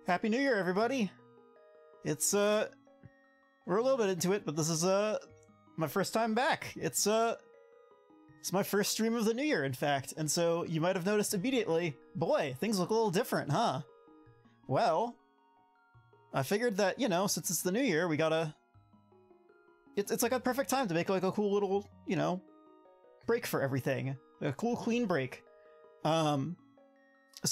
Happy New Year, everybody! It's, we're a little bit into it, but this is, my first time back. It's my first stream of the new year, in fact, and so you might have noticed immediately, boy, things look a little different, huh? Well, I figured that, you know, since it's the new year, we gotta... It's like a perfect time to make, like, a cool little, you know, break for everything. A cool, clean break. So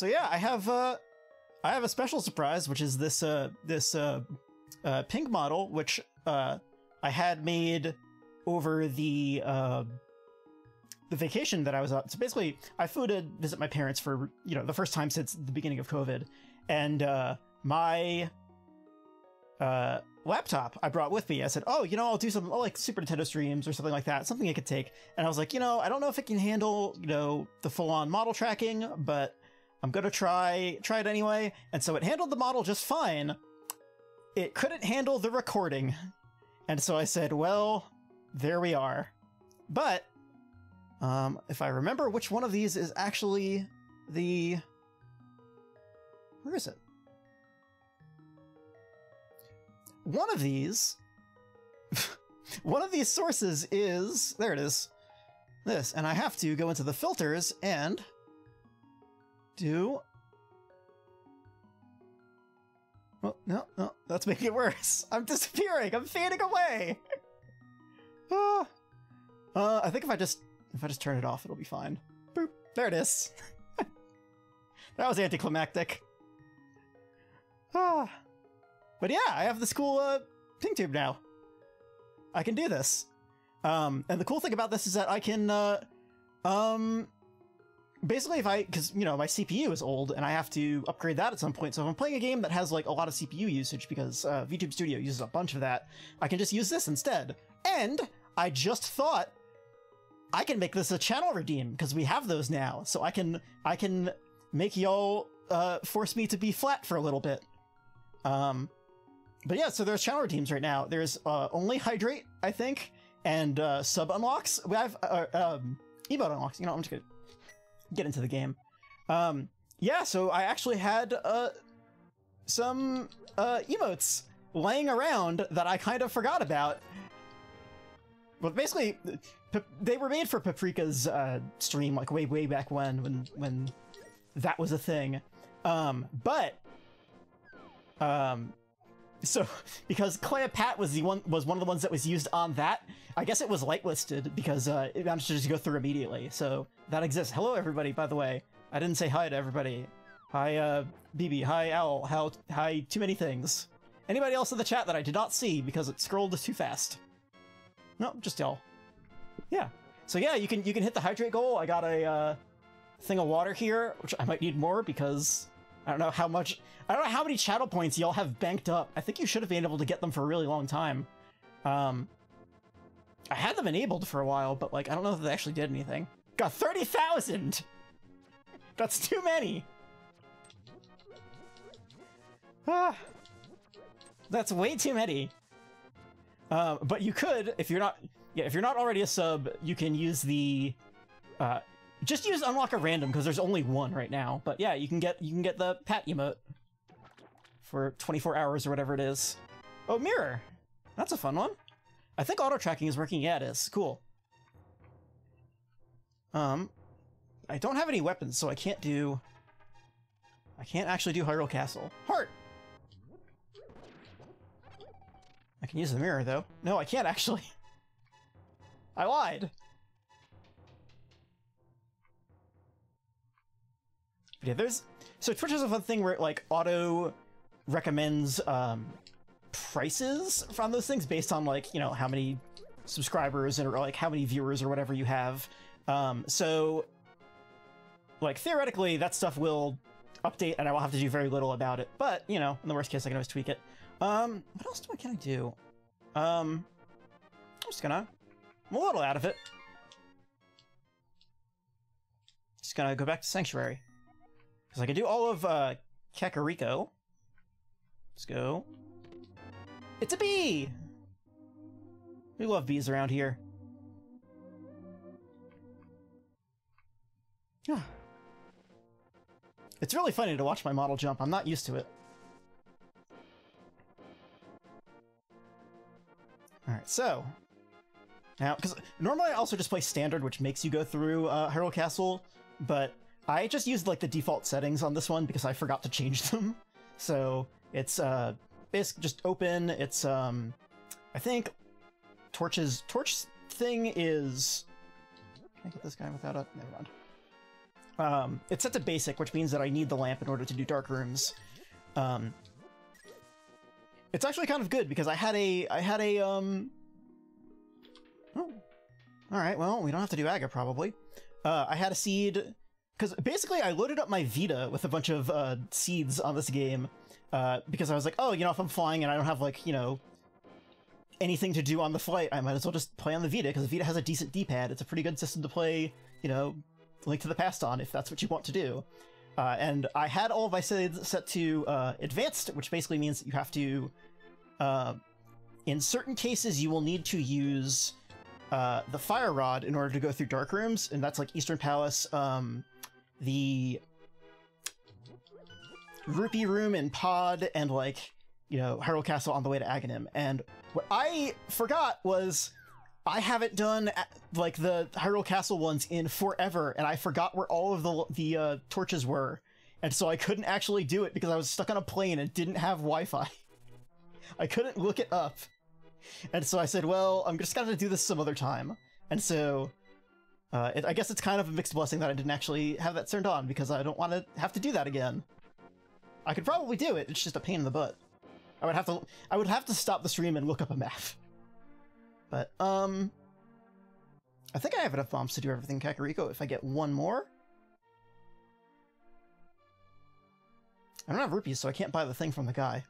yeah, I have a special surprise, which is this pink model, which I had made over the vacation that I was on. So basically, I flew to visit my parents for, you know, the first time since the beginning of COVID, and my laptop I brought with me. I said, oh, you know, I'll do some like Super Nintendo streams or something like that, something I could take. And I was like, you know, I don't know if it can handle, you know, the full-on model tracking, but I'm gonna try it anyway. And so it handled the model just fine. It couldn't handle the recording. And so I said, well, there we are. But if I remember which one of these is actually the... Where is it? One of these sources is... There it is. This. And I have to go into the filters and... do... Oh, no, that's making it worse. I'm disappearing. I'm fading away. I think if I just turn it off, it'll be fine. Boop. There it is. That was anticlimactic. But yeah, I have this cool ping tube now. I can do this. And the cool thing about this is that I can basically, because, you know, my CPU is old and I have to upgrade that at some point. So if I'm playing a game that has like a lot of CPU usage, because VTube Studio uses a bunch of that, I can just use this instead. And I just thought I can make this a channel redeem, because we have those now. So I can make y'all force me to be flat for a little bit. But yeah, so there's channel redeems right now. There's only hydrate, I think, and sub unlocks. We have emote unlocks. You know, I'm just gonna get into the game. Yeah, so I actually had some emotes laying around that I kind of forgot about. But basically, they were made for Paprika's stream, like way back when that was a thing. So because Cleopat was one of the ones that was used on that, I guess it was whitelisted because it managed to just go through immediately. So that exists. Hello, everybody, by the way. I didn't say hi to everybody. Hi, BB. Hi, Owl. Hi, too many things. Anybody else in the chat that I did not see because it scrolled too fast? No, just y'all. Yeah. So yeah, you can hit the hydrate goal. I got a thing of water here, which I might need more because I don't know how many channel points y'all have banked up. I think you should have been able to get them for a really long time. I had them enabled for a while, but like I don't know if they actually did anything. Got 30,000. That's too many. That's way too many. But you could, if you're not already a sub, you can use the just use unlock a random, because there's only one right now. But yeah, you can get the Pat emote for 24 hours or whatever it is. Oh, mirror. That's a fun one. I think auto tracking is working. Yeah, it is. Cool. I don't have any weapons, so I can't actually do Hyrule Castle. Heart. I can use the mirror though. No, I can't actually. I lied. Yeah, so Twitch has a fun thing where it like auto recommends prices from those things based on like, you know, how many subscribers or like how many viewers or whatever you have. So like theoretically that stuff will update and I will have to do very little about it, but you know, in the worst case I can always tweak it. What else can I do? I'm a little out of it. Just gonna go back to Sanctuary. Because I can do all of Kakariko. Let's go. It's a bee! We love bees around here. It's really funny to watch my model jump. I'm not used to it. Alright, so... Now, because normally I also just play standard, which makes you go through Hyrule Castle, but I just used like the default settings on this one because I forgot to change them. So it's basically just open. It's I think torch thing is. Can I get this guy without a? Never mind. It's set to basic, which means that I need the lamp in order to do dark rooms. It's actually kind of good because I had a Oh. Alright, well, we don't have to do Aga, probably. I had a seed... Because basically I loaded up my Vita with a bunch of seeds on this game, because I was like, oh, you know, if I'm flying and I don't have, like, you know, anything to do on the flight, I might as well just play on the Vita, because the Vita has a decent D-pad. It's a pretty good system to play, you know, Link to the Past on, if that's what you want to do. And I had all of my seeds set to Advanced, which basically means that you have to... in certain cases, you will need to use... the Fire Rod in order to go through dark rooms, and that's like Eastern Palace, the Rupee Room in Pod, and like, you know, Hyrule Castle on the way to Aghanim. And what I forgot was I haven't done like the Hyrule Castle ones in forever, and I forgot where all of the torches were, and so I couldn't actually do it because I was stuck on a plane and didn't have Wi-Fi. I couldn't look it up. And so I said, well, I'm just gonna do this some other time. And so, I guess it's kind of a mixed blessing that I didn't actually have that turned on, because I don't want to have to do that again. I could probably do it, it's just a pain in the butt. I would have to stop the stream and look up a map. But, I think I have enough bombs to do everything in Kakariko if I get one more. I don't have rupees, so I can't buy the thing from the guy.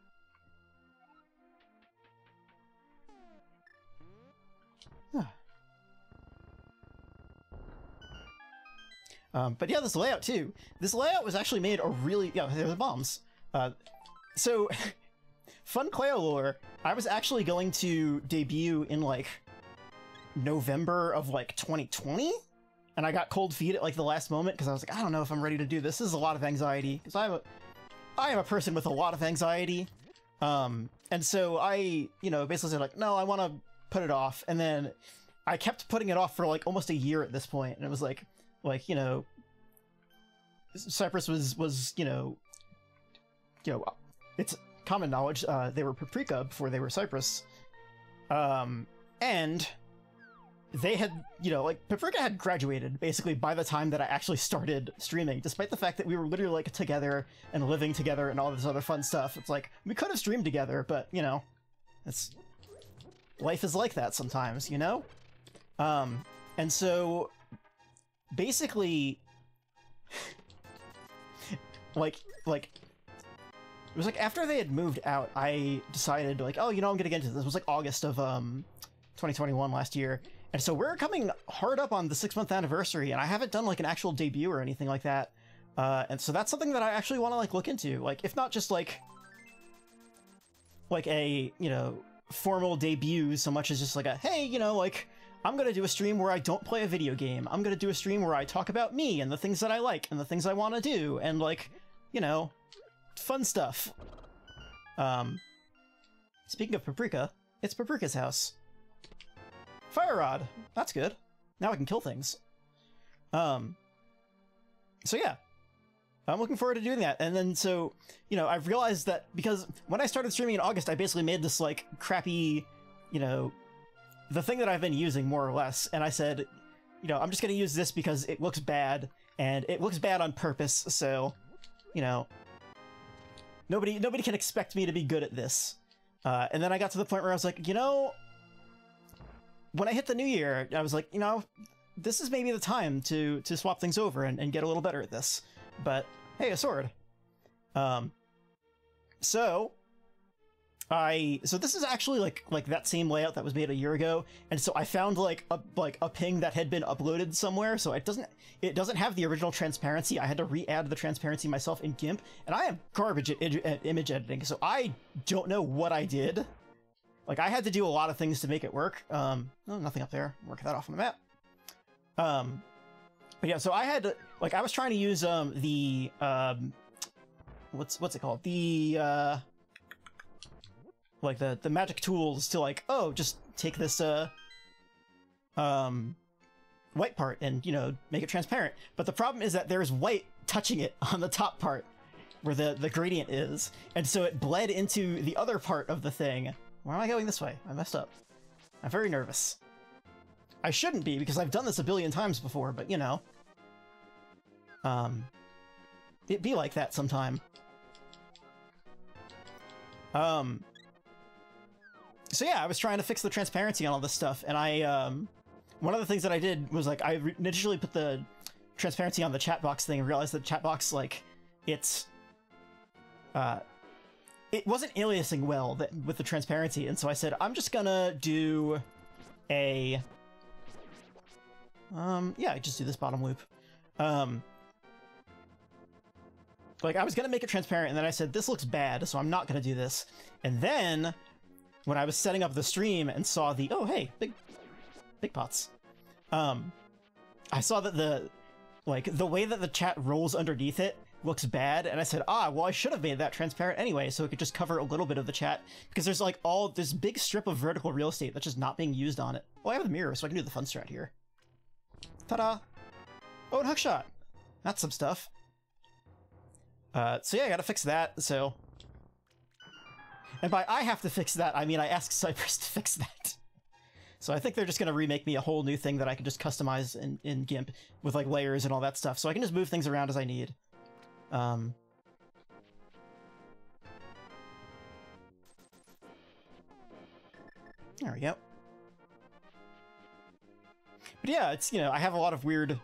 But yeah, this layout too. This layout was actually made a really... Yeah, there are the bombs. So, fun Clayo lore, I was actually going to debut in, like, November of, like, 2020? And I got cold feet at, like, the last moment, because I was like, I don't know if I'm ready to do this. This is a lot of anxiety, because I am a person with a lot of anxiety. And so I, you know, basically said, like, no, I want to put it off. And then I kept putting it off for, like, almost a year at this point, and it was like, you know, Cypress was, you know, it's common knowledge, they were Paprika before they were Cypress, and they had, you know, like, Paprika had graduated, basically, by the time that I actually started streaming, despite the fact that we were literally, like, together, and living together, and all this other fun stuff. It's like, we could have streamed together, but, you know, life is like that sometimes, you know? And so... basically, like, it was like after they had moved out, I decided, like, oh, you know, I'm gonna get into this. It was like August of 2021 last year, and so we're coming hard up on the 6-month anniversary, and I haven't done like an actual debut or anything like that, and so that's something that I actually want to like look into, like, if not just like a, you know, formal debut so much as just like a, hey, you know, like, I'm gonna do a stream where I don't play a video game. I'm gonna do a stream where I talk about me and the things that I like and the things I want to do and, like, you know, fun stuff. Speaking of Paprika, it's Paprika's house. Fire Rod! That's good. Now I can kill things. So yeah. I'm looking forward to doing that. And then, so, you know, I've realized that because when I started streaming in August, I basically made this, like, crappy, you know, the thing that I've been using, more or less, and I said, you know, I'm just gonna use this because it looks bad, and it looks bad on purpose, so, you know, nobody can expect me to be good at this. And then I got to the point where I was like, you know, when I hit the new year, I was like, you know, this is maybe the time to swap things over and get a little better at this. But, hey, a sword. So this is actually like that same layout that was made a year ago, and so I found like a ping that had been uploaded somewhere, so it doesn't have the original transparency. I had to re-add the transparency myself in GIMP, and I am garbage at image editing, so I don't know what I did. Like, I had to do a lot of things to make it work. Oh, nothing up there. Work that off on the map. But yeah, so I had, like, I was trying to use the what's it called? The like the magic tools to like, oh, just take this white part and, you know, make it transparent. But the problem is that there's white touching it on the top part where the gradient is, and so it bled into the other part of the thing. Why am I going this way? I messed up. I'm very nervous. I shouldn't be, because I've done this a billion times before, but you know. It'd be like that sometime. So yeah, I was trying to fix the transparency on all this stuff, and I, one of the things that I did was, like, I initially put the transparency on the chat box thing and realized that the chat box, like, it wasn't aliasing well with the transparency, and so I said, I'm just gonna do a... yeah, just do this bottom loop. Like, I was gonna make it transparent, and then I said, this looks bad, so I'm not gonna do this. And then, when I was setting up the stream and saw the... Oh, hey, big pots. I saw that the way that the chat rolls underneath it looks bad, and I said, well, I should have made that transparent anyway, so it could just cover a little bit of the chat, because there's, like, this big strip of vertical real estate that's just not being used on it. Oh, I have the mirror, so I can do the fun strat here. Ta-da! Oh, and hookshot! That's some stuff. So yeah, I gotta fix that, so... And by I have to fix that, I mean I asked Cypress to fix that. So I think they're just gonna remake me a whole new thing that I can just customize in GIMP with, like, layers and all that stuff, so I can just move things around as I need. There we go. But yeah, it's, you know, I have a lot of weird...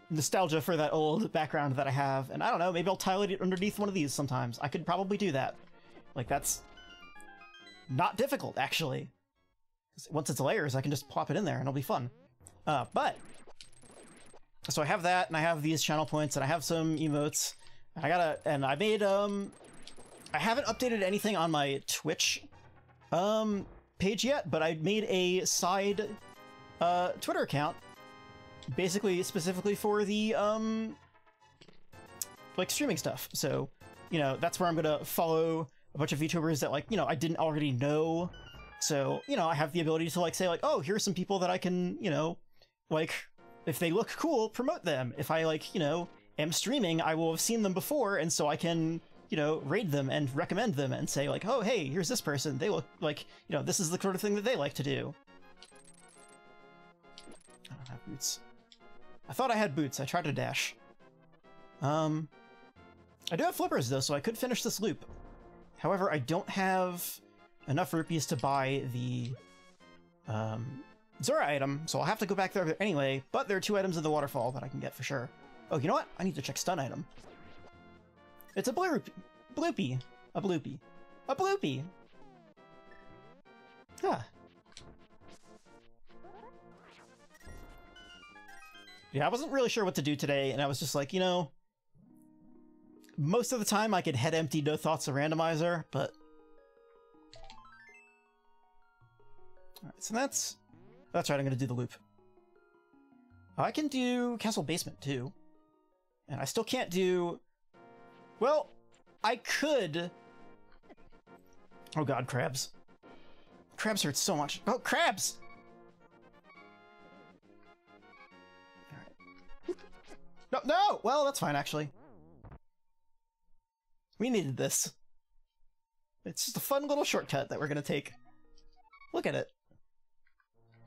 nostalgia for that old background that I have, and I don't know, maybe I'll tile it underneath one of these sometimes. I could probably do that. Like, that's not difficult, actually. Once it's layers, I can just plop it in there and it'll be fun. So I have that, and I have these channel points, and I have some emotes. And I made, I haven't updated anything on my Twitch page yet, but I made a side Twitter account basically specifically for the like streaming stuff. So, you know, that's where I'm gonna follow a bunch of VTubers that, like, you know, I didn't already know. So, you know, I have the ability to, like, say, like, oh, here's some people that I can, you know, like, if they look cool, promote them. If I, like, you know, am streaming, I will have seen them before, and so I can, you know, raid them and recommend them and say, like, oh, hey, here's this person. They look like, you know, this is the sort of thing that they like to do. I don't have boots. I thought I had boots. I tried to dash. I do have flippers, though, so I could finish this loop. However, I don't have enough rupees to buy the Zora item, so I'll have to go back there anyway, but there are 2 items in the waterfall that I can get for sure. Oh, you know what? I need to check stun item. It's a bloopy. A bloopy. A bloopy! Huh. Yeah, I wasn't really sure what to do today, and I was just like, you know, most of the time I could head empty, no thoughts of randomizer, but... Alright, so that's right, I'm gonna do the loop. I can do Castle Basement, too. And I still can't do... Well, I could... Oh god, crabs. Crabs hurt so much. Oh, crabs! No, no! Well, that's fine, actually. We needed this. It's just a fun little shortcut that we're gonna take. Look at it.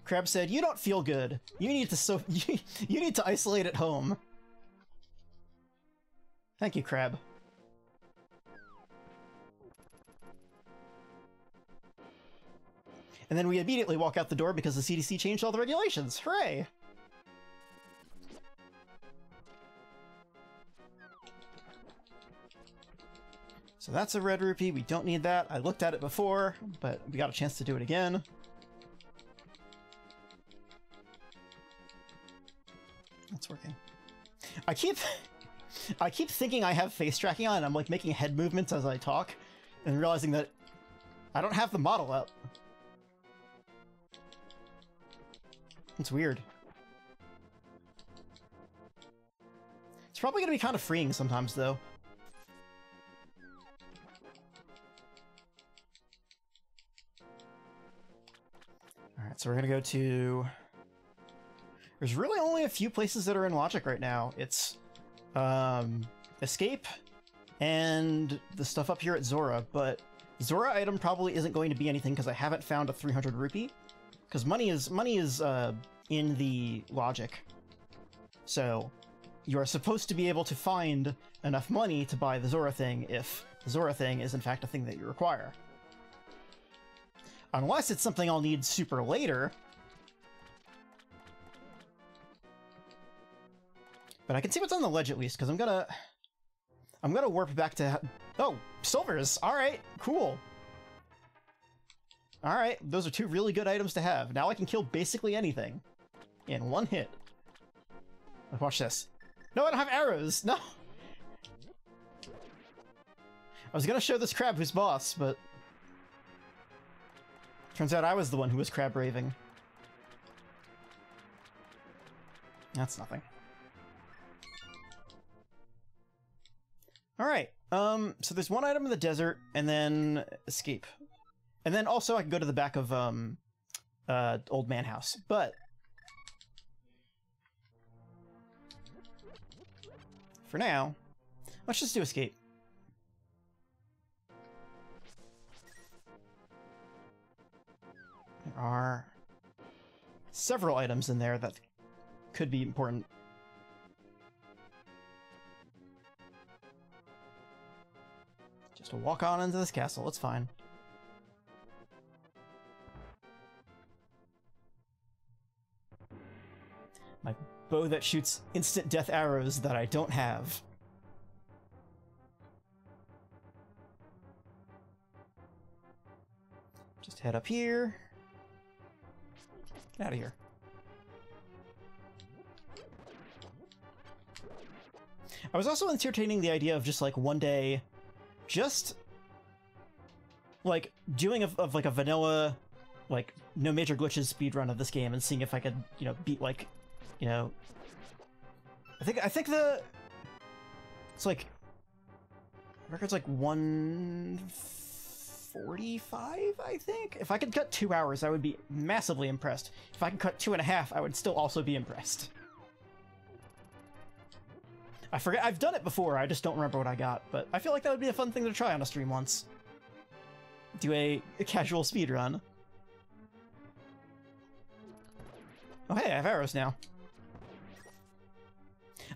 Crab said, "You don't feel good. You need to you need to isolate at home." Thank you, Crab. And then we immediately walk out the door because the CDC changed all the regulations. Hooray! So that's a red rupee. We don't need that. I looked at it before, but we got a chance to do it again. That's working. I keep thinking I have face tracking on, and I'm, like, making head movements as I talk, and realizing that I don't have the model up. It's weird. It's probably gonna be kind of freeing sometimes, though. we're gonna go to... There's really only a few places that are in logic right now. It's escape and the stuff up here at Zora, but Zora item probably isn't going to be anything because I haven't found a 300 rupee. Because money is in the logic. So you are supposed to be able to find enough money to buy the Zora thing if the Zora thing is in fact a thing that you require. Unless it's something I'll need super later. But I can see what's on the ledge at least, because I'm gonna warp back to... Oh, silvers! Alright, cool. Alright, those are two really good items to have. Now I can kill basically anything in one hit. Watch this. No, I don't have arrows! No! I was gonna show this crab who's boss, but... Turns out I was the one who was crab raving. That's nothing. Alright, so there's one item in the desert, and then escape. And then also I can go to the back of, Old Man House, but... For now, let's just do escape. There are several items in there that could be important. Just to walk on into this castle, it's fine. My bow that shoots instant death arrows that I don't have. Just head up here. Get out of here. I was also entertaining the idea of just like one day just like doing like a vanilla, like no major glitches speedrun of this game and seeing if I could, you know, beat like, you know, I think it's like record's like 145, I think. If I could cut 2 hours, I would be massively impressed. If I could cut 2.5, I would still also be impressed. I forget, I've done it before, I just don't remember what I got, but I feel like that would be a fun thing to try on a stream once. Do a casual speedrun. Oh hey, I have arrows now.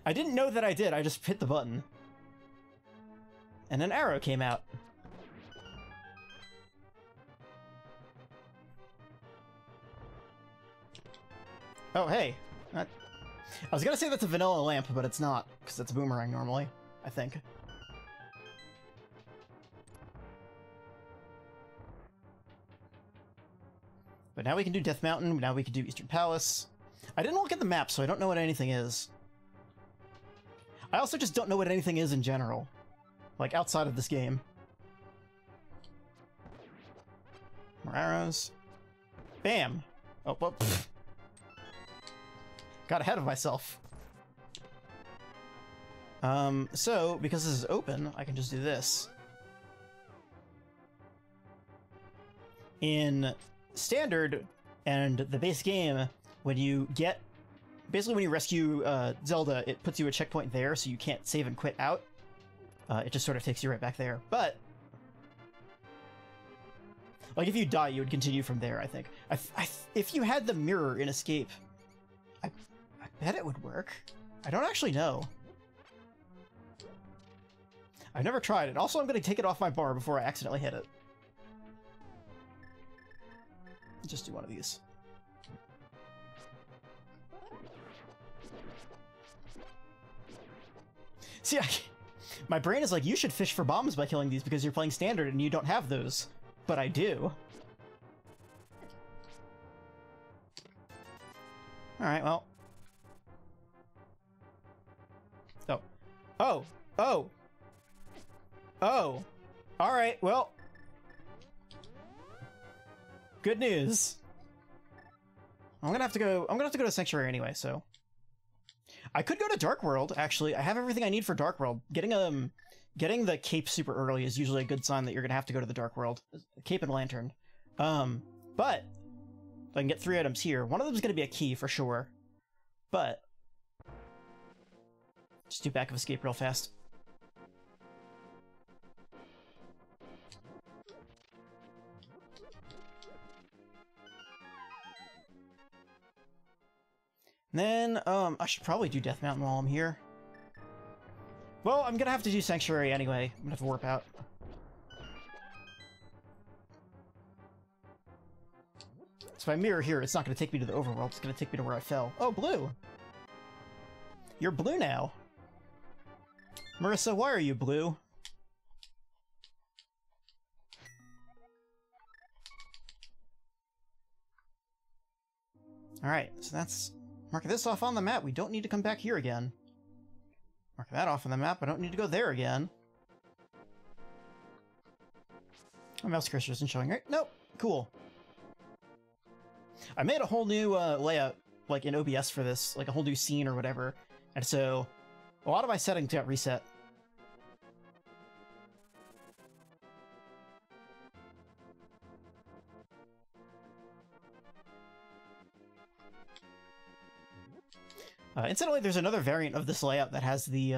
I didn't know that I did, I just hit the button. And an arrow came out. Oh hey. I was gonna say that's a vanilla lamp, but it's not, because it's a boomerang normally, I think. But now we can do Death Mountain, now we can do Eastern Palace. I didn't look at the map, so I don't know what anything is. I also just don't know what anything is in general. Like, outside of this game. More arrows. Bam! Oh, well, pfft. Got ahead of myself. So, because this is open, I can just do this. In Standard and the base game, when you get... Basically, when you rescue Zelda, it puts you a checkpoint there, so you can't save and quit out. It just sort of takes you right back there. But... like, if you die, you would continue from there, I think. If you had the mirror in Escape... I bet it would work. I don't actually know. I've never tried it. Also, I'm going to take it off my bar before I accidentally hit it. Just do one of these. See, my brain is like, you should fish for bombs by killing these because you're playing Standard and you don't have those. But I do. Alright, well. Oh. Oh! Oh! Oh! Alright, well. Good news. I'm gonna have to go to Sanctuary anyway, so. I could go to Dark World, actually. I have everything I need for Dark World. Getting the cape super early is usually a good sign that you're gonna have to go to the Dark World. Cape and lantern. But I can get 3 items here. One of them is going to be a key for sure. But just do back of escape real fast. And then, I should probably do Death Mountain while I'm here. Well, I'm gonna have to do Sanctuary anyway. I'm gonna have to warp out. So if I mirror here, it's not gonna take me to the overworld, it's gonna take me to where I fell. Oh, blue! You're blue now. Marissa, why are you blue? Alright, so that's... Mark this off on the map. We don't need to come back here again. Mark that off on the map. I don't need to go there again. My mouse cursor isn't showing, right? Nope. Cool. I made a whole new layout, like in OBS for this, like a whole new scene or whatever. And so, a lot of my settings got reset. Incidentally, there's another variant of this layout that has the,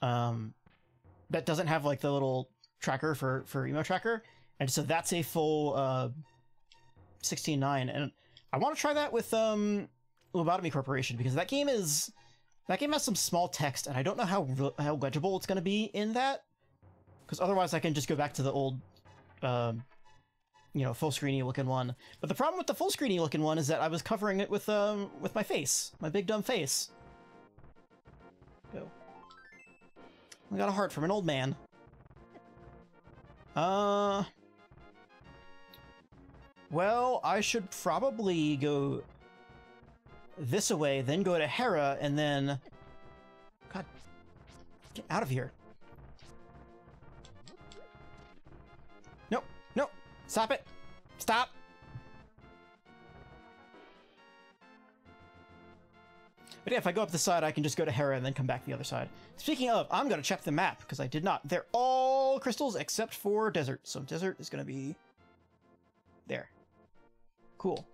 that doesn't have, like, the little tracker for Emo Tracker, and so that's a full, 16:9, and I want to try that with, Lobotomy Corporation, because that game has some small text, and I don't know how legible it's going to be in that, because otherwise I can just go back to the old, you know, full screeny looking one. But the problem with the full screeny looking one is that I was covering it with my face, my big dumb face. Go. I got a heart from an old man. Well, I should probably go this way, then go to Hera, and then... God, get out of here. Nope, nope, stop it, stop. But yeah, if I go up the side, I can just go to Hera and then come back the other side. Speaking of, I'm gonna check the map, because I did not. They're all crystals except for desert, so desert is gonna be there. Cool.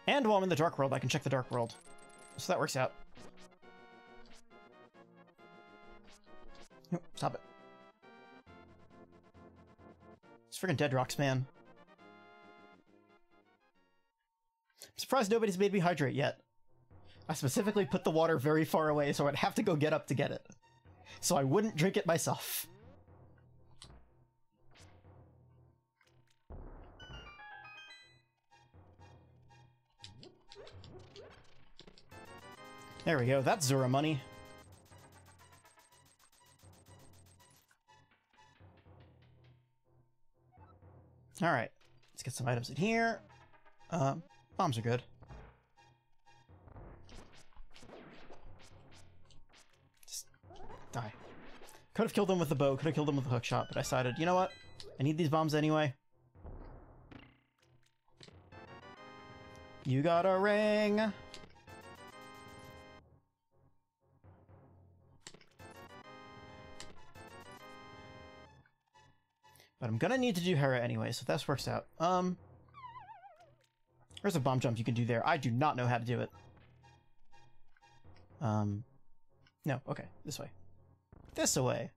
And while I'm in the Dark World, I can check the Dark World. So that works out. Nope, stop it. It's friggin' Dead Rocks, man. I'm surprised nobody's made me hydrate yet. I specifically put the water very far away so I'd have to go get up to get it. So I wouldn't drink it myself. There we go, that's Zora money. Alright, let's get some items in here. Bombs are good. Just die. Could have killed them with the bow, could have killed them with the hook shot, but I decided, you know what? I need these bombs anyway. You got a ring! But I'm gonna need to do Hera anyway, so this works out. There's a bomb jump you can do there. I do not know how to do it. No, okay, this way. This way.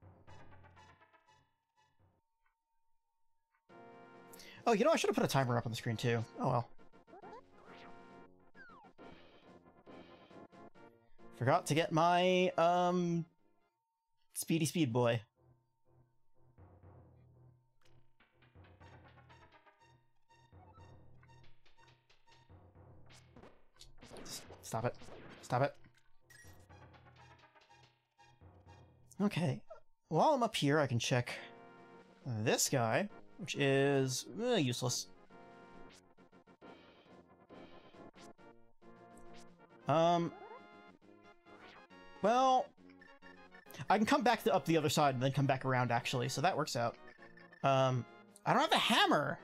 Oh, you know, I should have put a timer up on the screen too. Oh well. Forgot to get my, Speedy Speed Boy. Stop it. Stop it. Okay. While I'm up here, I can check this guy, which is useless. Well, I can come back up the other side and then come back around, actually, so that works out. I don't have the hammer!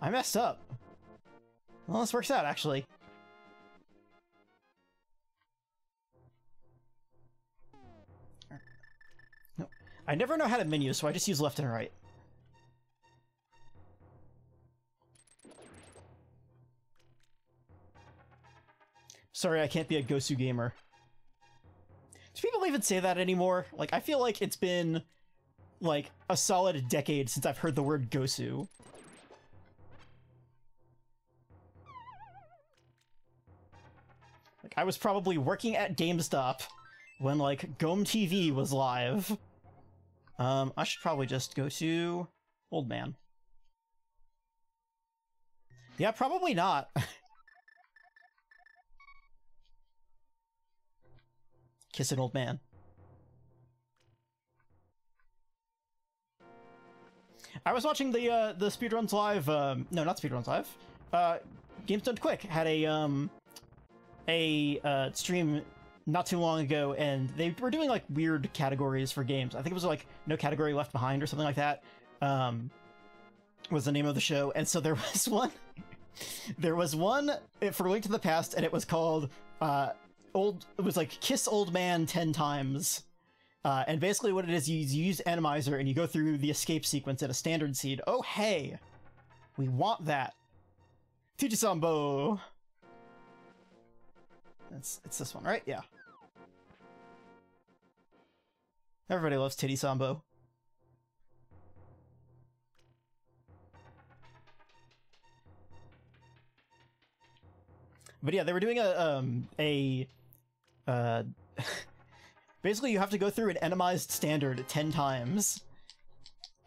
I messed up. Well, this works out, actually. I never know how to menu, so I just use left and right. Sorry, I can't be a Gosu gamer. Do people even say that anymore? Like, I feel like it's been, like, a solid decade since I've heard the word Gosu. Like, I was probably working at GameStop when, like, GOM TV was live. I should probably just go to Old Man. Yeah, probably not. Kiss an old man. I was watching the speedruns live. No, not speedruns live. Games Done Quick had a stream not too long ago, and they were doing like weird categories for games. I think it was like No Category Left Behind or something like that. Was the name of the show, and so there was one. There was one for Link to the Past, and it was called it was like Kiss Old Man 10 times. And basically what it is, you use Randomizer and you go through the escape sequence at a standard seed. Oh, hey! We want that. Tichisambo! It's this one, right? Yeah. Everybody loves Titty Sambo. But yeah, they were doing basically you have to go through an Randomized standard 10 times.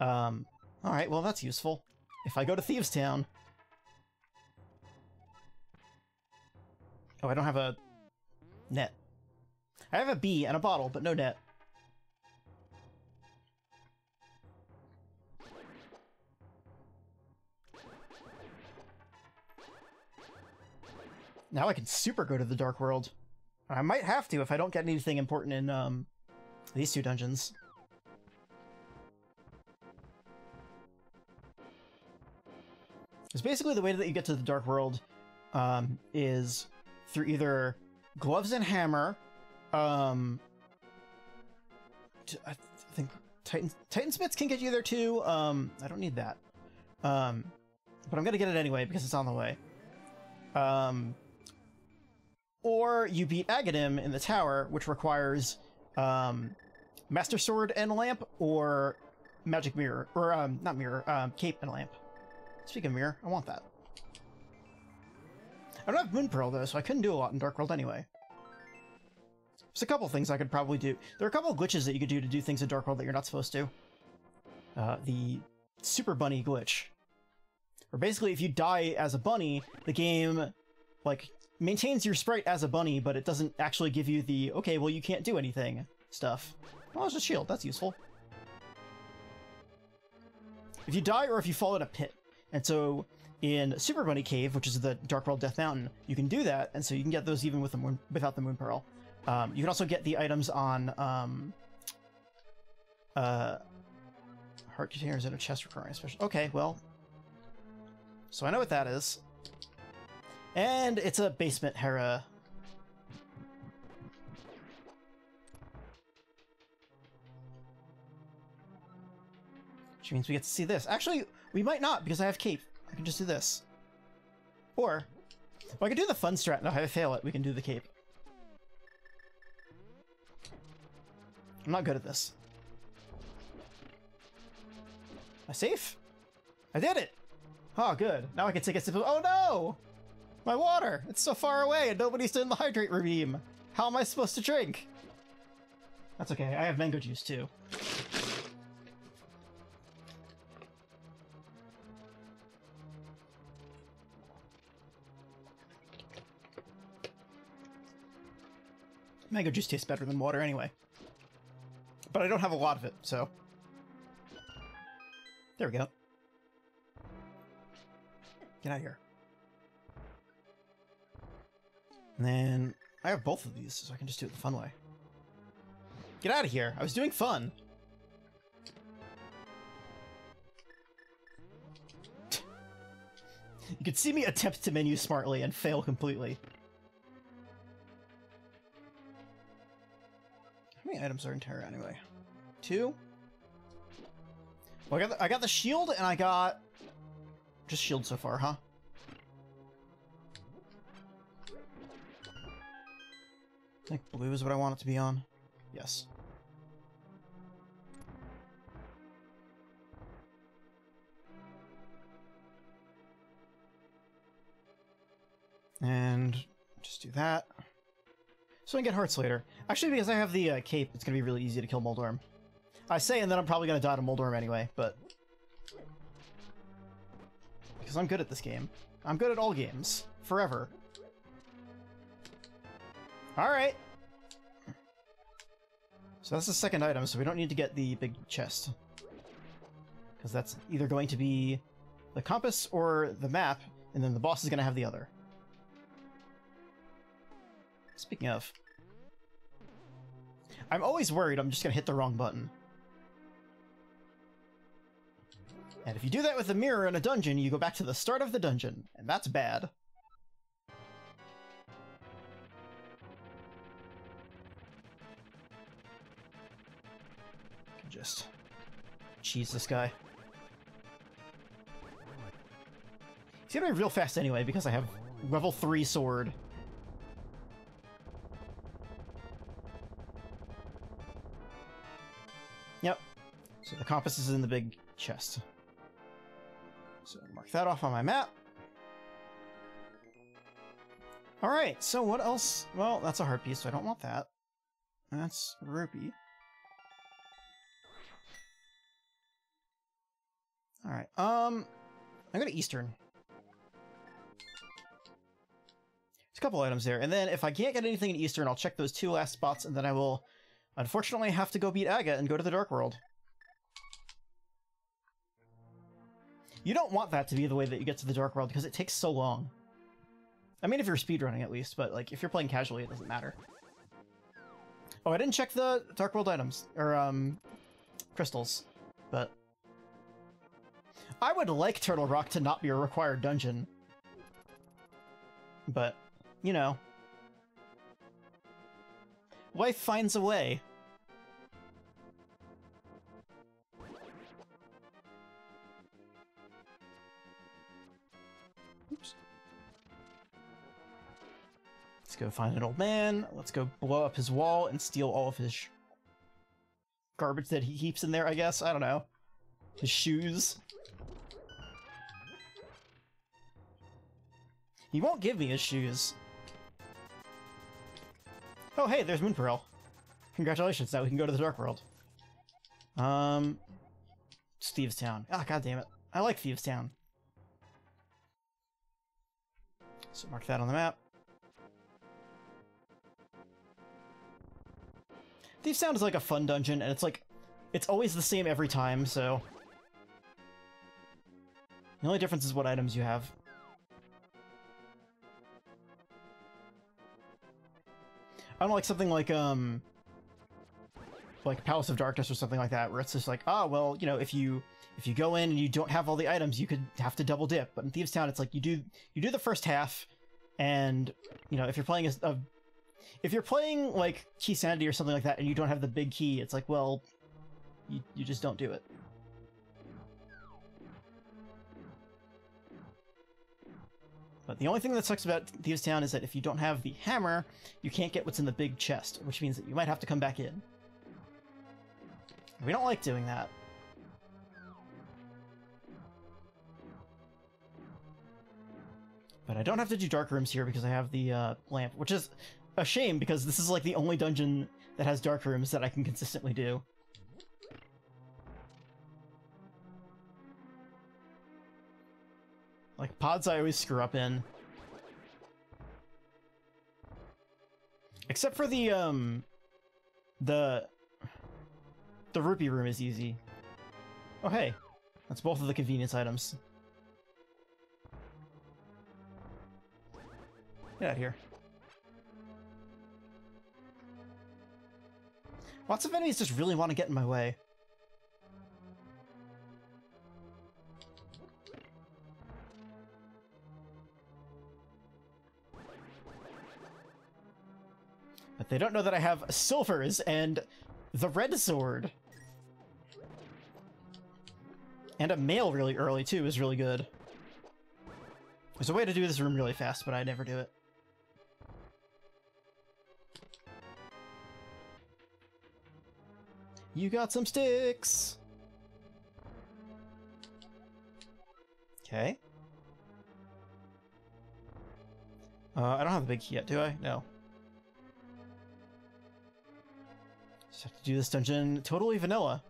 Alright, well that's useful. If I go to Thieves Town... Oh, I don't have a net. I have a bee and a bottle, but no net. Now I can super go to the Dark World. I might have to if I don't get anything important in these two dungeons. Because basically the way that you get to the Dark World is through either Gloves and Hammer, I think Titansmiths can get you there too. I don't need that. But I'm gonna get it anyway because it's on the way. Or you beat Agadim in the tower, which requires Master Sword and Lamp, or Magic Mirror, or not Mirror, Cape and Lamp. Speaking of Mirror, I want that. I don't have Moon Pearl though, so I couldn't do a lot in Dark World anyway. There's a couple things I could probably do. There are a couple of glitches that you could do to do things in Dark World that you're not supposed to. The Super Bunny glitch. Where basically if you die as a bunny, the game, like, maintains your sprite as a bunny, but it doesn't actually give you the, okay, well you can't do anything stuff. Well, it's a shield, that's useful. If you die or if you fall in a pit. And so in Super Bunny Cave, which is the Dark World Death Mountain, you can do that, and so you can get those even with the moon, without the Moon Pearl. You can also get the items on heart containers and a chest requiring special. Okay, well, so I know what that is. And it's a basement Hera. Which means we get to see this. Actually, we might not, because I have Cape. I can just do this. Or, well, I can do the fun strat, and if I fail it, we can do the Cape. I'm not good at this. Am I safe? I did it! Oh, good. Now I can take a sip of— oh no! My water! It's so far away and nobody's doing the hydrate regime! How am I supposed to drink? That's okay, I have mango juice too. Mango juice tastes better than water anyway. But I don't have a lot of it, so... There we go. Get out of here. And then I have both of these, so I can just do it the fun way. Get out of here! I was doing fun! You can see me attempt to menu smartly and fail completely. How many items are in Terra anyway? 2? Well, I got the shield and I got... just shield so far, huh? I think blue is what I want it to be on. Yes. And just do that. So I can get hearts later. Actually, because I have the cape, it's going to be really easy to kill Moldorm. I say, and then I'm probably going to die to Moldorm anyway, but... because I'm good at this game. I'm good at all games. Forever. Alright! So that's the second item, so we don't need to get the big chest. Because that's either going to be the compass or the map, and then the boss is going to have the other. Speaking of, I'm always worried I'm just going to hit the wrong button. And if you do that with a mirror in a dungeon, you go back to the start of the dungeon, and that's bad. I can just cheese this guy. He's gonna be real fast anyway, because I have level 3 sword. Yep. So the compass is in the big chest. So mark that off on my map. Alright, so what else? Well, that's a heart piece, so I don't want that. That's a rupee. Alright, I'm gonna Eastern. There's a couple items there, and then if I can't get anything in Eastern, I'll check those 2 last spots, and then I will unfortunately have to go beat Aga and go to the Dark World. You don't want that to be the way that you get to the Dark World, because it takes so long. I mean, if you're speedrunning at least, but like if you're playing casually, it doesn't matter. Oh, I didn't check the Dark World items, or crystals, but I would like Turtle Rock to not be a required dungeon. But, you know, life finds a way. Oops. Let's go find an old man. Let's go blow up his wall and steal all of his garbage that he keeps in there, I guess. I don't know. His shoes. He won't give me his shoes. Oh, hey, there's Moonpearl. Congratulations, now we can go to the Dark World. It's Thieves Town. Ah, god damn it. I like Thieves Town. So mark that on the map. Thieves Town is like a fun dungeon, and it's like, it's always the same every time, so... the only difference is what items you have. I don't like something like Palace of Darkness or something like that, where it's just like, ah, well, you know, if you go in and you don't have all the items, you could have to double dip. But in Thieves Town, it's like you do the first half, and you know, if you're playing if you're playing like Key Sanity or something like that, and you don't have the big key, it's like, well, you just don't do it. But the only thing that sucks about Thieves Town is that if you don't have the hammer, you can't get what's in the big chest, which means that you might have to come back in. We don't like doing that. But I don't have to do dark rooms here because I have the lamp, which is a shame because this is like the only dungeon that has dark rooms that I can consistently do. Like, pods I always screw up in. Except for the rupee room is easy. Oh hey, that's both of the convenience items. Get out of here. Lots of enemies just really want to get in my way. But they don't know that I have silvers and the red sword. And a mail really early, too, is really good. There's a way to do this room really fast, but I never do it. You got some sticks! Okay. I don't have the big key yet, do I? No. Just have to do this dungeon totally vanilla.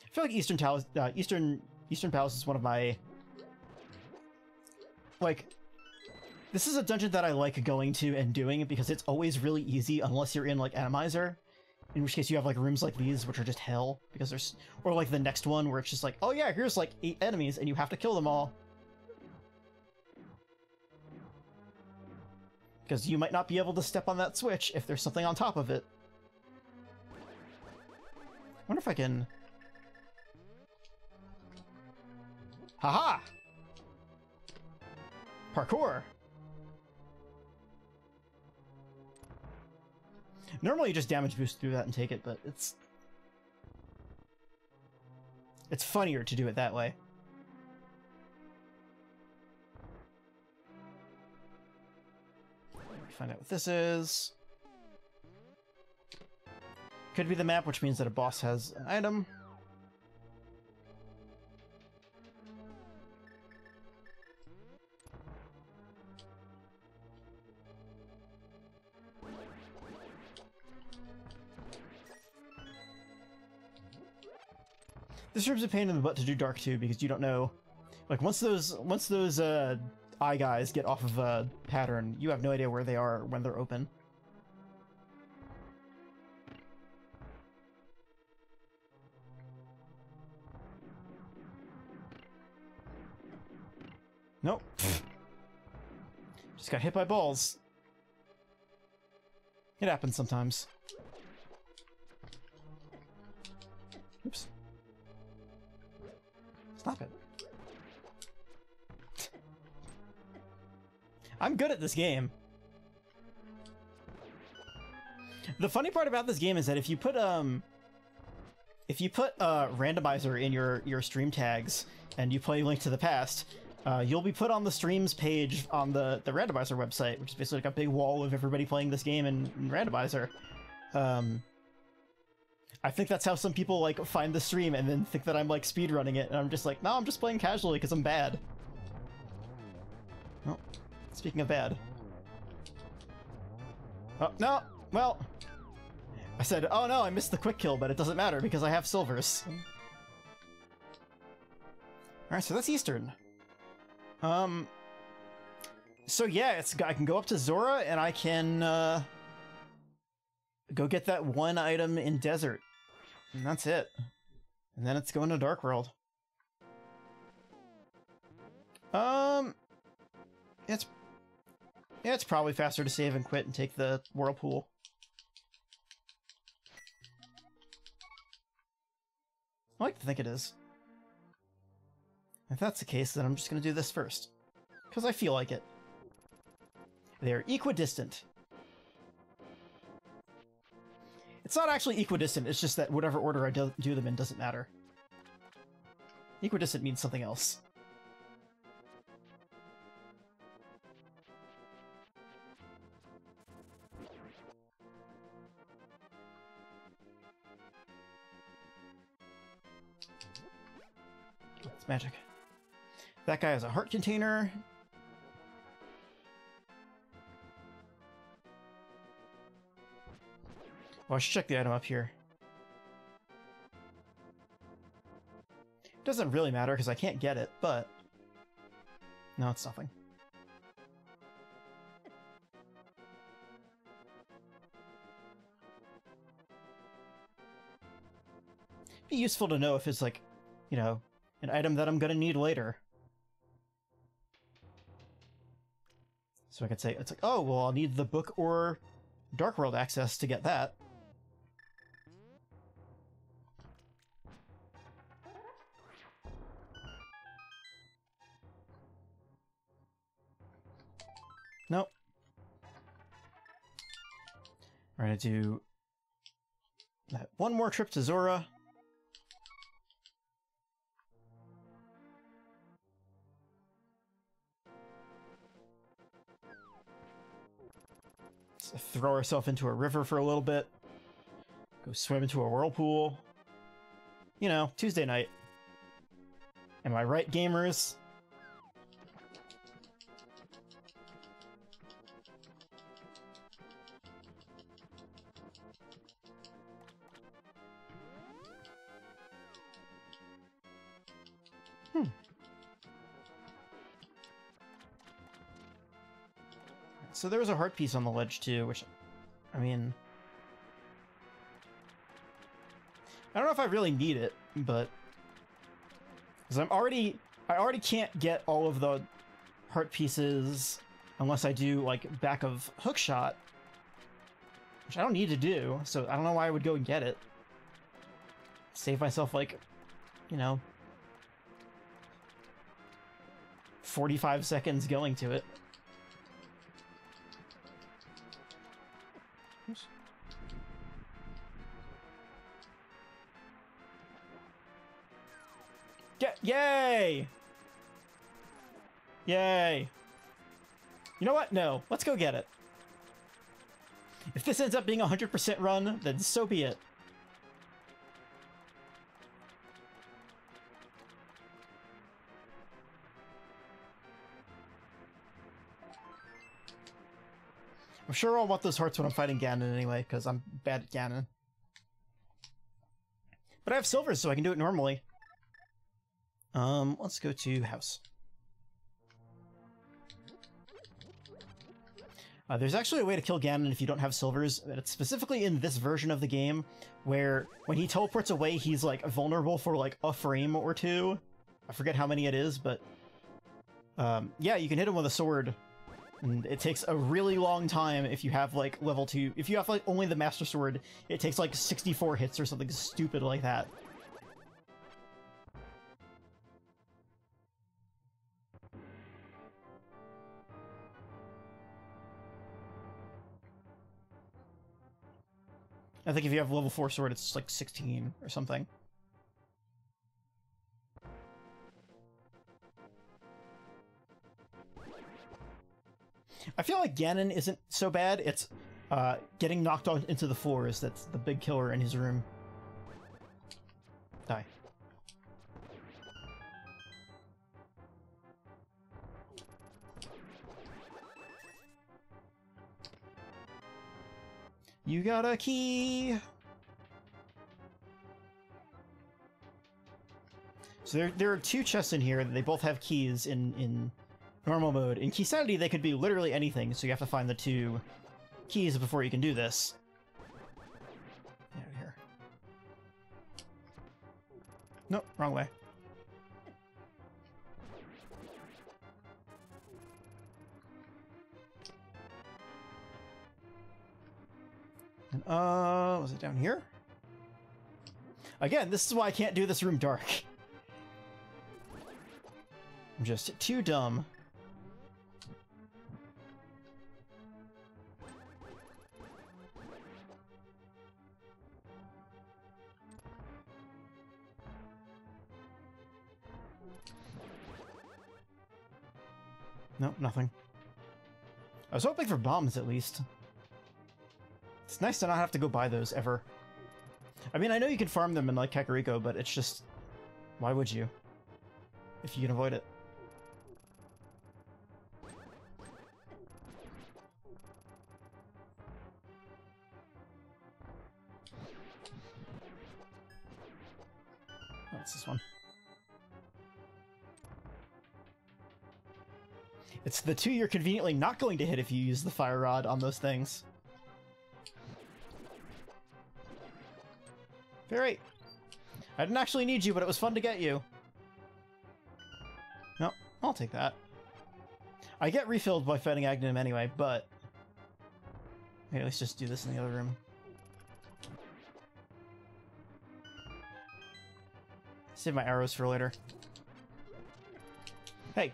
I feel like Eastern Palace is one of my... Like, this is a dungeon that I like going to and doing because it's always really easy unless you're in, like, Randomizer. In which case you have, like, rooms like these, which are just hell. Because there's... Or, like, the next one where it's just like, oh yeah, here's, like, 8 enemies and you have to kill them all. Because you might not be able to step on that switch if there's something on top of it. I wonder if I can... Haha! Parkour! Normally you just damage boost through that and take it, but it's funnier to do it that way. Let me find out what this is. Could be the map, which means that a boss has an item. This room's a pain in the butt to do dark too, because you don't know, like once those eye guys get off of a pattern, you have no idea where they are when they're open. Nope. Just got hit by balls. It happens sometimes. Oops. Stop it. I'm good at this game. The funny part about this game is that if you put randomizer in your stream tags and you play Link to the Past, you'll be put on the streams page on the randomizer website, which is basically like a big wall of everybody playing this game in randomizer. I think that's how some people, like, find the stream and then think that I'm, like, speedrunning it, and I'm just like, no, I'm just playing casually because I'm bad. Oh, speaking of bad. Oh, no! Well, I said, oh no, I missed the quick kill, but it doesn't matter because I have silvers. Alright, so that's Eastern. So yeah, I can go up to Zora, and I can, go get that one item in Desert. And that's it. And then it's going to Dark World. It's probably faster to save and quit and take the Whirlpool. I like to think it is. If that's the case, then I'm just going to do this first. Because I feel like it. They're equidistant. It's not actually equidistant, it's just that whatever order I do them in doesn't matter. Equidistant means something else. It's magic. That guy has a heart container. Oh, I should check the item up here. Doesn't really matter because I can't get it, but... No, it's nothing. Be useful to know if it's like, you know, an item that I'm gonna need later. So I could say, it's like, oh, well, I'll need the book or Dark World access to get that. Nope. We're gonna do that one more trip to Zora. throw ourselves into a river for a little bit. Go swim into a whirlpool. You know, Tuesday night. Am I right, gamers? So there was a heart piece on the ledge too, which, I mean, I don't know if I really need it, but because I already can't get all of the heart pieces unless I do like back of hookshot, which I don't need to do. So I don't know why I would go and get it. Save myself like, you know, 45 seconds going to it. Oops. Yay! Yay! You know what? No. Let's go get it. If this ends up being a 100% run, then so be it. I'm sure I'll want those hearts when I'm fighting Ganon anyway, because I'm bad at Ganon. But I have silvers, so I can do it normally. Let's go to house. There's actually a way to kill Ganon if you don't have silvers, and it's specifically in this version of the game, where when he teleports away, he's, like, vulnerable for, like, a frame or two. I forget how many it is, but... yeah, you can hit him with a sword. And it takes a really long time if you have, like, level 2. If you have, like, only the Master Sword, it takes, like, 64 hits or something stupid like that. I think if you have level 4 sword, it's, like, 16 or something. I feel like Ganon isn't so bad. It's getting knocked on into the floors that's the big killer in his room. Die. You got a key! So there are two chests in here. They both have keys in normal mode. In Key Sanity, they could be literally anything, so you have to find the two keys before you can do this. Get out of here. Nope, wrong way. And, was it down here? Again, this is why I can't do this room dark. I'm just too dumb. Nope, nothing. I was hoping for bombs, at least. It's nice to not have to go buy those, ever. I mean, I know you can farm them in, like, Kakariko, but it's just... Why would you? If you can avoid it. Oh, it's this one. It's the two you're conveniently not going to hit if you use the fire rod on those things. Great. I didn't actually need you, but it was fun to get you. No, I'll take that. I get refilled by fighting Aghanim anyway, but... Okay, let's just do this in the other room. Save my arrows for later. Hey!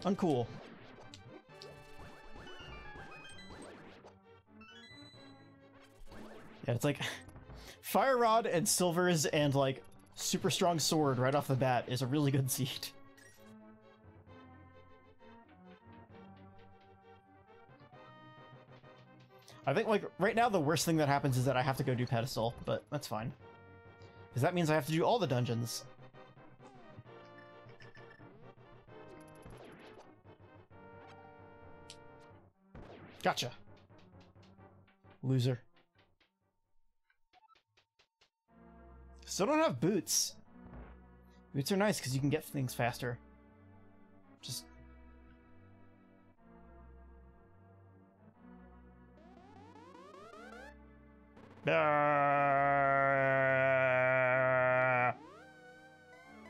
Uncool. Yeah, it's like... Fire Rod and Silvers and, like, super strong sword right off the bat is a really good seed. I think, like, right now the worst thing that happens is that I have to go do pedestal, but that's fine. Because that means I have to do all the dungeons. Gotcha. Loser. Still don't have boots. Boots are nice because you can get things faster. Just...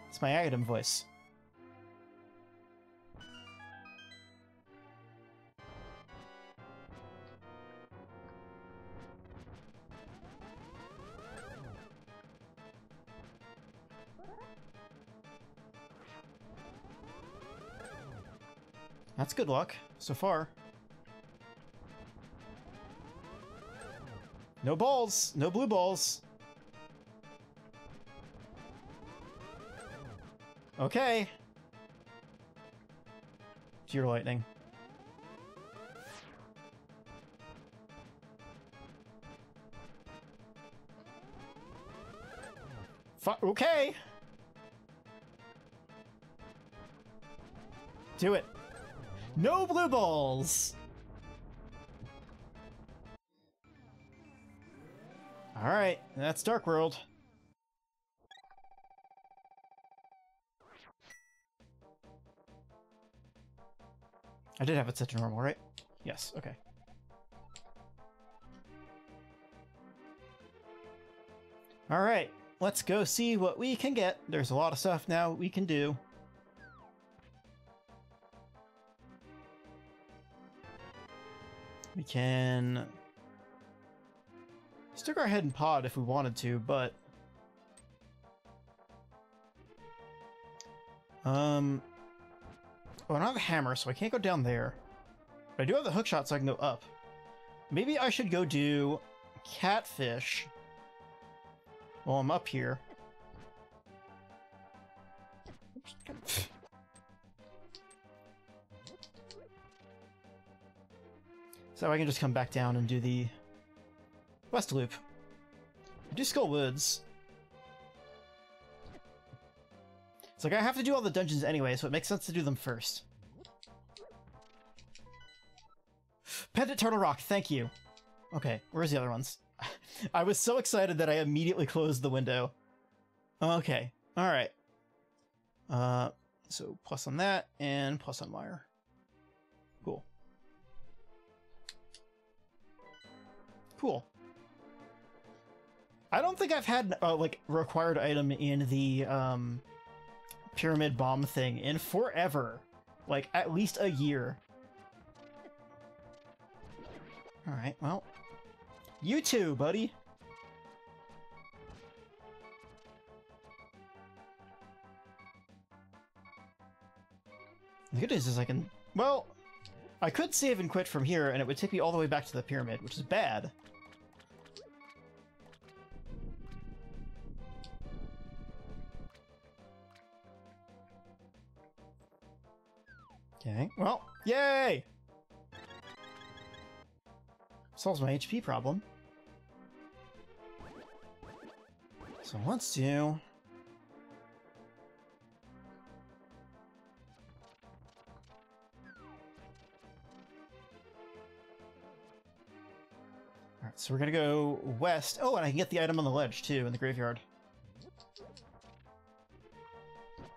It's my item voice. That's good luck, so far. No balls! No blue balls! Okay! Tear lightning. Okay! Do it! No blue balls! Alright, that's Dark World. I did have it set to normal, right? Yes, okay. Alright, let's go see what we can get. There's a lot of stuff now we can do. We can stick our head in pod if we wanted to, but oh, I don't have a hammer, so I can't go down there. But I do have the hookshot, so I can go up. Maybe I should go do catfish while I'm up here. So I can just come back down and do the west loop. Do Skull Woods. It's like I have to do all the dungeons anyway, so it makes sense to do them first. Pendant Turtle Rock, thank you. Okay, where's the other ones? I was so excited that I immediately closed the window. Okay, alright. So plus on that, and plus on wire. Cool. Cool. I don't think I've had like required item in the pyramid bomb thing in forever. Like at least a year. Alright, well. You too, buddy. The good news is I can... Well, I could save and quit from here, and it would take me all the way back to the pyramid, which is bad. Okay, well, yay! Solves my HP problem. So let's do... Alright, so we're gonna go west. Oh, and I can get the item on the ledge, too, in the graveyard.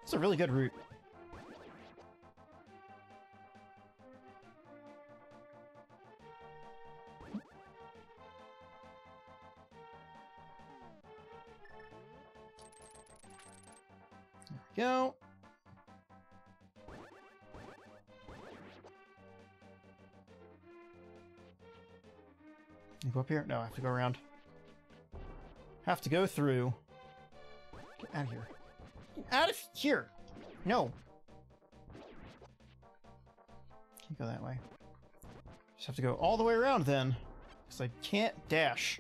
It's a really good route. Go. You go up here? No, I have to go around. Have to go through. Get out of here. Get out of here! No! Can't go that way. Just have to go all the way around then. Because I can't dash.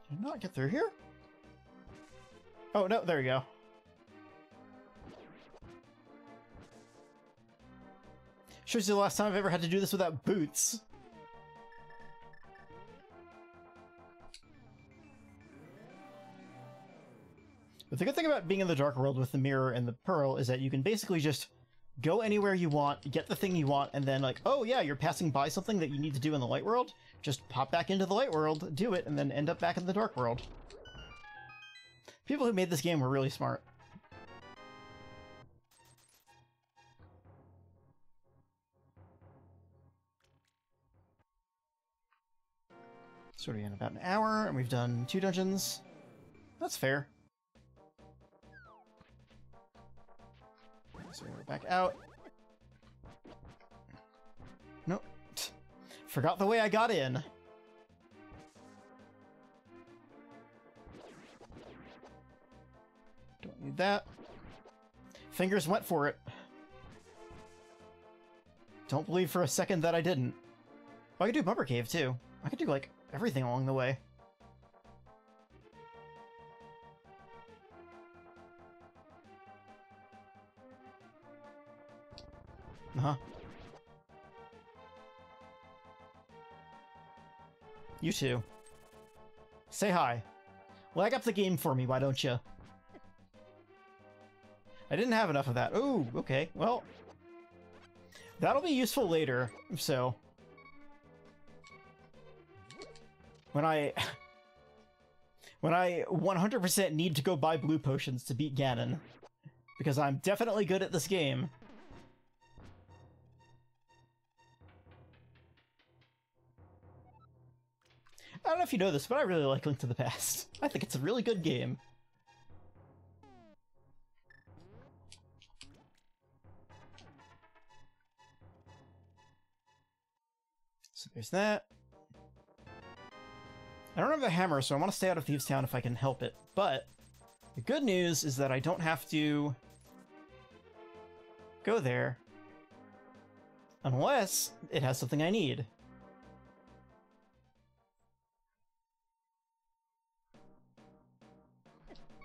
Did I not get through here? Oh, no, there you go. Shows you the last time I've ever had to do this without boots. But the good thing about being in the Dark World with the mirror and the pearl is that you can basically just go anywhere you want, get the thing you want, and then like, oh yeah, you're passing by something that you need to do in the Light World, just pop back into the Light World, do it, and then end up back in the Dark World. People who made this game were really smart. So we're in about an hour, and we've done 2 dungeons. That's fair. So we're back out. Nope. Forgot the way I got in. Don't need that. Fingers went for it. Don't believe for a second that I didn't. Oh, I could do Bumper Cave, too. I could do, like, everything along the way. Uh-huh. You too. Say hi. Lag up the game for me, why don't you? I didn't have enough of that. Ooh, okay, well. That'll be useful later, so. When I 100% need to go buy blue potions to beat Ganon. Because I'm definitely good at this game. I don't know if you know this, but I really like Link to the Past. I think it's a really good game. So there's that. I don't have the hammer, so I want to stay out of Thieves Town if I can help it. But the good news is that I don't have to go there unless it has something I need.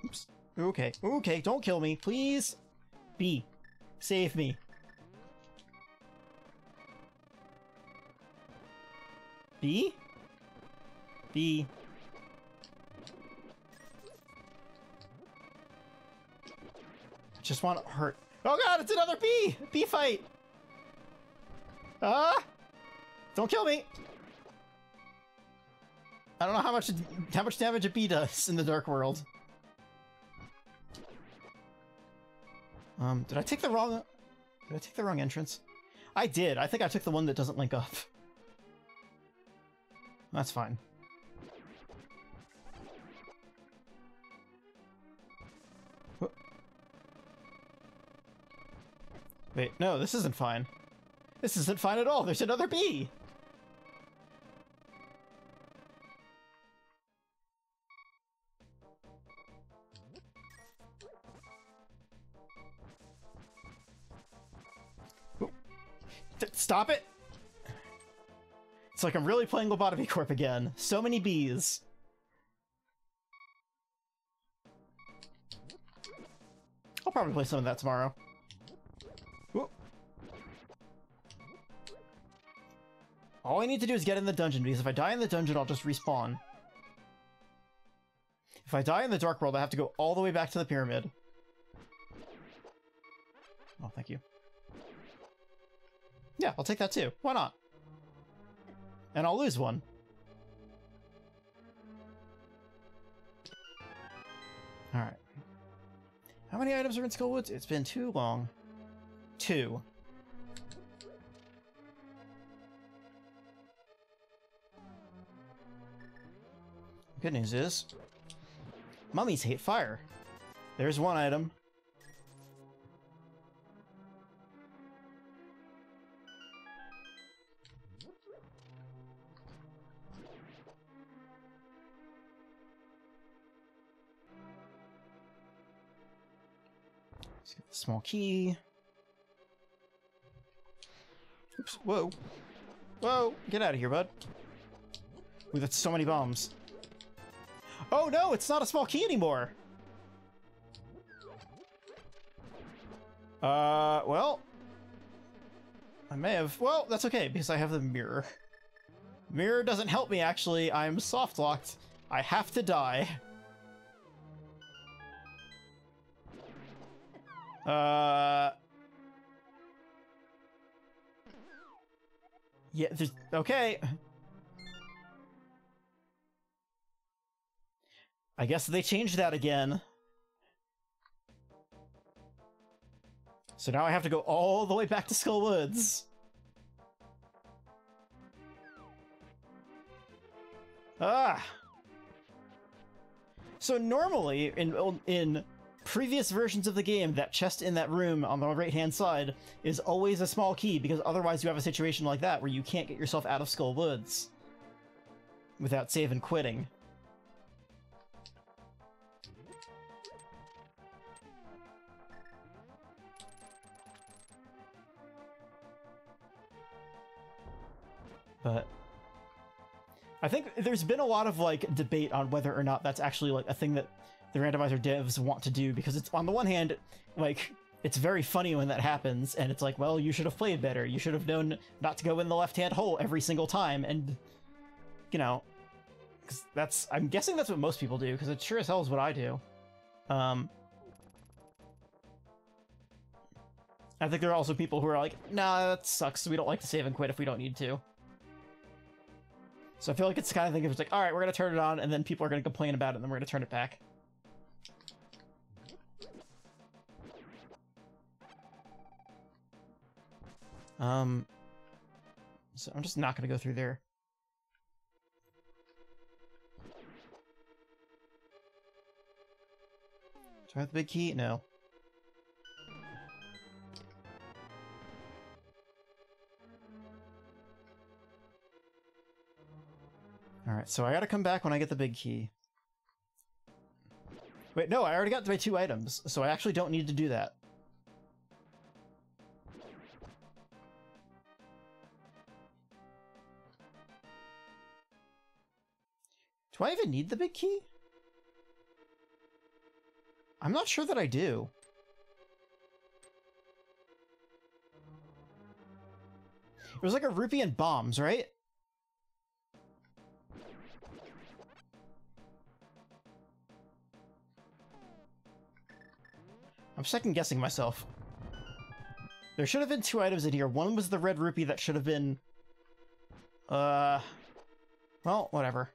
Oops. Okay. Okay, don't kill me, please. B. Save me. B? B. Just want to hurt. Oh god, it's another bee! Bee fight! Ah! Don't kill me! I don't know how much damage a bee does in the Dark World. Did I take the wrong entrance? I did. I think I took the one that doesn't link up. That's fine. Wait, no, this isn't fine. This isn't fine at all. There's another bee! Stop it! It's like I'm really playing Lobotomy Corp again. So many bees. I'll probably play some of that tomorrow. Whoa. All I need to do is get in the dungeon, because if I die in the dungeon, I'll just respawn. If I die in the Dark World, I have to go all the way back to the pyramid. Oh, thank you. Yeah, I'll take that too. Why not? And I'll lose one. Alright. How many items are in Skullwoods? It's been too long. 2. Good news is, mummies hate fire. There's one item. Let's get the small key. Oops, whoa. Whoa, get out of here, bud. Ooh, that's so many bombs. Oh no, it's not a small key anymore! Well... I may have... Well, that's okay, because I have the mirror. Mirror doesn't help me, actually. I'm soft-locked. I have to die. Yeah, there's... Okay. I guess they changed that again. So now I have to go all the way back to Skull Woods. Ah! So normally, in previous versions of the game, that chest in that room on the right-hand side is always a small key, because otherwise you have a situation like that where you can't get yourself out of Skull Woods without save and quitting. But I think there's been a lot of, like, debate on whether or not that's actually, like, a thing that the Randomizer devs want to do, because it's, on the one hand, like, it's very funny when that happens, and it's like, well, you should have played better. You should have known not to go in the left-hand hole every single time, and, you know, because that's, I'm guessing that's what most people do, because it sure as hell is what I do. I think there are also people who are like, nah, that sucks, we don't like to save and quit if we don't need to. So I feel like it's the kind of thing if it's like, alright, we're going to turn it on, and then people are going to complain about it, and then we're going to turn it back. So I'm just not going to go through there. Do I have the big key? No. Alright, so I gotta come back when I get the big key. Wait, no, I already got my 2 items, so I actually don't need to do that. Do I even need the big key? I'm not sure that I do. It was like a rupee and bombs, right? I'm second-guessing myself. There should have been 2 items in here. One was the red rupee that should have been... Well, whatever.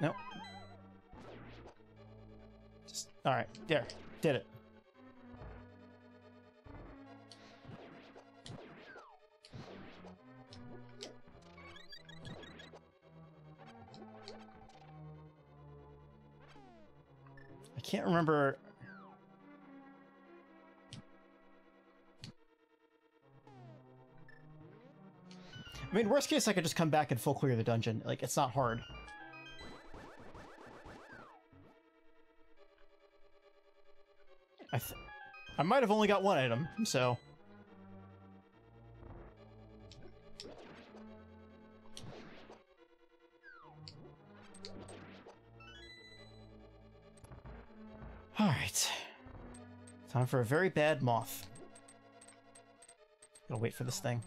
Nope. Just... Alright, there. Did it. I can't remember... I mean, worst case, I could just come back and full clear the dungeon. Like, it's not hard. I might have only got 1 item, so... Alright. Time for a very bad moth. Gotta wait for this thing.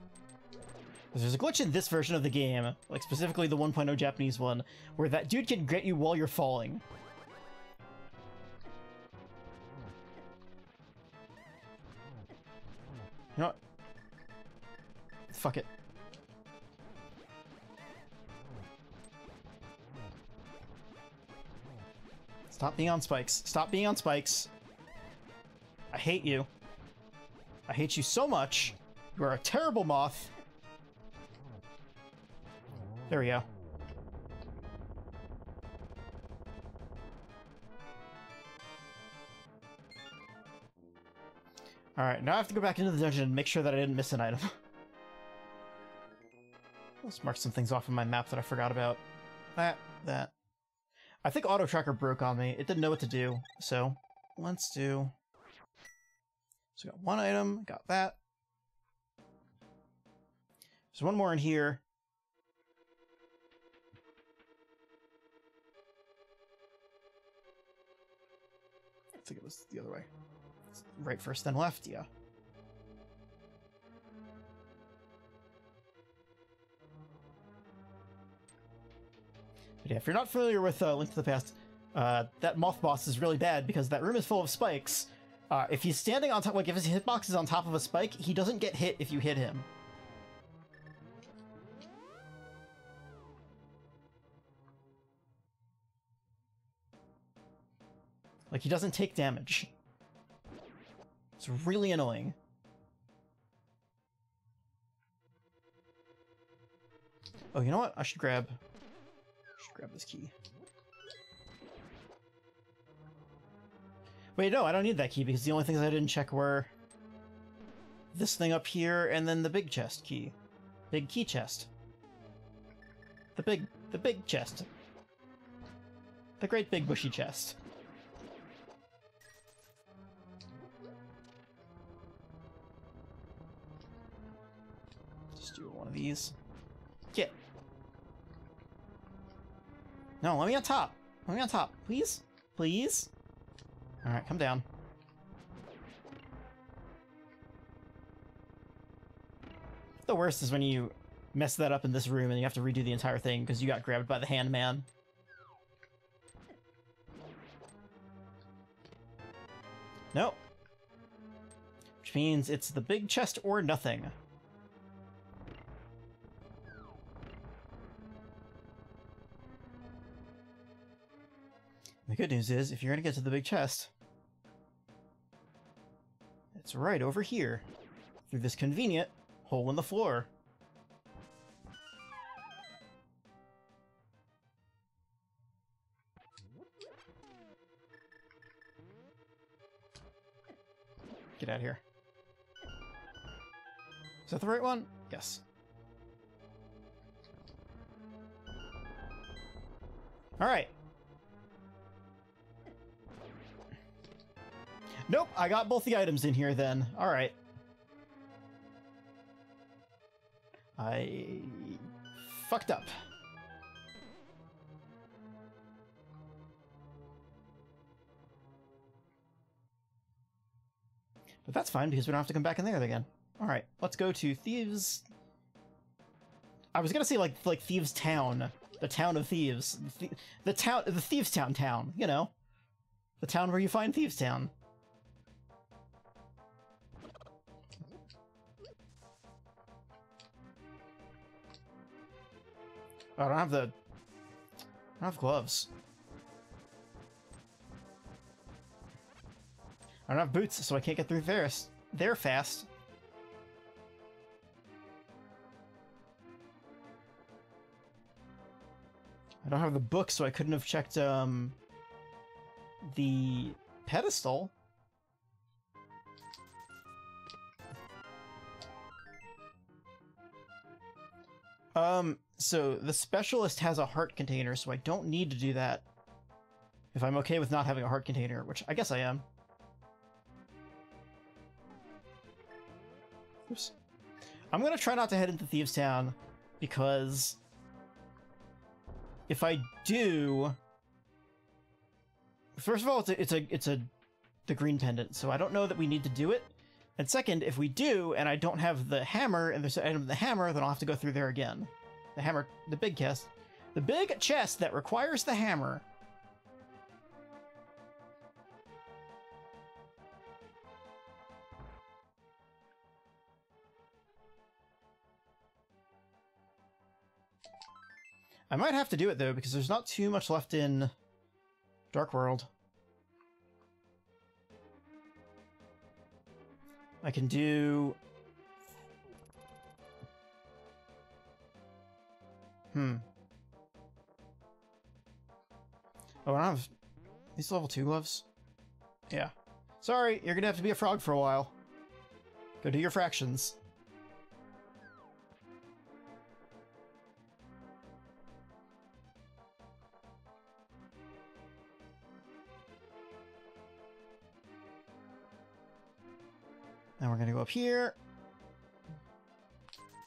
There's a glitch in this version of the game, like specifically the 1.0 Japanese one, where that dude can get you while you're falling. You know what? Fuck it. Stop being on spikes. Stop being on spikes. I hate you. I hate you so much. You are a terrible moth. There we go. Alright, now I have to go back into the dungeon and make sure that I didn't miss an item. Let's mark some things off on my map that I forgot about. That. I think Auto Tracker broke on me. It didn't know what to do, so let's do... So got 1 item, got that. There's 1 more in here. think it was the other way. Right first, then left, yeah. But yeah, if you're not familiar with Link to the Past, that moth boss is really bad because that room is full of spikes. If he's standing on top, like if his hitbox is on top of a spike, he doesn't get hit if you hit him. Like, he doesn't take damage. It's really annoying. Oh, you know what? I should grab this key. Wait, no, I don't need that key because the only things I didn't check were this thing up here and then the big chest key. Big key chest. The big chest. The great big bushy chest. Just do one of these. Get. No, let me on top. Let me on top. Please? Please? Alright, come down. The worst is when you mess that up in this room and you have to redo the entire thing because you got grabbed by the hand man. Nope. Which means it's the big chest or nothing. The good news is, if you're gonna get to the big chest, it's right over here, through this convenient hole in the floor. Get out of here. Is that the right one? Yes. Alright. Nope, I got both the items in here then. Alright. I fucked up. But that's fine because we don't have to come back in there again. Alright, let's go to Thieves... I was gonna say like Thieves Town. The town of thieves. The Thieves Town, you know. The town where you find Thieves Town. Oh, I don't have gloves. I don't have boots, so I can't get through there fast. I don't have the book, so I couldn't have checked, the pedestal. So the specialist has a heart container, so I don't need to do that. If I'm okay with not having a heart container, which I guess I am. Oops. I'm gonna try not to head into Thieves Town, because if I do, first of all, it's the green pendant, so I don't know that we need to do it. And second, if we do, and I don't have the hammer, and there's an item in the hammer, then I'll have to go through there again. The hammer, the big chest that requires the hammer. I might have to do it though, because there's not too much left in Dark World. I can do... Oh, I don't have... These level 2 gloves? Yeah. Sorry, you're gonna have to be a frog for a while. Go do your fractions. Now we're gonna go up here.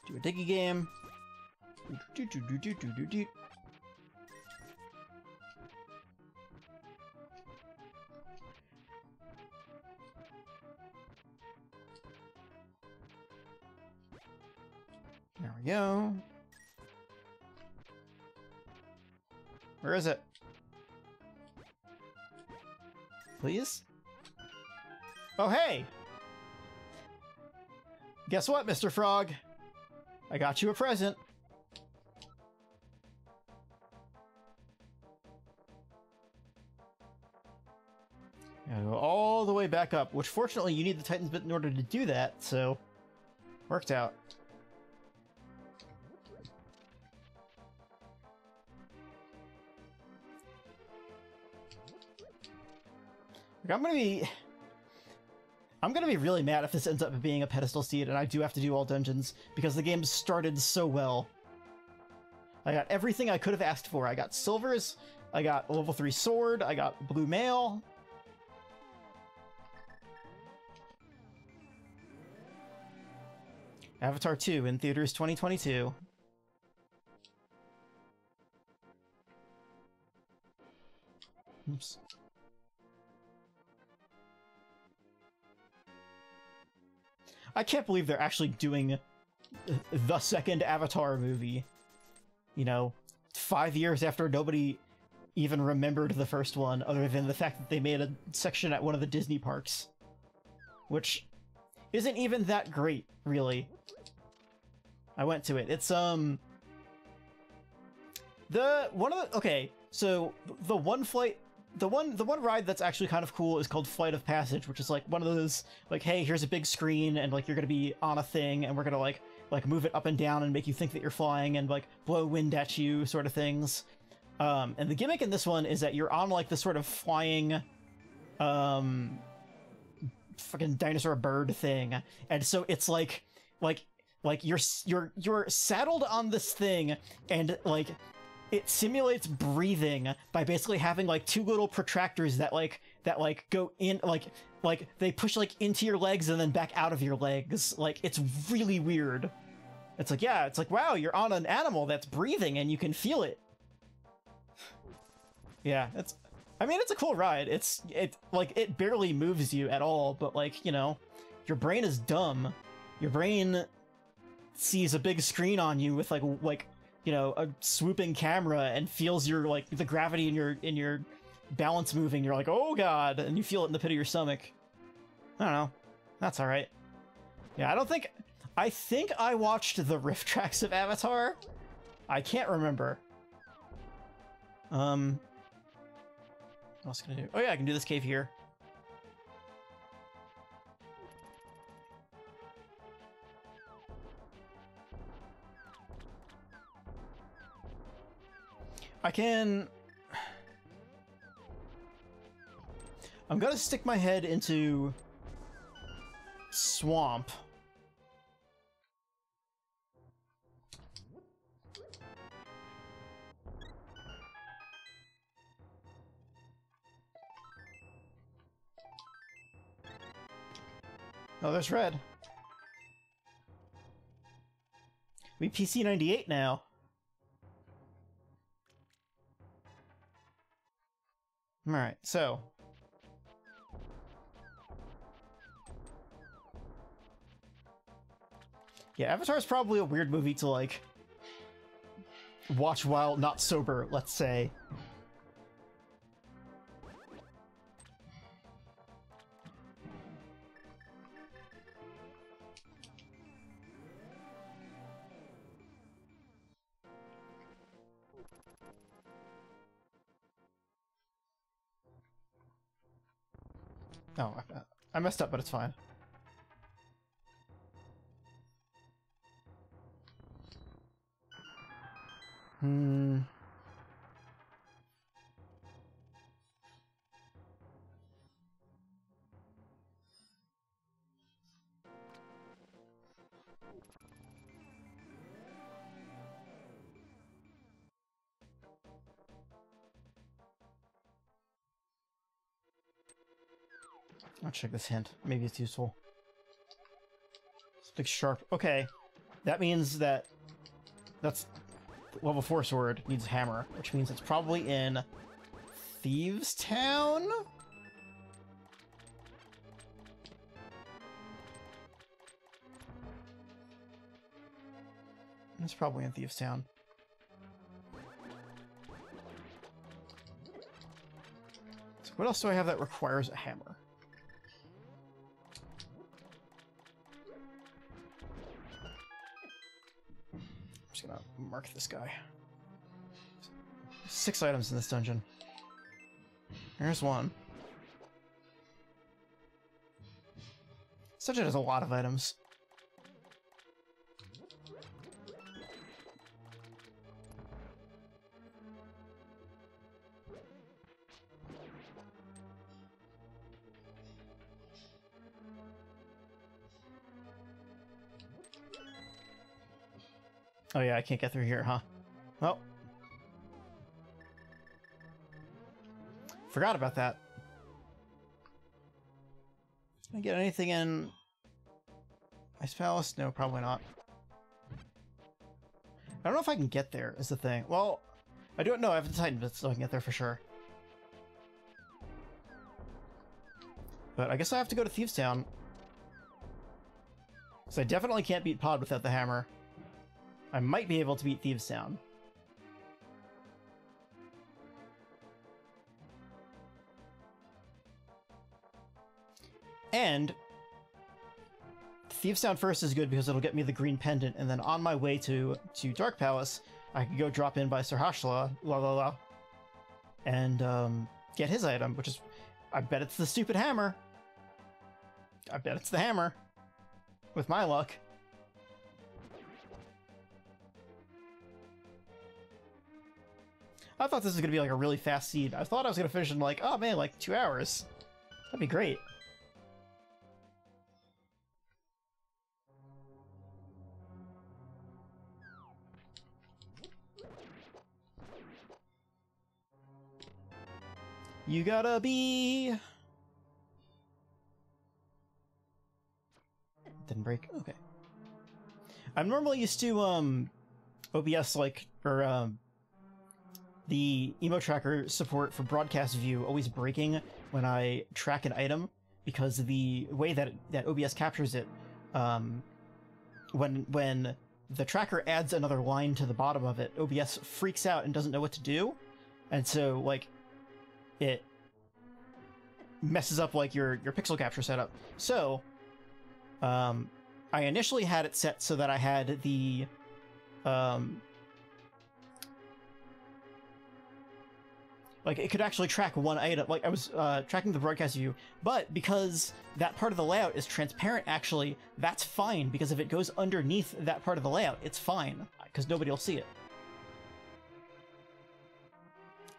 Do a diggy game. we go. Where is it? Please? Oh, hey! Guess what, Mr. Frog? I got you a present. Gotta go all the way back up, which fortunately you need the Titan's bit in order to do that, so worked out. I'm gonna be really mad if this ends up being a pedestal seed and I do have to do all dungeons, because the game started so well. I got everything I could have asked for. I got silvers, I got a level 3 sword, I got blue mail. Avatar 2 in theaters 2022. Oops. I can't believe they're actually doing the second Avatar movie. You know, 5 years after nobody even remembered the first one, other than the fact that they made a section at one of the Disney parks. Which isn't even that great, really. I went to it. It's, okay, so the one ride that's actually kind of cool is called Flight of Passage, which is like one of those, like, hey, here's a big screen and like you're gonna be on a thing and we're gonna like move it up and down and make you think that you're flying and like blow wind at you sort of things. And the gimmick in this one is that you're on like this sort of flying fucking dinosaur bird thing, and so it's like you're saddled on this thing, and like it simulates breathing by basically having like two little protractors that go in, like they push like into your legs and then back out of your legs. Like, it's really weird. It's like, yeah, it's like, wow, you're on an animal that's breathing and you can feel it. Yeah, I mean, it's a cool ride. It barely moves you at all, but like, you know, your brain is dumb. Your brain sees a big screen on you with like you know, a swooping camera and feels your like the gravity in your balance moving. You're like, oh god, and you feel it in the pit of your stomach. I don't know. That's all right. Yeah, I think I watched the riff tracks of Avatar. I can't remember. What else can I do? Oh yeah, I can do this cave here. I'm gonna stick my head into swamp. Oh, there's red. We PC 98 now. Alright, so yeah, Avatar's probably a weird movie to, like, watch while not sober, let's say. Oh, I messed up, but it's fine. I'll check this hint. Maybe it's useful. It's big sharp. Okay. That means that's level 4 sword needs hammer, which means it's probably in Thieves Town? It's probably in Thieves Town. So what else do I have that requires a hammer? I'm just gonna mark this guy. 6 items in this dungeon. There's one. This dungeon has a lot of items. Oh yeah, I can't get through here, huh? Well. Forgot about that. Can I get anything in Ice Palace? No, probably not. I don't know if I can get there, is the thing. Well, I don't know. I have the Titan bits, so I can get there for sure. But I guess I have to go to Thieves Town. So I definitely can't beat Pod without the hammer. I might be able to beat Thieves Town. And Thieves Town first is good because it'll get me the green pendant, and then on my way to Dark Palace, I can go drop in by Sir Hashla, and get his item, which is, I bet it's the stupid hammer. I bet it's the hammer. With my luck. I thought this was going to be like a really fast seed. I thought I was going to finish in like, oh man, like 2 hours. That'd be great. You gotta be... Didn't break? Okay. I'm normally used to, OBS, like, or, the emo tracker support for broadcast view always breaking when I track an item, because the way that OBS captures it, when the tracker adds another line to the bottom of it, OBS freaks out and doesn't know what to do, and so, like, it messes up, like, your pixel capture setup. So, I initially had it set so that I had the, like, it could actually track one item. Like, I was tracking the broadcast view, but because that part of the layout is transparent, actually, that's fine, because if it goes underneath that part of the layout, it's fine, because nobody will see it.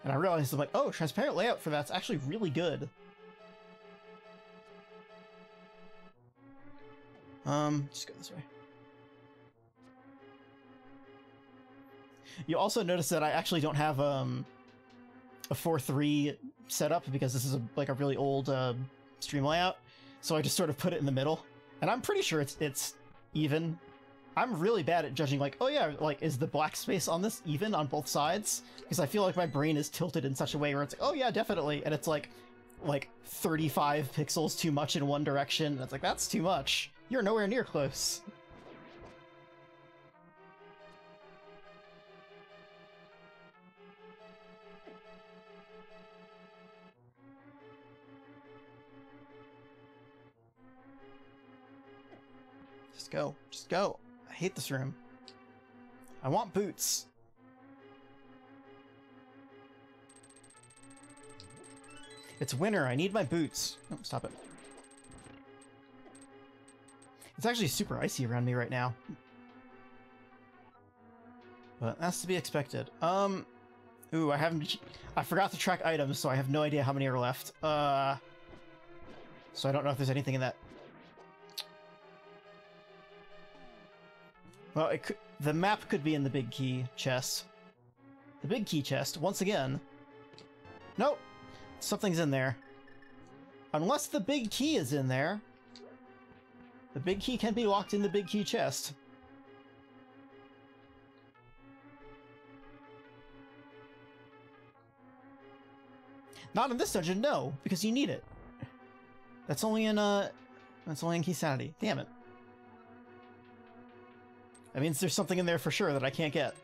And I realized, I'm like, oh, transparent layout for that's actually really good. Just go this way. You also notice that I actually don't have, a 4:3 setup, because this is like a really old stream layout, so I just sort of put it in the middle, and I'm pretty sure it's even. I'm really bad at judging, like, oh yeah, like, is the black space on this even on both sides? Because I feel like my brain is tilted in such a way where it's like, oh yeah, definitely, and it's like 35 pixels too much in one direction, and it's like, that's too much. You're nowhere near close. Just go. Just go. I hate this room. I want boots. It's winter. I need my boots. Oh, stop it. It's actually super icy around me right now. But that's to be expected. Ooh, I forgot to track items, so I have no idea how many are left. So I don't know if there's anything in that. Well, the map could be in the big key chest. The big key chest, once again. Nope! Something's in there. Unless the big key is in there. The big key can be locked in the big key chest. Not in this dungeon, no, because you need it. That's only in Key Sanity. Damn it. That means there's something in there for sure that I can't get.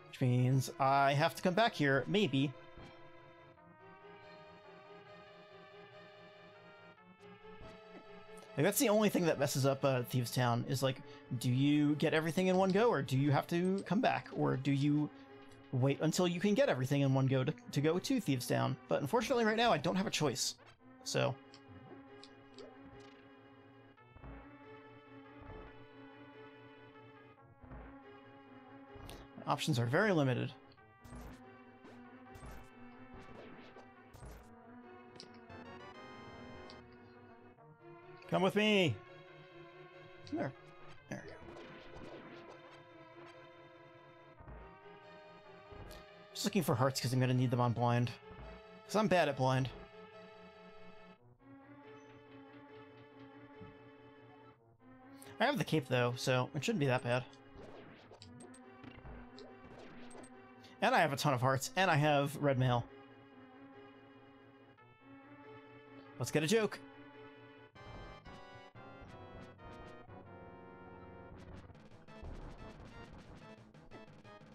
Which means I have to come back here, maybe. Like, that's the only thing that messes up Thieves Town, is like, do you get everything in one go, or do you have to come back, or do you wait until you can get everything in one go to go to Thieves Town? But unfortunately right now I don't have a choice, so... my options are very limited. Come with me! There we go. Just looking for hearts because I'm going to need them on blind. Because I'm bad at blind. I have the cape though, so it shouldn't be that bad. And I have a ton of hearts, and I have red mail. Let's get a joke!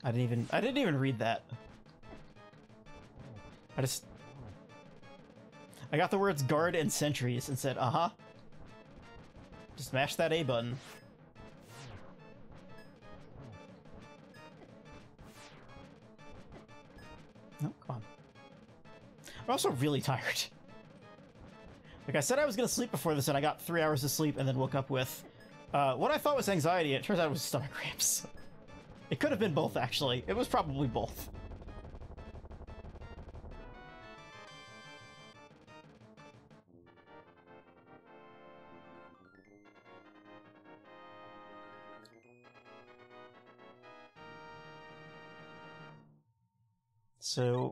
I didn't even read that. I got the words guard and sentries and said, uh-huh. Just mash that A button. No, come on. I'm also really tired. Like I said I was gonna sleep before this, and I got 3 hours of sleep and then woke up with what I thought was anxiety, and it turns out it was stomach cramps. It could have been both, actually. It was probably both. So...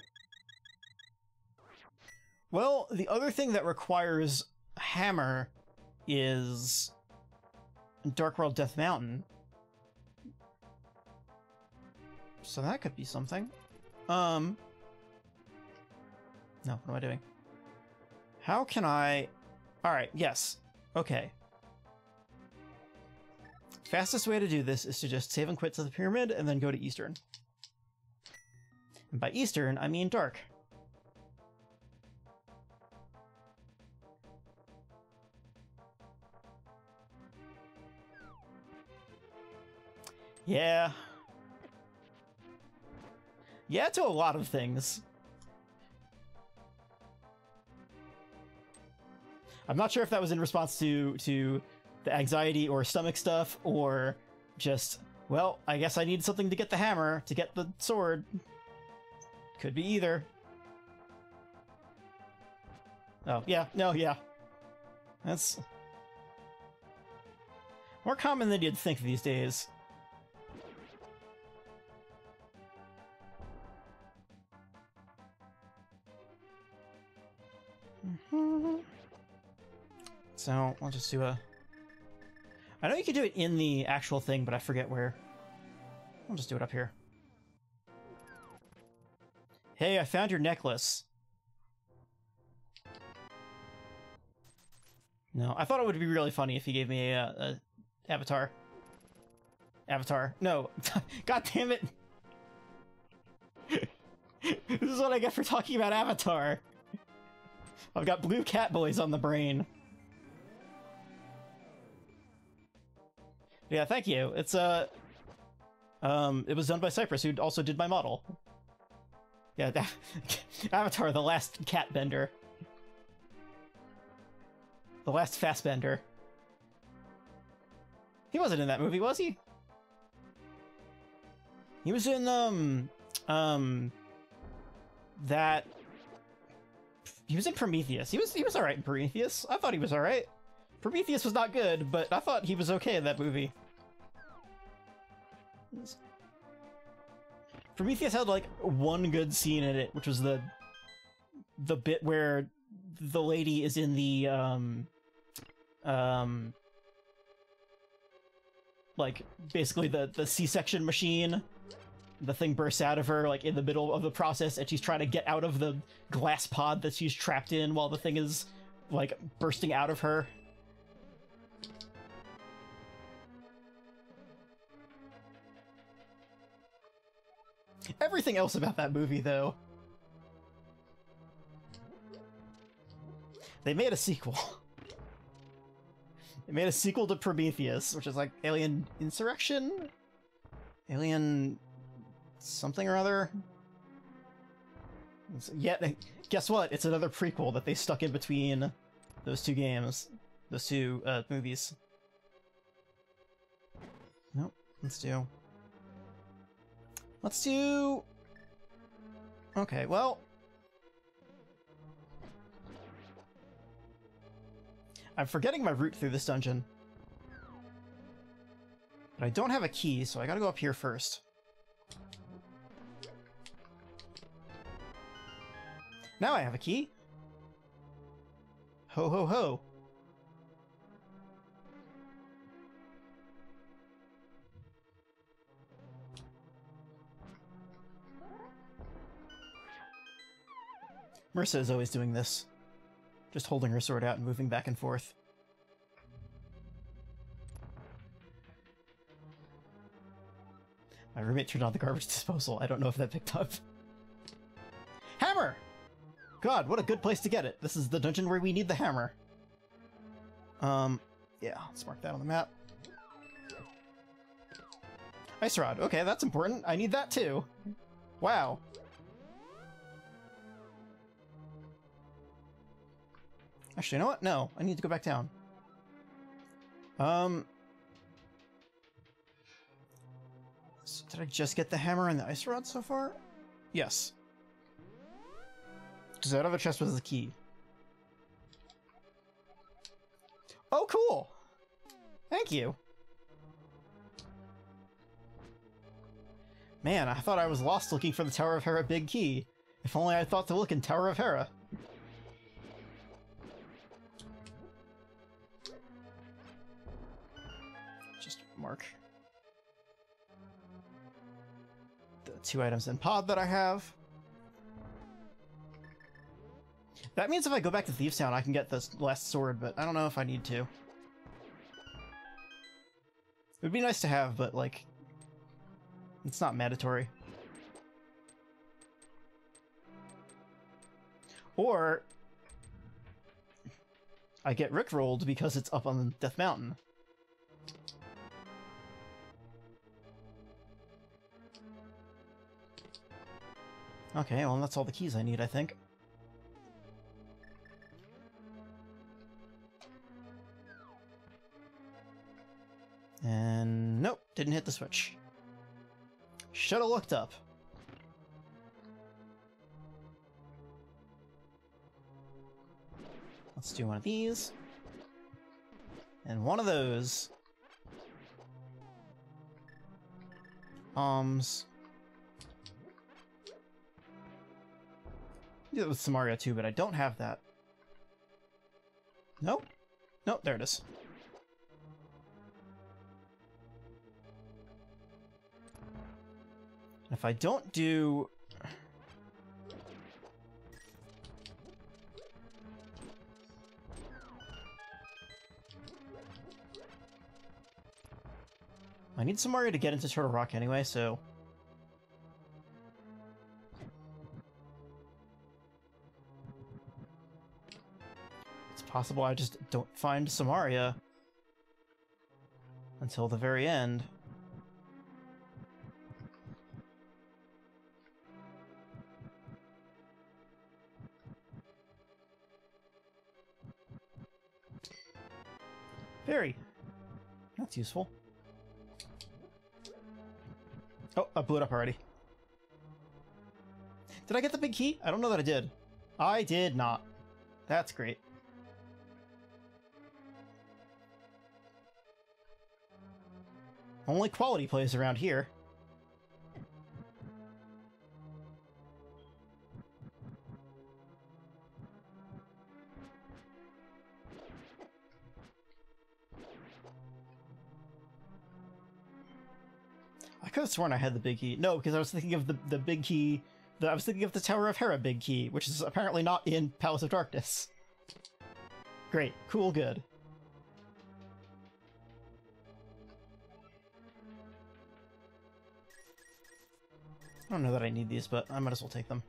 well, the other thing that requires a hammer is Dark World Death Mountain. So that could be something. No, what am I doing? How can I... alright, yes. Okay. Fastest way to do this is to just save and quit to the pyramid and then go to Eastern. And by Eastern, I mean dark. Yeah. Yeah, to a lot of things. I'm not sure if that was in response to the anxiety or stomach stuff, or just, well, I guess I need something to get the hammer, to get the sword. Could be either. Oh, yeah, no, yeah. That's more common than you'd think these days. So, I'll just do a... I know you can do it in the actual thing, but I forget where. I'll just do it up here. Hey, I found your necklace. No, I thought it would be really funny if he gave me a avatar. Avatar. No. God damn it! This is what I get for talking about Avatar. I've got blue cat boys on the brain. Yeah, thank you. It's it was done by Cypress, who also did my model. Yeah, Avatar, the last cat bender. The last fast bender. He wasn't in that movie, was he? He was in that... he was in Prometheus. He was alright in Prometheus. I thought he was alright. Prometheus was not good, but I thought he was okay in that movie. Prometheus had like one good scene in it, which was the bit where the lady is in the like basically the C-section machine. The thing bursts out of her like in the middle of the process, and she's trying to get out of the glass pod that she's trapped in while the thing is like bursting out of her. Everything else about that movie, though. They made a sequel. They made a sequel to Prometheus, which is like Alien Insurrection? Alien... something or other? Yet, guess what? It's another prequel that they stuck in between those two games. Those two, movies. Nope. Let's do... Okay, well... I'm forgetting my route through this dungeon. But I don't have a key, so I gotta go up here first. Now I have a key! Ho ho ho! Marissa is always doing this. Just holding her sword out and moving back and forth. My roommate turned on the garbage disposal. I don't know if that picked up. Hammer! God, what a good place to get it. This is the dungeon where we need the hammer. Yeah, let's mark that on the map. Ice rod. Okay, that's important. I need that too. Wow. Actually, you know what? No, I need to go back down. So did I just get the hammer and the ice rod so far? Yes. Does that have a chest with the key? Oh, cool! Thank you! Man, I thought I was lost looking for the Tower of Hera big key. If only I thought to look in Tower of Hera. Just mark the 2 items in pod that I have. That means if I go back to Thieves Town, I can get this last sword, but I don't know if I need to. It would be nice to have, but, like, it's not mandatory. Or I get rickrolled because it's up on Death Mountain. Okay, well, that's all the keys I need, I think. And nope, didn't hit the switch. Should've looked up. Let's do one of these. And one of those. Do that with Samaria too, but I don't have that. Nope. Nope, there it is. If I don't do... I need Samaria to get into Turtle Rock anyway, so... It's possible I just don't find Samaria until the very end. Very. That's useful. Oh, I blew it up already. Did I get the big key? I don't know that I did. I did not. That's great. Only quality plays around here. I could have sworn I had the big key. No, because I was thinking of the big key. I was thinking of the Tower of Hera big key, which is apparently not in Palace of Darkness. Great. Cool, good. I don't know that I need these, but I might as well take them.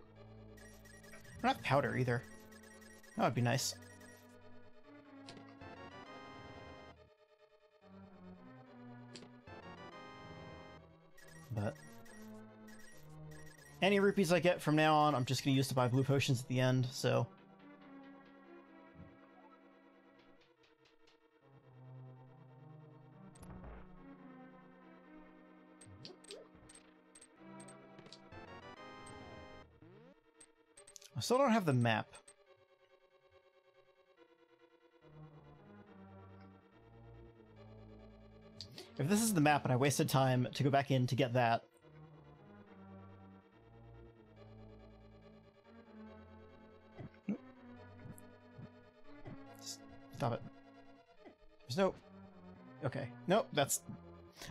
I don't have powder either. That would be nice. But any rupees I get from now on, I'm just going to use to buy blue potions at the end, so... I still don't have the map. If this is the map and I wasted time to go back in to get that... Stop it. There's no... Okay. Nope, that's...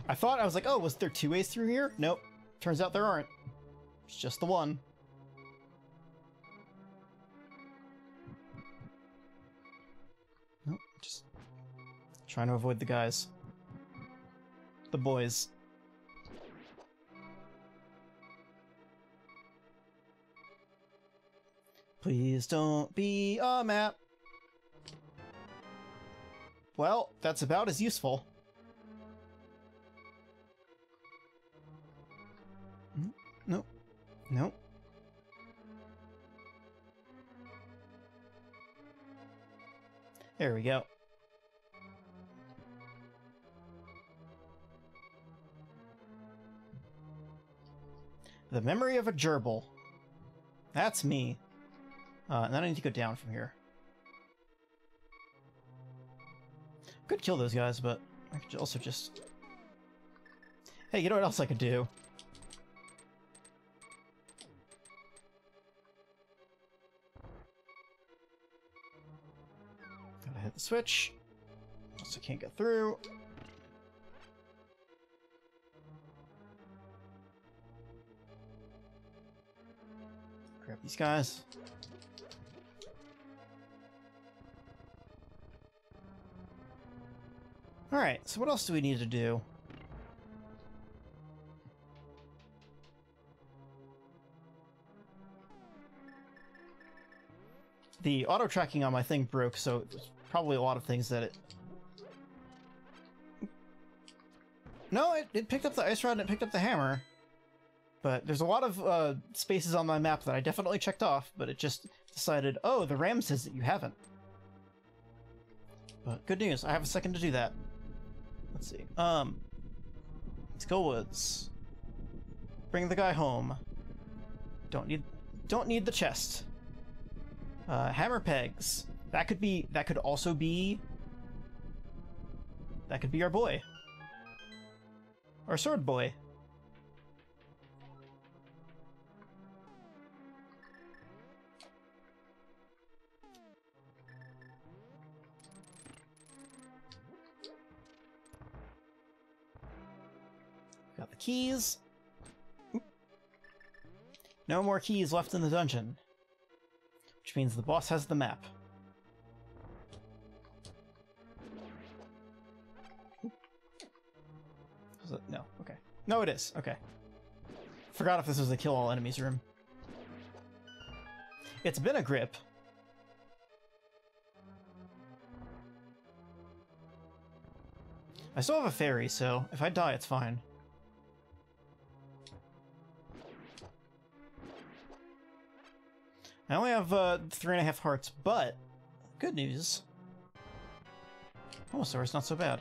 I thought, I was like, oh, was there 2 ways through here? Nope. Turns out there aren't. It's just the one. Nope, just trying to avoid the guys. The boys. Please don't be a map. Well, that's about as useful. Nope. Nope. There we go. The memory of a gerbil. That's me. And then I need to go down from here. Could kill those guys, but I could also just... Hey, you know what else I could do? Gotta hit the switch. Also can't get through. Grab these guys. Alright, so what else do we need to do? The auto-tracking on my thing broke, so there's probably a lot of things that it... No, it picked up the ice rod and it picked up the hammer. But there's a lot of spaces on my map that I definitely checked off, but it just decided, oh, the RAM says that you haven't. But good news, I have a second to do that. Let's see. Skill Woods. Bring the guy home. Don't need the chest. Hammer pegs. That could also be... That could be our boy. Our sword boy. Got the keys. Oop. No more keys left in the dungeon. Which means the boss has the map. Is it? No, okay. No, it is. Okay. Forgot if this was a kill all enemies room. It's been a grip. I still have a fairy, so if I die, it's fine. I only have 3.5 hearts, but good news. Oh, so it's not so bad.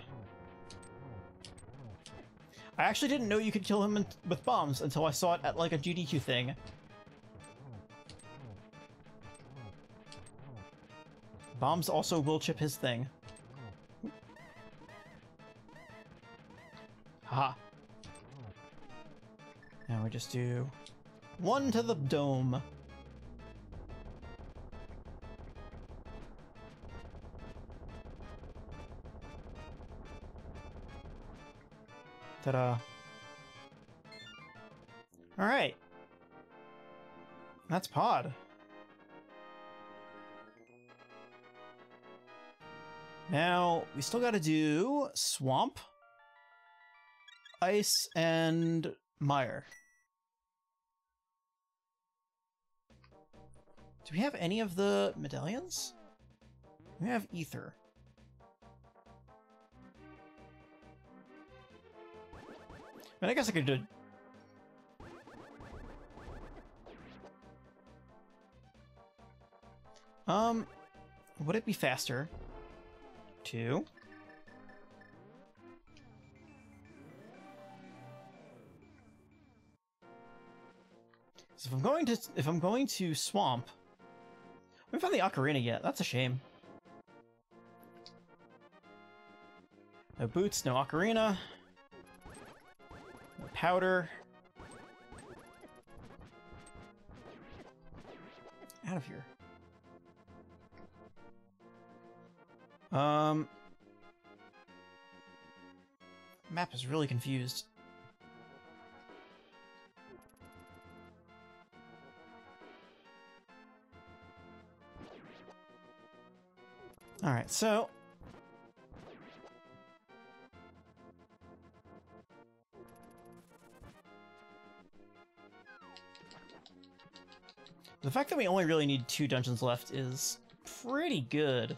I actually didn't know you could kill him with bombs until I saw it at like a GDQ thing. Bombs also will chip his thing. Haha. Now we just do 1 to the dome. Ta-da. Alright. That's Pod. Now, we still gotta do Swamp, Ice, and Mire. we have any of the medallions? We have ether. I mean, I guess I could do... Would it be faster to... So if I'm going to swamp, we haven't found the ocarina yet. That's a shame. No boots, no ocarina, no powder. Out of here. Map is really confused. Alright, so... the fact that we only really need 2 dungeons left is pretty good.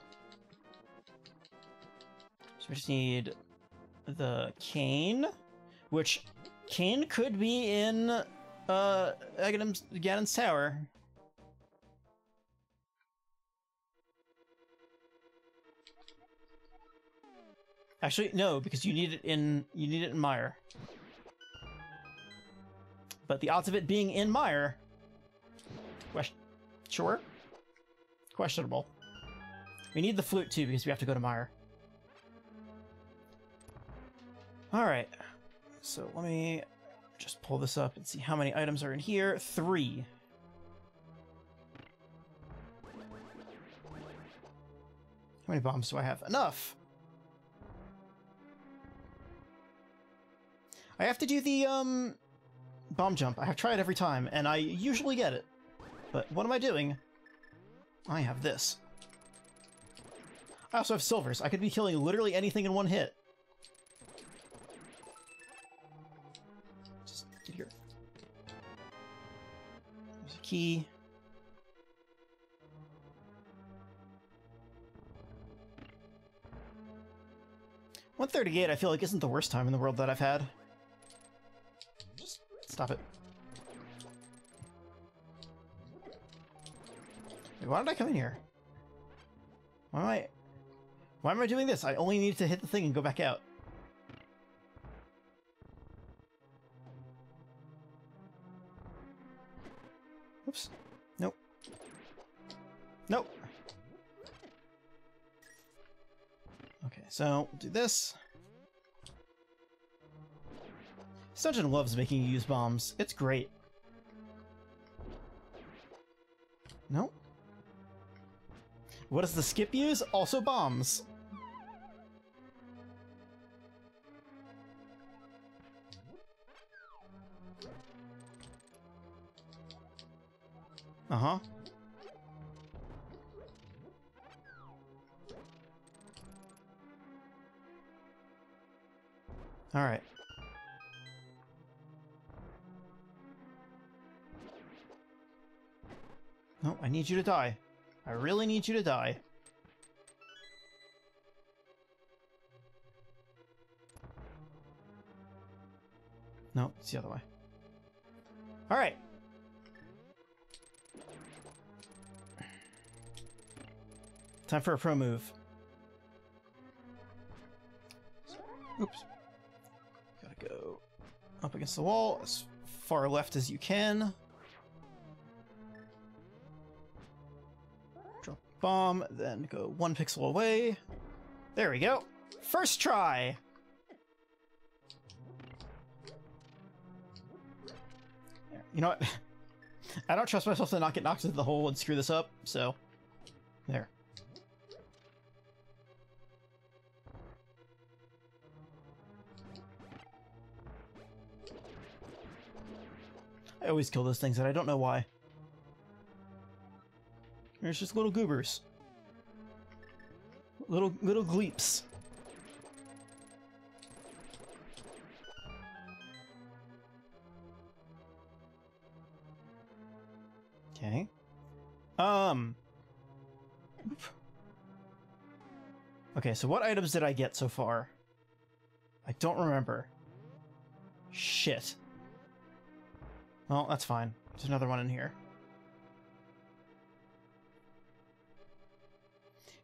So we just need the cane, which cane could be in Ganon's Tower. Actually, no, because you need it in Mire. But the odds of it being in Mire, sure, questionable. We need the flute too because we have to go to Mire. All right, so let me just pull this up and see how many items are in here. 3. How many bombs do I have? Enough. I have to do the, bomb jump. I have tried every time, and I usually get it. But what am I doing? I have this. I also have silvers. I could be killing literally anything in one hit. Just get here. There's a key. $138 I feel like isn't the worst time in the world that I've had. Stop it. Wait, why did I come in here? Why am I doing this? I only need to hit the thing and go back out. Oops. Nope. Nope. Okay, so we'll do this. This dungeon loves making you use bombs. It's great. Nope. What does the skip use? Also bombs. Uh-huh. All right. No, I need you to die. I really need you to die. No, it's the other way. All right. Time for a pro move. Oops. Gotta go up against the wall as far left as you can. Drop a bomb, then go 1 pixel away. There we go. First try! You know what? I don't trust myself to not get knocked into the hole and screw this up, so... there. I always kill those things and I don't know why. There's just little goobers. Little gleeps. Okay. Okay, so what items did I get so far? I don't remember. Shit. Well, that's fine. There's another one in here.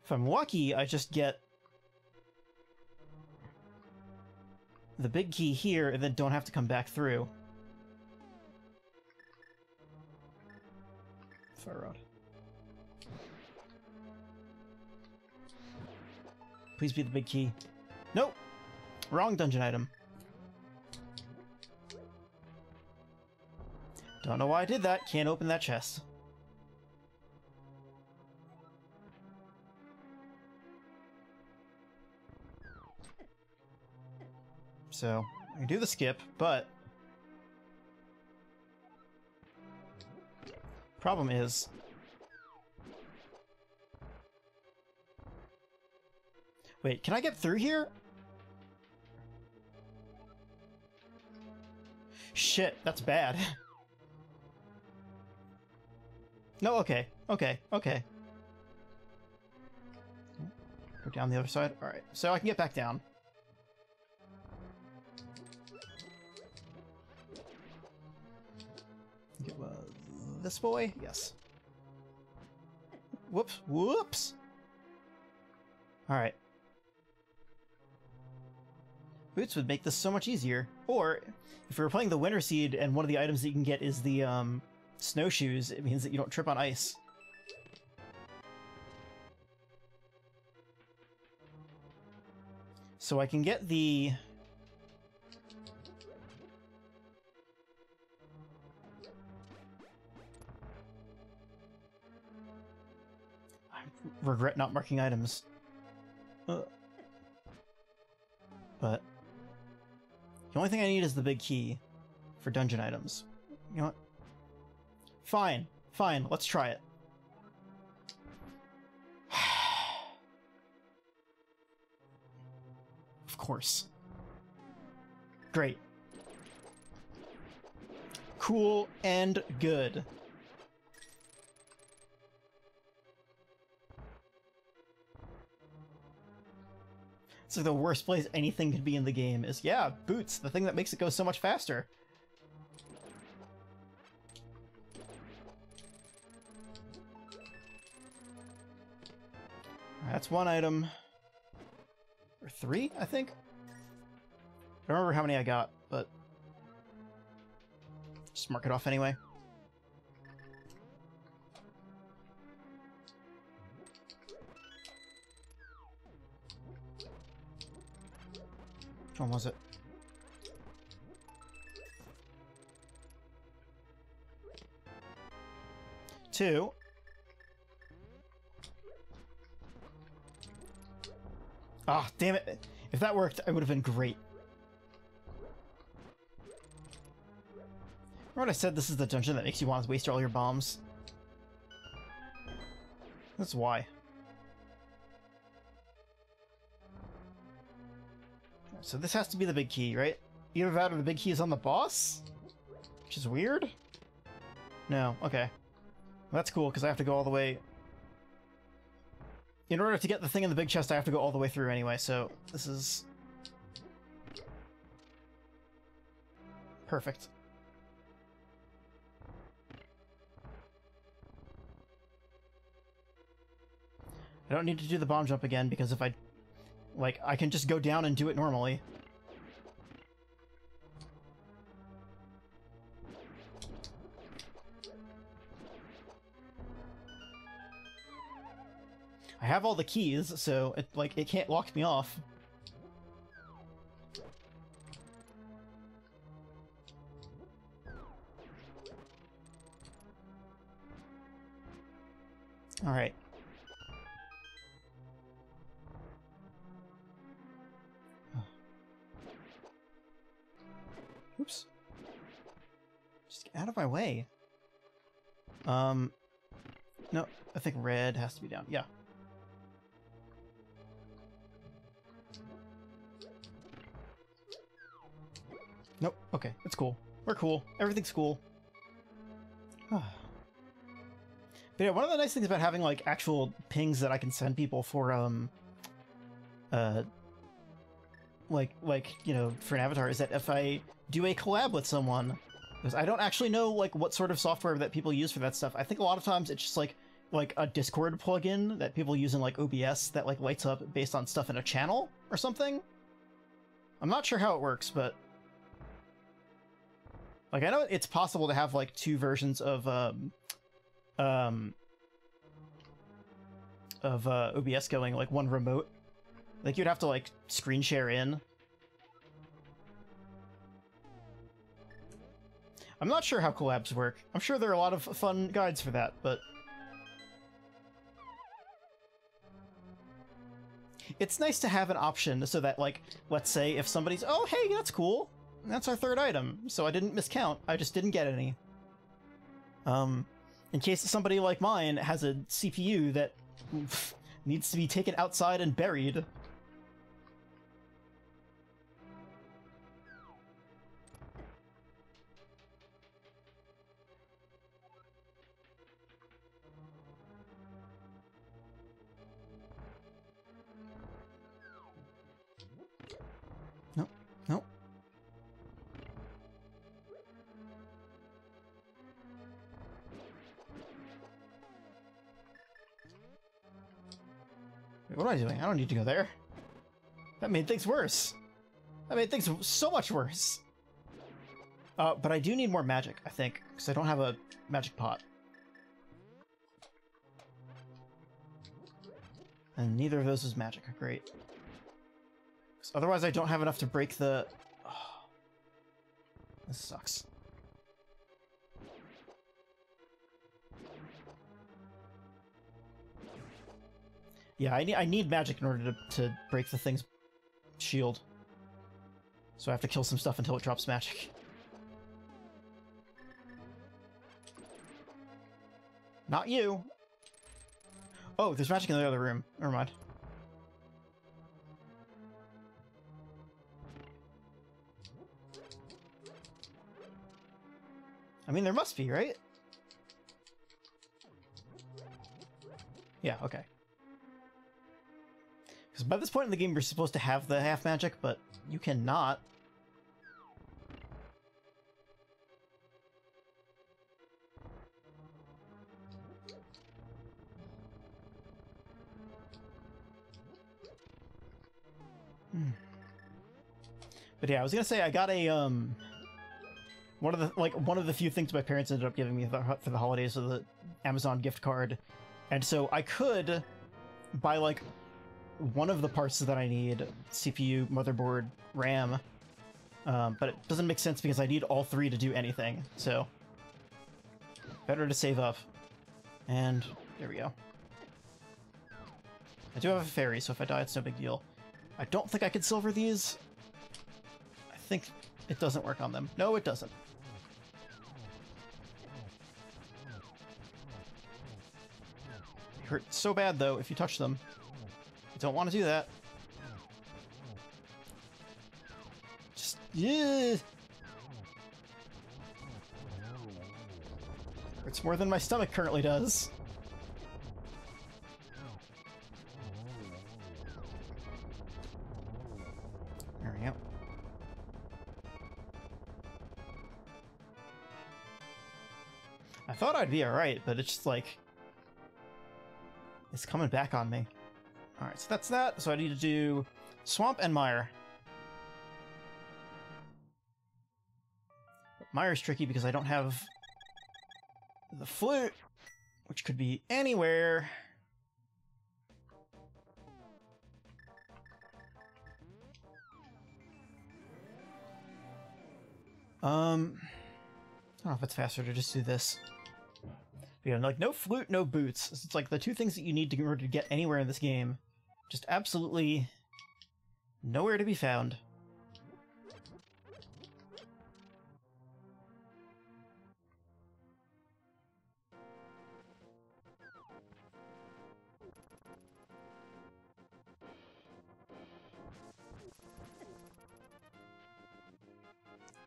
If I'm lucky, I just get the big key here and then don't have to come back through. Fire rod. Please be the big key. Nope! Wrong dungeon item. Don't know why I did that. Can't open that chest. So, I can do the skip, but problem is wait, can I get through here? Shit, that's bad. No, okay. Okay. Go down the other side. Alright, so I can get back down. Get this boy? Yes. Whoops! Alright. Boots would make this so much easier. Or, if you're playing the Winter Seed and one of the items that you can get is the, snowshoes, it means that you don't trip on ice. So I can get the... I regret not marking items. But the only thing I need is the big key for dungeon items. You know what? Fine, let's try it. Of course. Great. Cool and good. It's like the worst place anything could be in the game is, yeah, boots, the thing that makes it go so much faster. That's one item. Or 3, I think? I don't remember how many I got, but just mark it off anyway. Which one was it? Two. Ah, damn it. If that worked, it would have been great. Remember when I said this is the dungeon that makes you want to waste all your bombs? That's why. So this has to be the big key, right? Either that or the big key is on the boss? Which is weird. No, okay. Well, that's cool, because I have to go all the way... In order to get the thing in the big chest, I have to go all the way through anyway, so this is... perfect. I don't need to do the bomb jump again, because if I... like, I can just go down and do it normally. I have all the keys, so it can't lock me off. All right. Oops. Just get out of my way. No, I think red has to be down. Yeah. Nope. Okay, it's cool. We're cool. Everything's cool. But yeah, one of the nice things about having like actual pings that I can send people for like you know, for an avatar is that if I do a collab with someone, because I don't actually know like what sort of software that people use for that stuff. I think a lot of times it's just like a Discord plugin that people use in like OBS that like lights up based on stuff in a channel or something. I'm not sure how it works, but like I know it's possible to have like two versions of OBS going, like one remote. Like you'd have to like screen share in. I'm not sure how collabs work. I'm sure there are a lot of fun guides for that, but it's nice to have an option so that, like, let's say if somebody's, oh, hey, that's cool. That's our third item, so I didn't miscount. I just didn't get any. In case somebody like mine has a CPU that needs to be taken outside and buried. Nope, nope. Wait, what am I doing? I don't need to go there. That made things worse. That made things so much worse. But I do need more magic, I think, because I don't have a magic pot. And neither of those is magic. Great. 'Cause otherwise I don't have enough to break the... Oh, this sucks. Yeah, I need magic in order to break the thing's shield. So I have to kill some stuff until it drops magic. Not you! Oh, there's magic in the other room. Never mind. I mean, there must be, right? Yeah, okay. Because by this point in the game, you're supposed to have the half magic, but you cannot. But yeah, I was gonna say I got a one of the few things my parents ended up giving me for the holidays was the Amazon gift card, and so I could buy like one of the parts that I need, CPU, motherboard, RAM, but it doesn't make sense because I need all three to do anything, so better to save up. And there we go. I do have a fairy, so if I die, it's no big deal. I don't think I can silver these. I think it doesn't work on them. No, it doesn't. They hurt so bad, though, if you touch them. I don't want to do that. Just... yeah. Hurts more than my stomach currently does. There we go. I thought I'd be alright, but it's just like... it's coming back on me. Alright, so that's that. So I need to do Swamp and Mire. But Mire's tricky because I don't have the flute, which could be anywhere. I don't know if it's faster to just do this. Yeah, like, no flute, no boots. It's like the two things that you need in order to get anywhere in this game. Just absolutely nowhere to be found.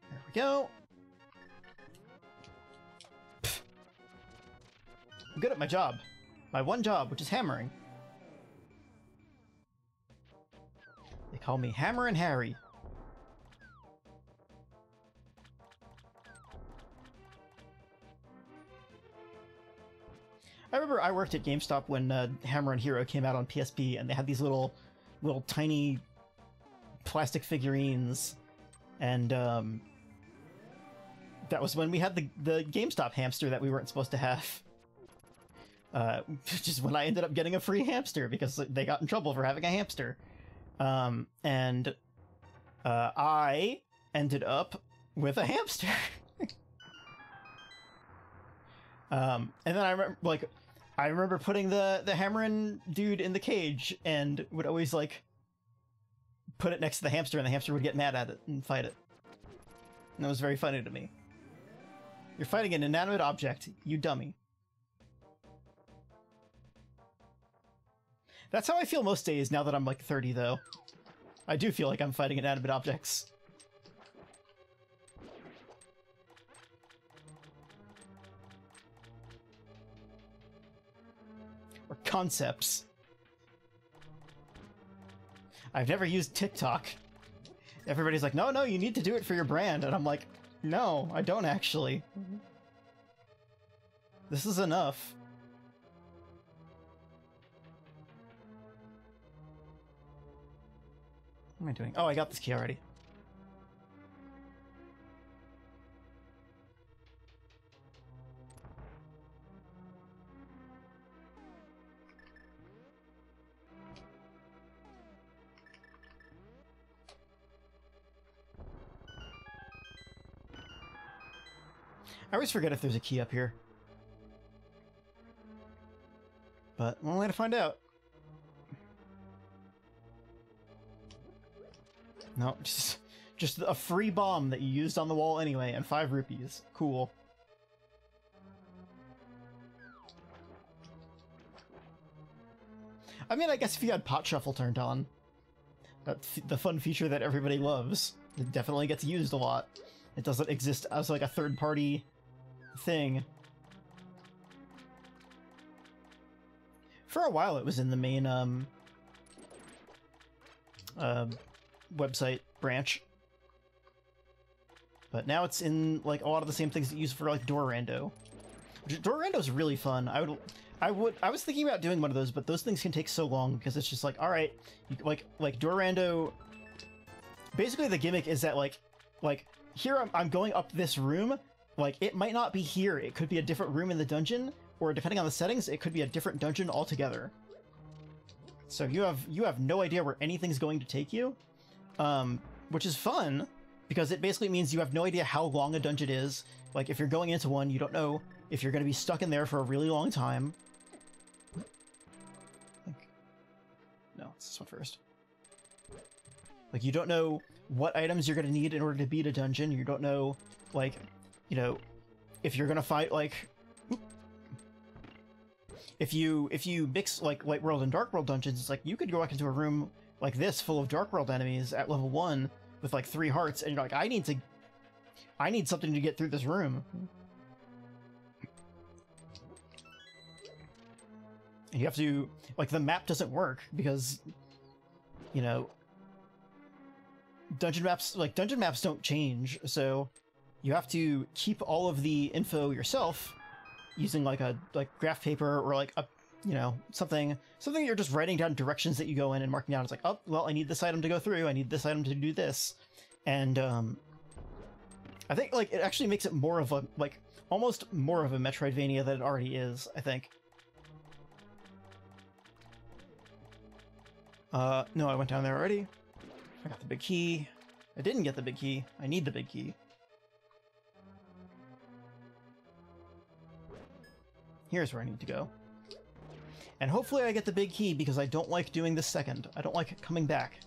There we go. I'm good at my job. My one job, which is hammering. They call me Hammer and Harry. I remember I worked at GameStop when Hammer and Hero came out on PSP, and they had these little tiny plastic figurines, and that was when we had the GameStop hamster that we weren't supposed to have. Which is when I ended up getting a free hamster because they got in trouble for having a hamster. And I ended up with a hamster. And then I remember putting the hammering dude in the cage and would always like put it next to the hamster, and the hamster would get mad at it and fight it. And that was very funny to me. You're fighting an inanimate object, you dummy. That's how I feel most days now that I'm like 30, though. I do feel like I'm fighting inanimate objects. Or concepts. I've never used TikTok. Everybody's like, no, you need to do it for your brand. And I'm like, no, I don't actually. This is enough. What am I doing? Oh, I got this key already. I always forget if there's a key up here. But one way to find out. No, just a free bomb that you used on the wall anyway, and 5 rupees. Cool. I mean, I guess if you had Pot Shuffle turned on, that's the fun feature that everybody loves. It definitely gets used a lot. It doesn't exist as like a third-party thing. For a while it was in the main website branch, but now it's in like a lot of the same things that you use for like Door Rando. Door Rando is really fun. I was thinking about doing one of those, but those things can take so long because it's just like, all right, like Door Rando. Basically, the gimmick is that like here I'm going up this room. Like, it might not be here. It could be a different room in the dungeon, or depending on the settings, it could be a different dungeon altogether. So you have no idea where anything's going to take you, which is fun, because it basically means you have no idea how long a dungeon is. Like, if you're going into one, you don't know if you're going to be stuck in there for a really long time. No, it's this one first. Like, you don't know what items you're going to need in order to beat a dungeon. You don't know, like, you know, if you're going to fight, like... If you mix, like, Light World and Dark World dungeons, it's like, you could go back into a room like this full of Dark World enemies at level 1 with, like, 3 hearts, and you're like, I need something to get through this room. And you have to... Like, the map doesn't work, because, you know... Dungeon maps don't change, so you have to keep all of the info yourself using like graph paper or like a, you know, something you're just writing down directions that you go in and marking down. It's like, oh, well, I need this item to go through. I need this item to do this. And I think like it actually makes it more of a, like, almost more of a Metroidvania than it already is, I think. No, I went down there already. I got the big key. I didn't get the big key. I need the big key. Here's where I need to go. And hopefully I get the big key, because I don't like doing this second. I don't like coming back.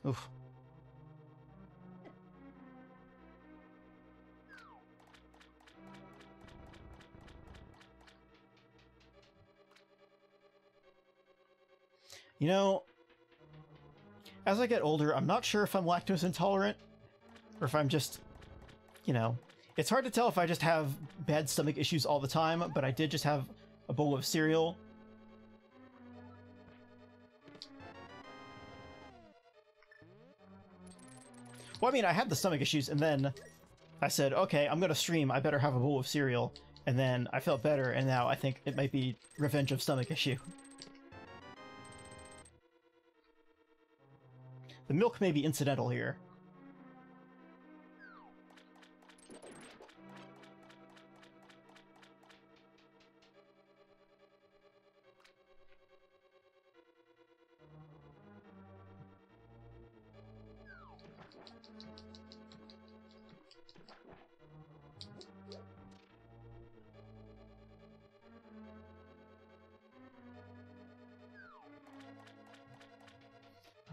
Oof. You know, as I get older, I'm not sure if I'm lactose intolerant, or if I'm just, you know, It's hard to tell if I just have bad stomach issues all the time, but I did just have a bowl of cereal. Well, I mean, I had the stomach issues, and then I said, okay, I'm gonna stream, I better have a bowl of cereal. And then I felt better, and now I think it might be revenge of stomach issue. The milk may be incidental here.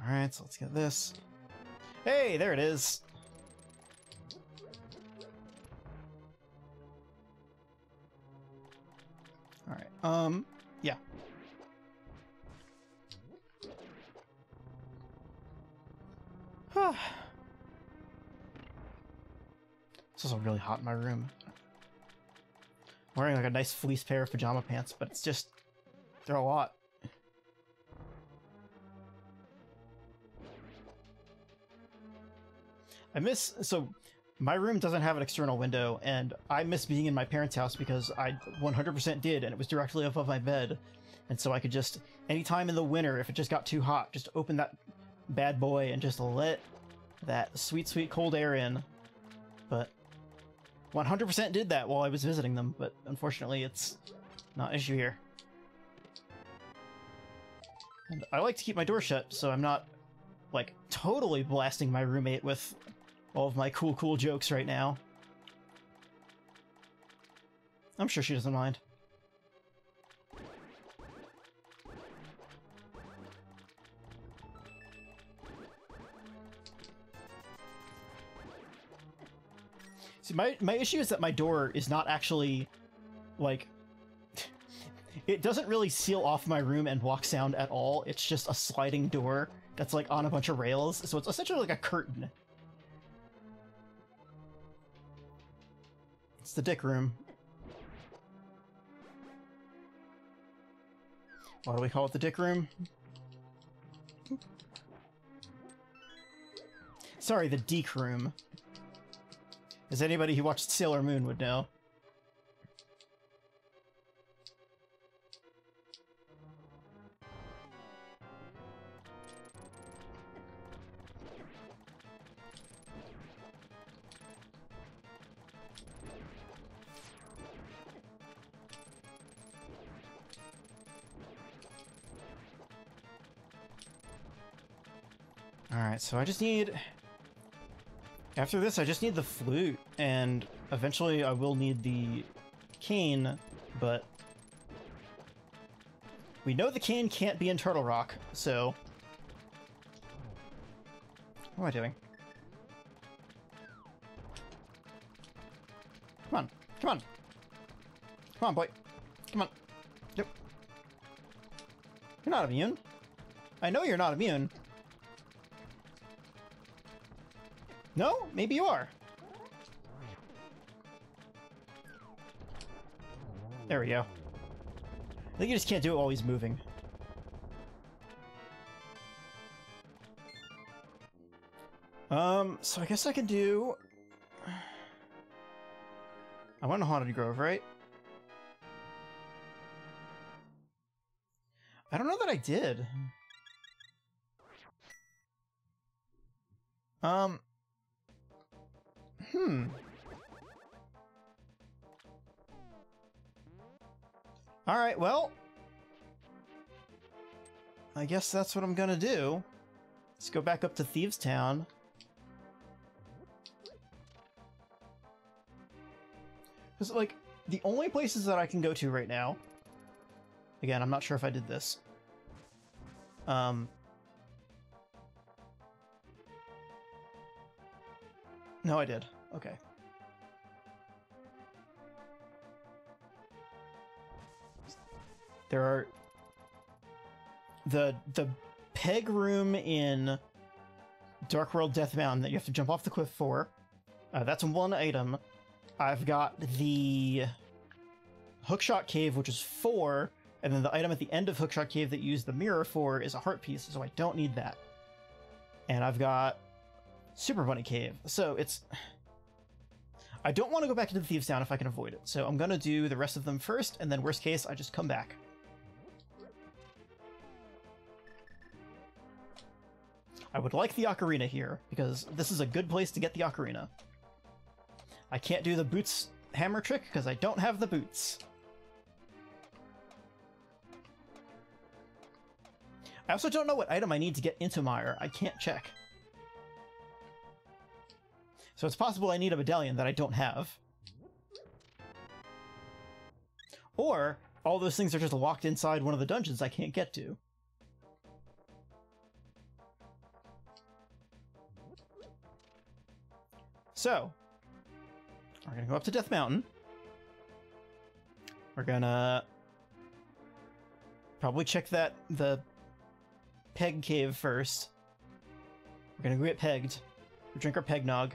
Alright, so let's get this. Hey, there it is! Alright, yeah. It's also really hot in my room. I'm wearing like a nice fleece pair of pajama pants, but it's just... they're a lot. So my room doesn't have an external window, and I miss being in my parents' house because I 100% did, and it was directly above my bed. And so I could just, anytime in the winter, if it just got too hot, just open that bad boy and just let that sweet, sweet cold air in. But 100% did that while I was visiting them, but unfortunately it's not an issue here. And I like to keep my door shut, so I'm not, like, totally blasting my roommate with all of my cool jokes right now. I'm sure she doesn't mind. See, my issue is that my door is not actually, like... it doesn't really seal off my room and block sound at all. It's just a sliding door that's, like, on a bunch of rails, so it's essentially like a curtain. It's the dick room. Why do we call it the dick room? Sorry, the deek room. As anybody who watched Sailor Moon would know. Alright, so I just need... after this, I just need the flute, and eventually I will need the cane, but... we know the cane can't be in Turtle Rock, so... what am I doing? Come on, come on! Come on, boy! Come on! Yep. You're not immune. I know you're not immune. No? Maybe you are. There we go. I think you just can't do it while he's moving. So I guess I can do... I went to Haunted Grove, right? I don't know that I did. Alright, well... I guess that's what I'm gonna do. Let's go back up to Thieves Town. Because, like, the only places that I can go to right now... again, I'm not sure if I did this. No, I did. Okay. There are... the peg room in Dark World Deathbound that you have to jump off the cliff for. That's one item. I've got the Hookshot Cave, which is 4, and then the item at the end of Hookshot Cave that you use the mirror for is a heart piece, so I don't need that. And I've got Super Bunny Cave, so it's... I don't want to go back into the Thieves Town if I can avoid it, so I'm gonna do the rest of them first, and then worst case, I just come back. I would like the ocarina here, because this is a good place to get the ocarina. I can't do the boots hammer trick, because I don't have the boots. I also don't know what item I need to get into Mire. I can't check. So it's possible I need a medallion that I don't have. Or, all those things are just locked inside one of the dungeons I can't get to. So, we're gonna go up to Death Mountain. We're gonna probably check the Peg Cave first. We're gonna go get pegged. We drink our Pegnog.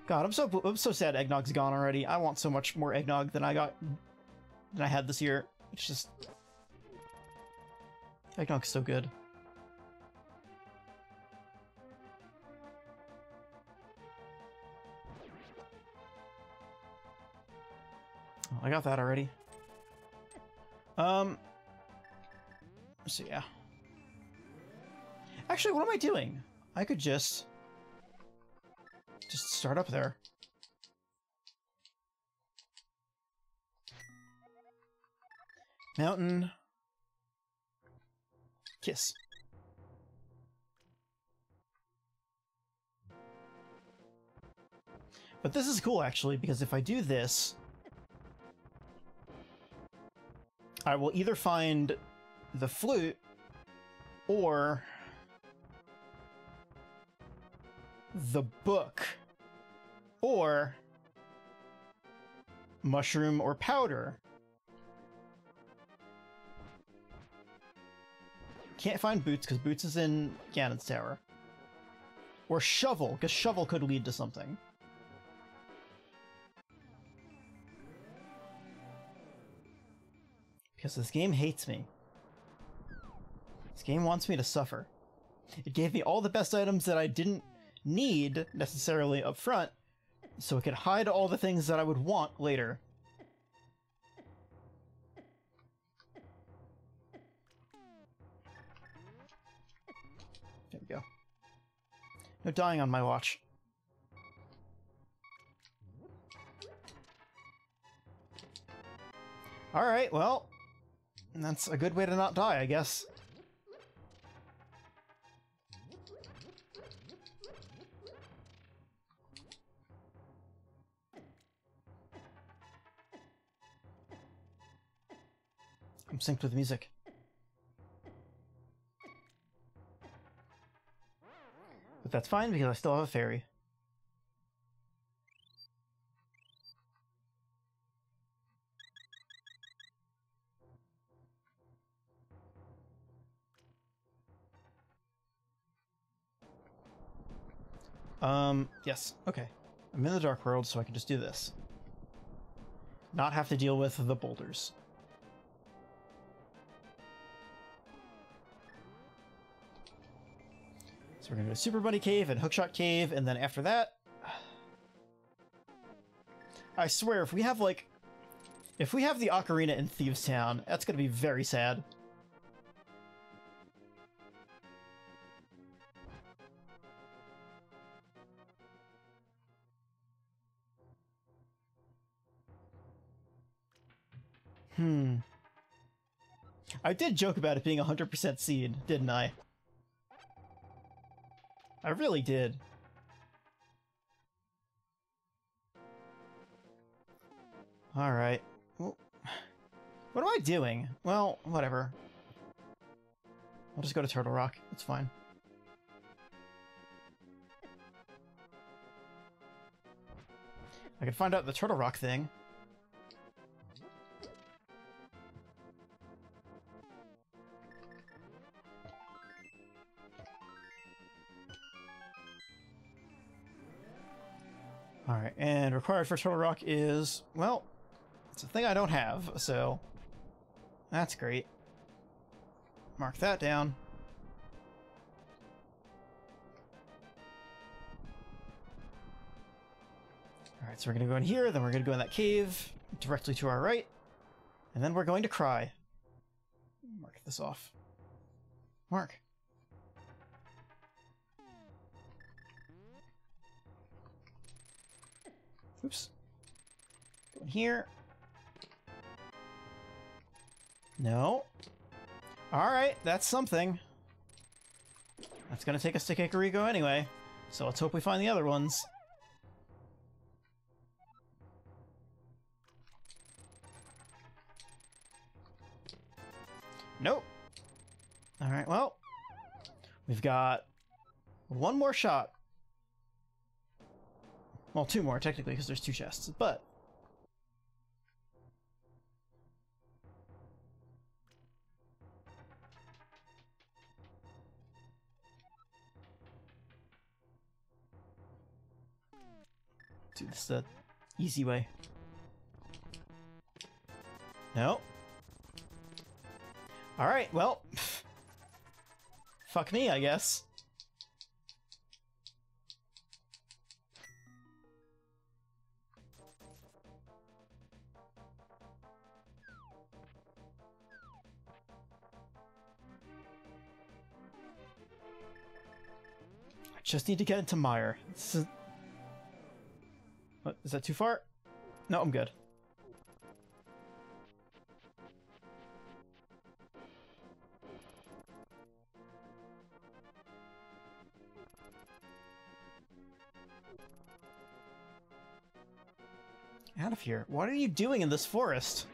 God, I'm so sad Eggnog's gone already. I want so much more eggnog than I had this year. It's just... Eggnog's so good. Oh, I got that already. So yeah. Actually, what am I doing? I could just start up there. Mountain. Kiss. But this is cool, actually, because if I do this, I will either find the flute or the book or mushroom or powder. Can't find Boots because Boots is in Ganon's Tower. Or Shovel, because Shovel could lead to something. Because this game hates me. This game wants me to suffer. It gave me all the best items that I didn't need necessarily up front, so it could hide all the things that I would want later. There we go. No dying on my watch. Alright, well, that's a good way to not die, I guess. I'm synced with music. But that's fine because I still have a fairy. Yes, okay. I'm in the Dark World, so I can just do this. Not have to deal with the boulders. So we're gonna go to Super Bunny Cave and Hookshot Cave, and then after that... I swear, if we have, like... If we have the Ocarina in Thieves Town, that's gonna be very sad. I did joke about it being 100% seed, didn't I? I really did. Alright. Well, what am I doing? Well, whatever. I'll just go to Turtle Rock. It's fine. I can find out the Turtle Rock thing. Alright, and And required for Turtle Rock is, well, it's a thing I don't have, so that's great. Mark that down. Alright, so we're going to go in here, then we're going to go in that cave, directly to our right, and then we're going to cry. Mark this off. Mark. Oops. Go in here. No. Alright, that's something. That's gonna take us to Kakariko anyway, so let's hope we find the other ones. Nope. Alright, well, we've got one more shot. Well, two more, technically, because there's two chests, but... Dude, this is the easy way. No. Alright, well... Fuck me, I guess. I just need to get into Mire. This is... What, is that too far? No, I'm good. Out of here. What are you doing in this forest?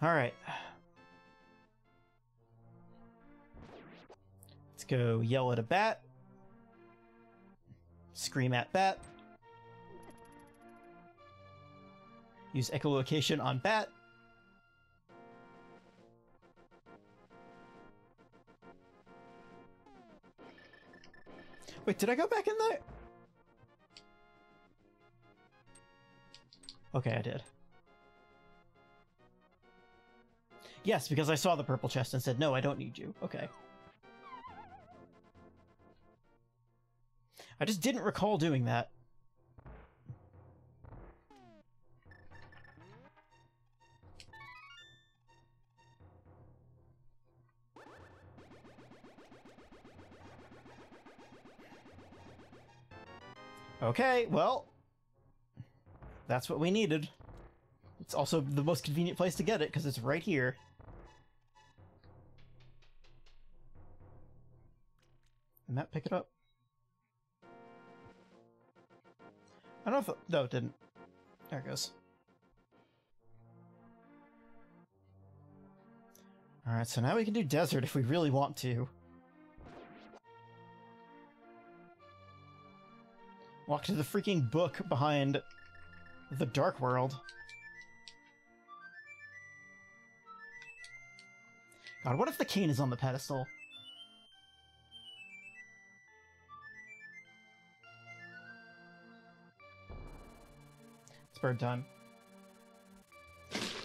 Alright. Let's go yell at a bat. Scream at bat. Use echolocation on bat. Wait, did I go back in there? Okay, I did. Yes, because I saw the purple chest and said, no, I don't need you. Okay. I just didn't recall doing that. Okay, well, that's what we needed. It's also the most convenient place to get it, because it's right here. Did Matt pick it up? I don't know if... No, it didn't. There it goes. Alright, so now we can do desert if we really want to. Walk to the freaking book behind the Dark World. God, what if the cane is on the pedestal? It's bird time.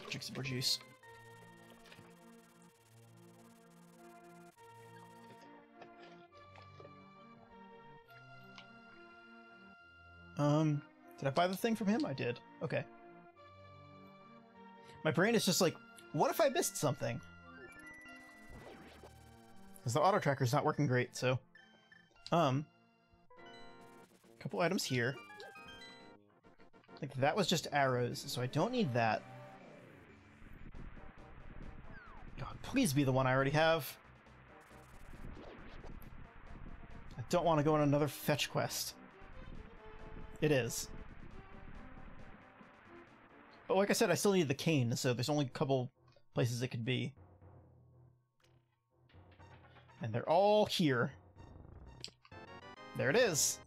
Drink some more juice. Did I buy the thing from him? I did. Okay. My brain is just like, what if I missed something? Because the auto tracker's not working great, so... Couple items here. I think that was just arrows, so I don't need that. God, please be the one I already have. I don't want to go on another fetch quest. It is. But like I said, I still need the cane, so there's only a couple places it could be. And they're all here. There it is.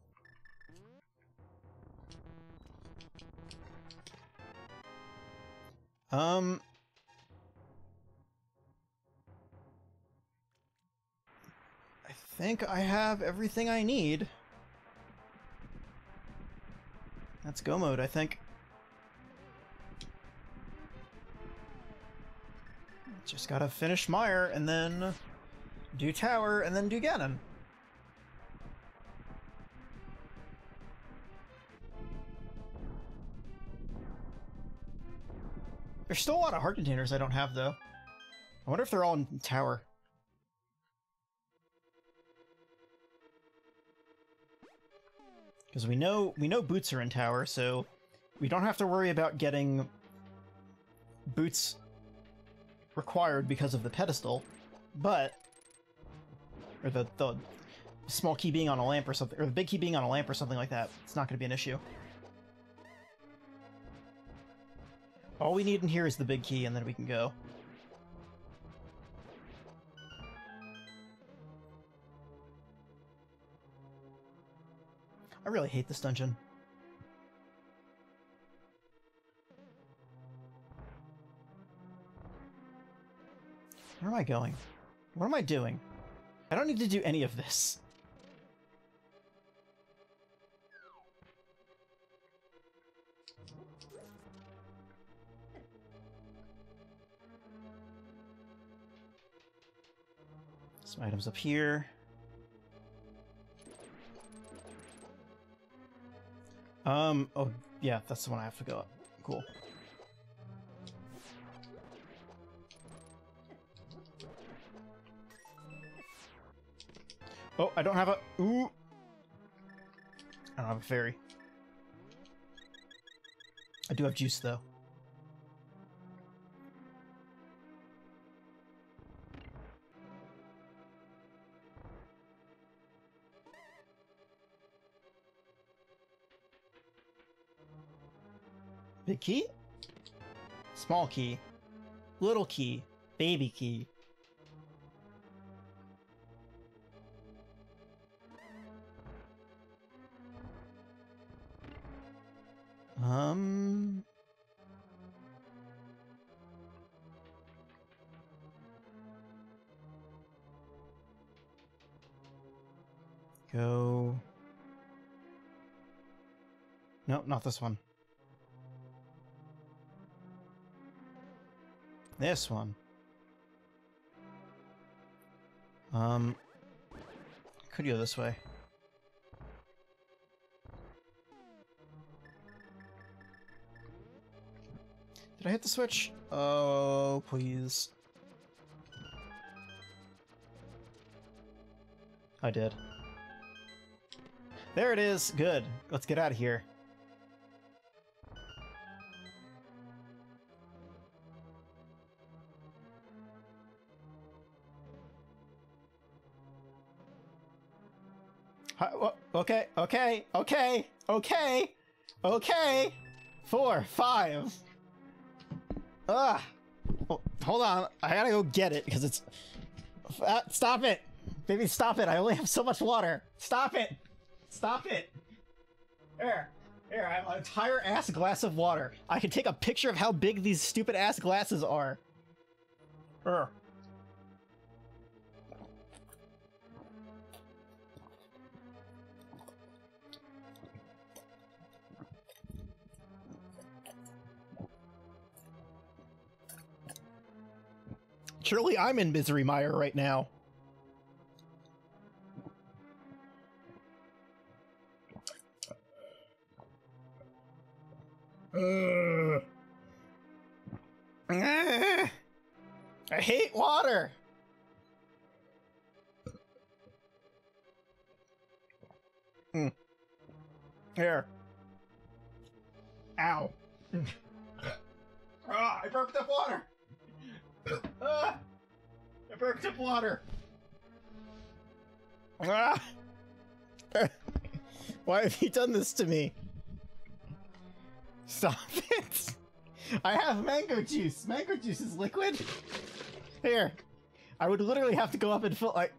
I think I have everything I need. That's go mode, I think. Just gotta finish Mire, and then do Tower, and then do Ganon. There's still a lot of heart containers I don't have, though. I wonder if they're all in Tower. Because we know boots are in Tower, so we don't have to worry about getting boots required because of the pedestal, but or the small key being on a lamp or something, or the big key being on a lamp or something like that. It's not going to be an issue. All we need in here is the big key, and then we can go. I really hate this dungeon. Where am I going? What am I doing? I don't need to do any of this. Some items up here. Oh, yeah, that's the one I have to go up. Cool. Oh, I don't have a... Ooh! I don't have a fairy. I do have juice, though. Big key? Small key. Little key. Baby key. Go. Nope, not this one. This one. Could go this way. Did I hit the switch? Oh, please. I did. There it is. Good. Let's get out of here. Okay, okay, okay, okay, okay. 4, 5. Ugh. Oh, hold on. I gotta go get it because it's... stop it. Baby, stop it. I only have so much water. Stop it. Stop it. Here. Here, I have an entire ass glass of water. I can take a picture of how big these stupid ass glasses are. Surely I'm in Misery Mire right now. I hate water. Here. Ow. I burped up water. I burped up water. Why have you done this to me? Stop it! I have mango juice. Mango juice is liquid. Here. I would literally have to go up and fill, like...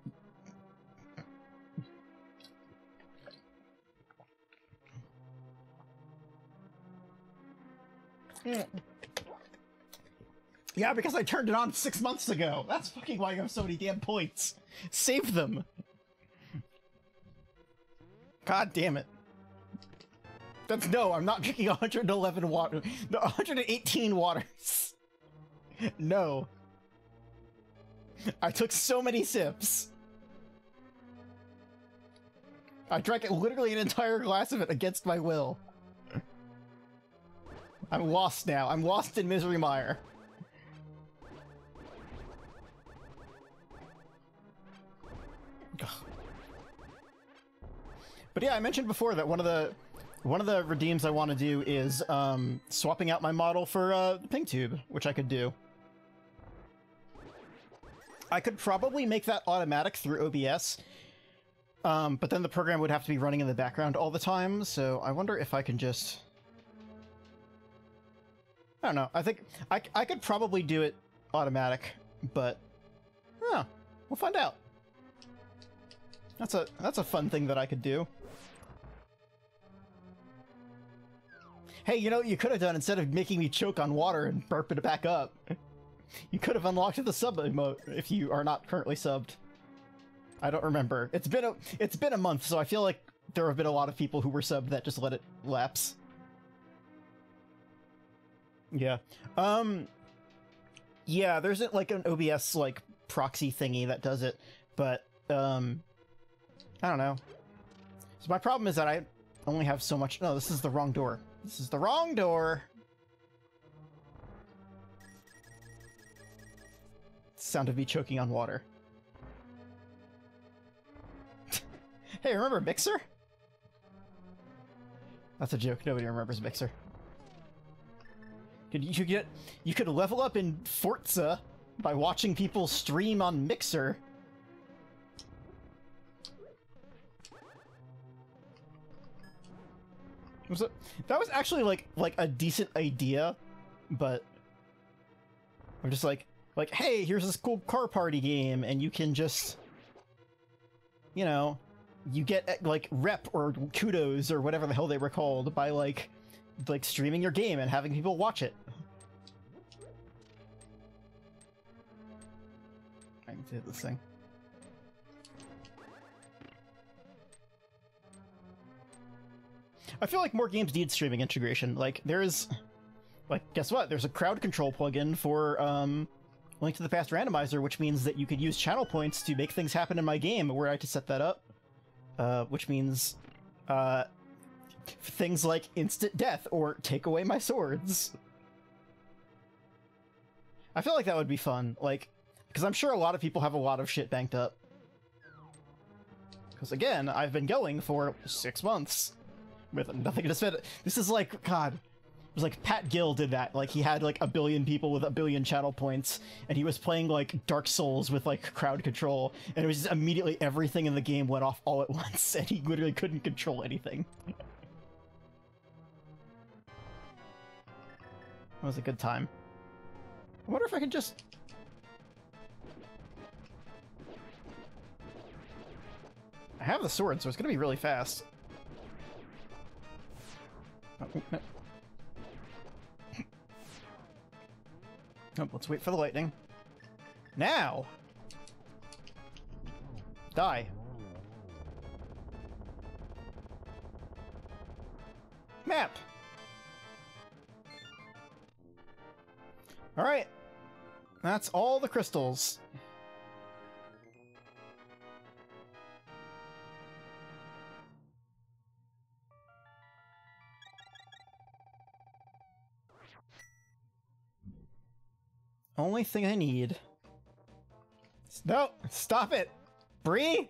Yeah, because I turned it on 6 months ago. That's fucking why you have so many damn points. Save them. God damn it. That's no, I'm not drinking 111 water. No, 118 waters. No. I took so many sips. I drank literally an entire glass of it against my will. I'm lost now. I'm lost in Misery Mire. But yeah, I mentioned before that one of the redeems I want to do is swapping out my model for the ping tube, which I could do. I could probably make that automatic through OBS, but then the program would have to be running in the background all the time, so I wonder if I can just... I don't know. I think I could probably do it automatic, but yeah, we'll find out. That's a fun thing that I could do. Hey, you know what you could have done instead of making me choke on water and burp it back up? You could have unlocked the sub emote if you are not currently subbed. I don't remember. It's been a month, so I feel like there have been a lot of people who were subbed that just let it lapse. Yeah. Yeah, there's like an OBS like proxy thingy that does it, but I don't know. So my problem is that I only have so much. No, this is the wrong door. This is the wrong door. Sound of me choking on water. Hey, remember Mixer? That's a joke. Nobody remembers Mixer. You could level up in Forza by watching people stream on Mixer. That was actually like a decent idea, but I'm just like, hey, here's this cool car party game, and you can just, you know, you get like rep or kudos or whatever the hell they were called by like streaming your game and having people watch it. I need to hit this thing. I feel like more games need streaming integration. Like, there's... Like, guess what? There's a crowd control plugin for, Link to the Past Randomizer, which means that you could use channel points to make things happen in my game, where I had to set that up. Which means, things like instant death, or take away my swords. I feel like that would be fun, like, because I'm sure a lot of people have a lot of shit banked up. Because again, I've been going for 6 months. With nothing to spend. This is like, God, it was like Pat Gill did that. Like, he had like 1 billion people with 1 billion channel points, and he was playing like Dark Souls with like crowd control, and it was just immediately everything in the game went off all at once, and he literally couldn't control anything. That was a good time. I wonder if I can just... I have the sword, so it's gonna be really fast. Oh, let's wait for the lightning. Now! Die. Map! Alright. That's all the crystals. Only thing I need. No! Stop it! Bree?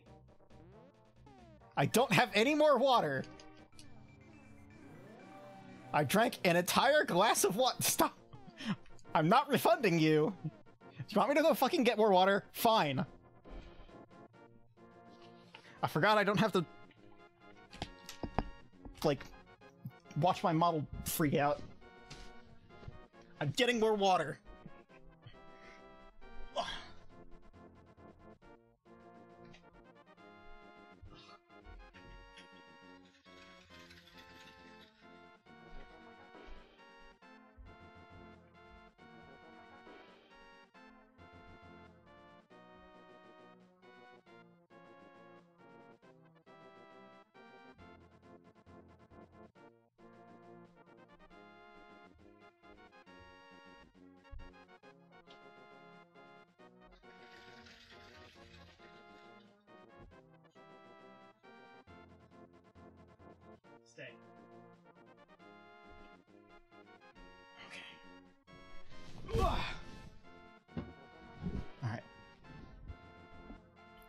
I don't have any more water! I drank an entire glass of water. Stop! I'm not refunding you! Do you want me to go fucking get more water? Fine. I forgot I don't have to... like... watch my model freak out. I'm getting more water.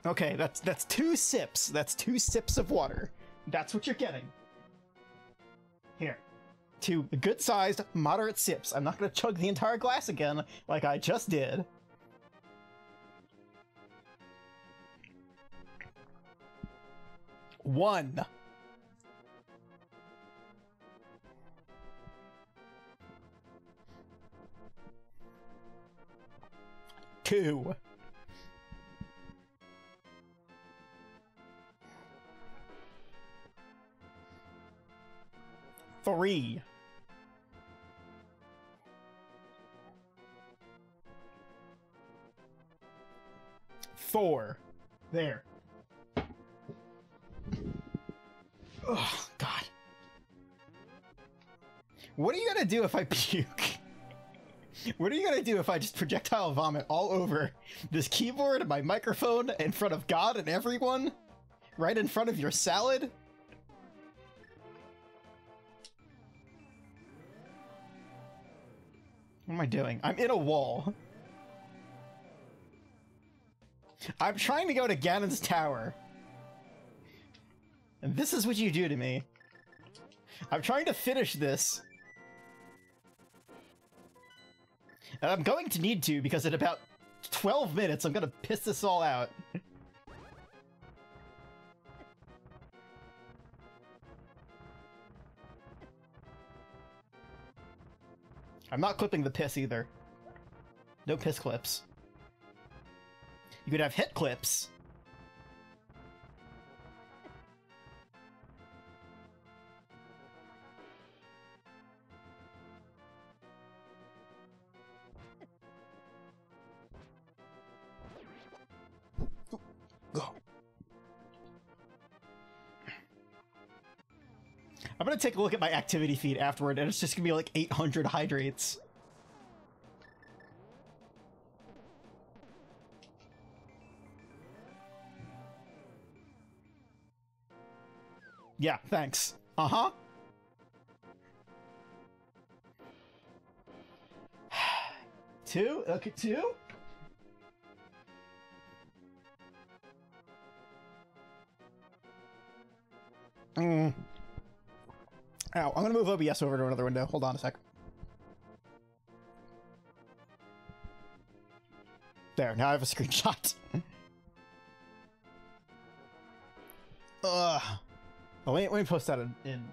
Okay, that's 2 sips. That's 2 sips of water. That's what you're getting. Here. 2 good-sized, moderate sips. I'm not gonna chug the entire glass again, like I just did. One. 2. 3. 4. There. Oh, God. What are you gonna do if I puke? What are you gonna do if I just projectile vomit all over this keyboard, my microphone, in front of God and everyone? Right in front of your salad? What am I doing? I'm in a wall. I'm trying to go to Ganon's tower. And this is what you do to me. I'm trying to finish this. And I'm going to need to, because in about 12 minutes I'm gonna piss this all out. I'm not clipping the piss either. No piss clips. You could have hit clips. Go. I'm gonna take a look at my activity feed afterward, and it's just gonna be like 800 hydrates. Yeah, thanks. Uh-huh. Two? Okay, 2? Ow, I'm gonna move OBS over to another window. Hold on a sec. There, now I have a screenshot. Ugh. Oh, let me post that in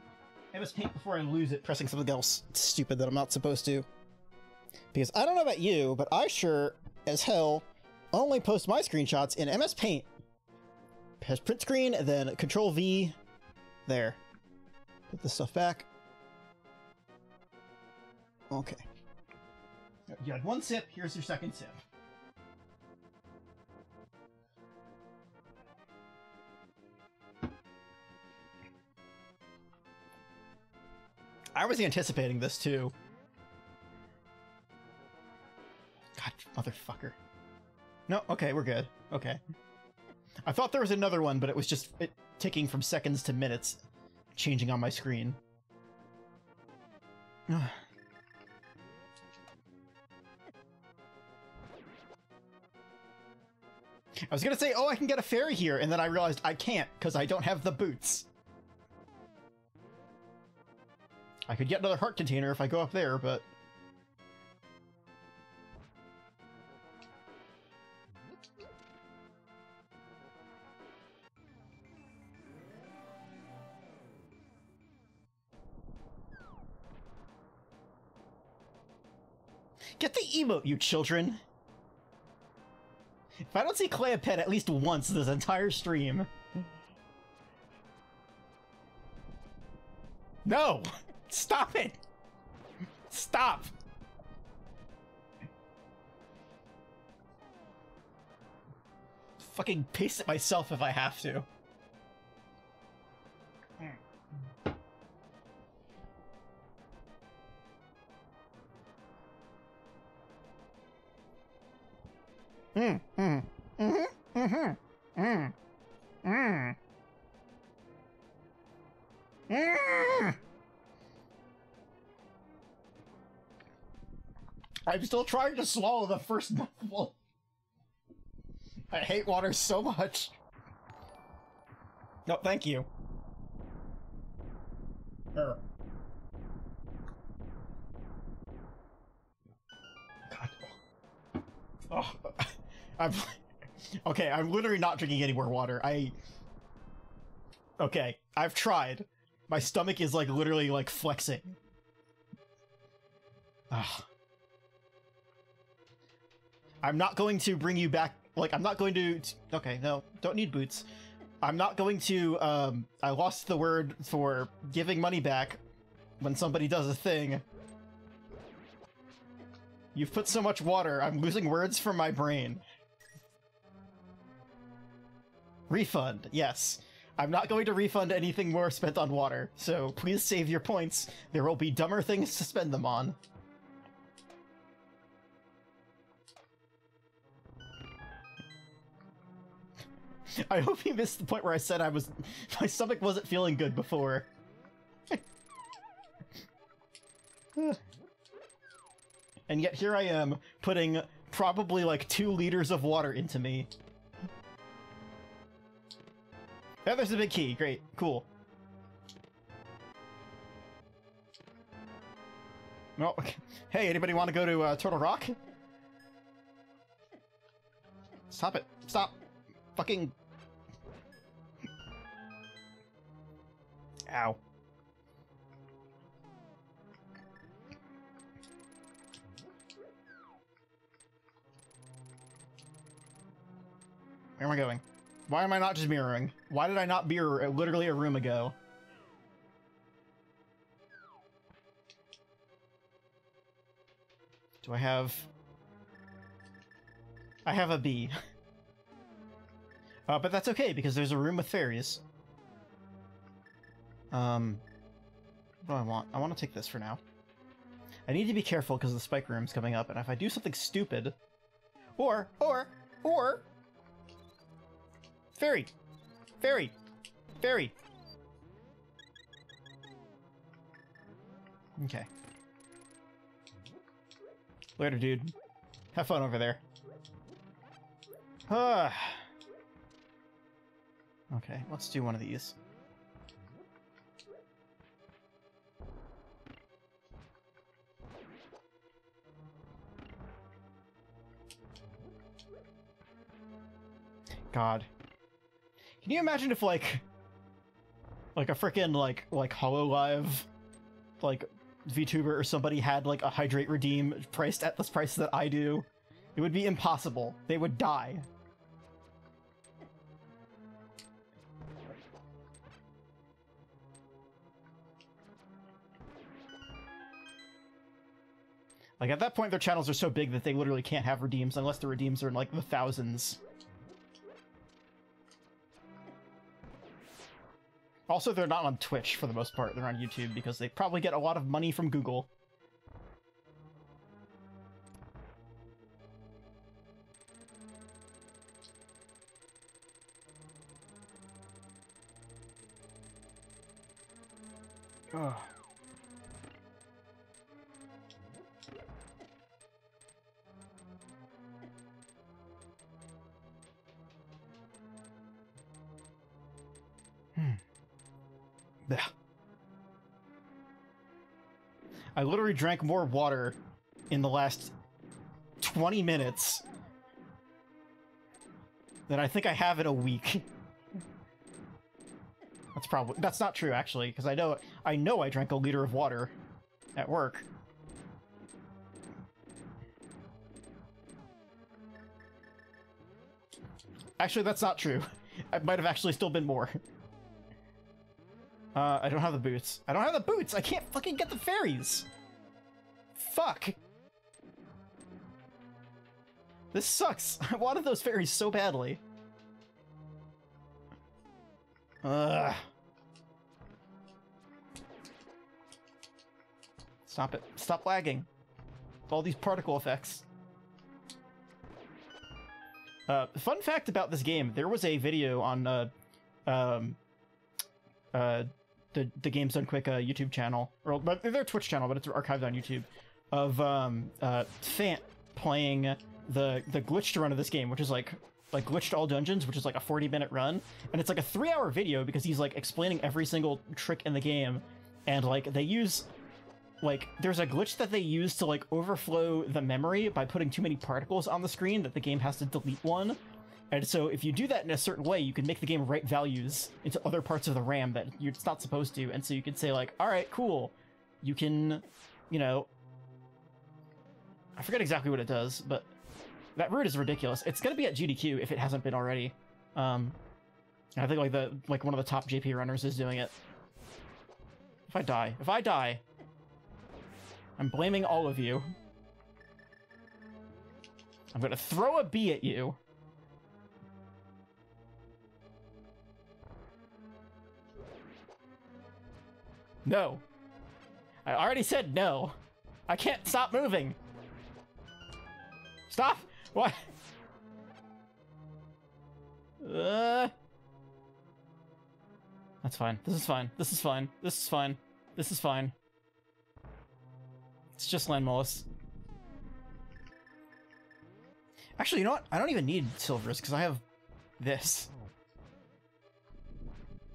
MS Paint before I lose it pressing something else stupid that I'm not supposed to. Because I don't know about you, but I sure as hell only post my screenshots in MS Paint. Press print screen, and then Control V. There. Put this stuff back. Okay. You had 1 sip, here's your 2nd sip. I was anticipating this too. God, motherfucker. No, okay, we're good. Okay. I thought there was another one, but it was just ticking from seconds to minutes, changing on my screen. I was gonna say, oh, I can get a fairy here, and then I realized I can't, because I don't have the boots. I could get another heart container if I go up there, but... Get the emote, you children! If I don't see Cleopet at least once this entire stream... No! Stop it! Stop! Fucking paste it myself if I have to. I'm still trying to swallow the first mouthful. I hate water so much. No, thank you. God. Oh, okay, I'm literally not drinking any more water. Okay, I've tried. My stomach is like literally like flexing. Ugh. I'm not going to bring you back. Like, I'm not going to. Okay, no, don't need boots. I'm not going to. I lost the word for giving money back when somebody does a thing. You've put so much water, I'm losing words from my brain. Refund, yes. I'm not going to refund anything more spent on water, so please save your points. There will be dumber things to spend them on. I hope you missed the point where I said my stomach wasn't feeling good before. And yet here I am, putting probably like 2 liters of water into me. Yeah, there's a big key. Great. Cool. Well, hey, anybody want to go to Turtle Rock? Stop it. Stop. Fucking... Ow. Where am I going? Why am I not just mirroring? Why did I not mirror literally a room ago? Do I have... I have a B. But that's okay, because there's a room with fairies. What do I want? I want to take this for now. I need to be careful because the spike room's coming up, and if I do something stupid... Or... Fairy! Fairy! Fairy! Okay. Later, dude. Have fun over there. Okay, let's do one of these. God. Can you imagine if, like a frickin', like HoloLive, like, VTuber or somebody had, like, a Hydrate Redeem priced at this price that I do? It would be impossible. They would die. Like, at that point, their channels are so big that they literally can't have redeems unless the redeems are in, like, the thousands. Also, they're not on Twitch for the most part. They're on YouTube because they probably get a lot of money from Google. Ugh. I literally drank more water in the last 20 minutes than I think I have in a week. That's not true, actually, because I know I drank a liter of water at work. Actually, that's not true. It might have actually still been more. I don't have the boots. I don't have the boots! I can't fucking get the fairies! Fuck! This sucks! I wanted those fairies so badly. Ugh. Stop it. Stop lagging. All these particle effects. Fun fact about this game, there was a video on, the Games Done Quick YouTube channel, or their Twitch channel, but it's archived on YouTube, of Fant playing the glitched run of this game, which is like like Glitched All Dungeons, which is like a 40-minute run, and it's like a 3-hour video because he's like explaining every single trick in the game, and like they use like there's a glitch that they use to like overflow the memory by putting too many particles on the screen that the game has to delete one. And so if you do that in a certain way, you can make the game write values into other parts of the RAM that it's not supposed to. And so you can say like, all right, cool. You can, you know, I forget exactly what it does, but that route is ridiculous. It's going to be at GDQ if it hasn't been already. I think like one of the top JP runners is doing it. If I die, I'm blaming all of you. I'm going to throw a bee at you. No. I already said no. I can't stop moving. Stop! What? That's fine. This is fine. This is fine. This is fine. This is fine. It's just land mollusk. Actually, you know what? I don't even need silvers because I have this.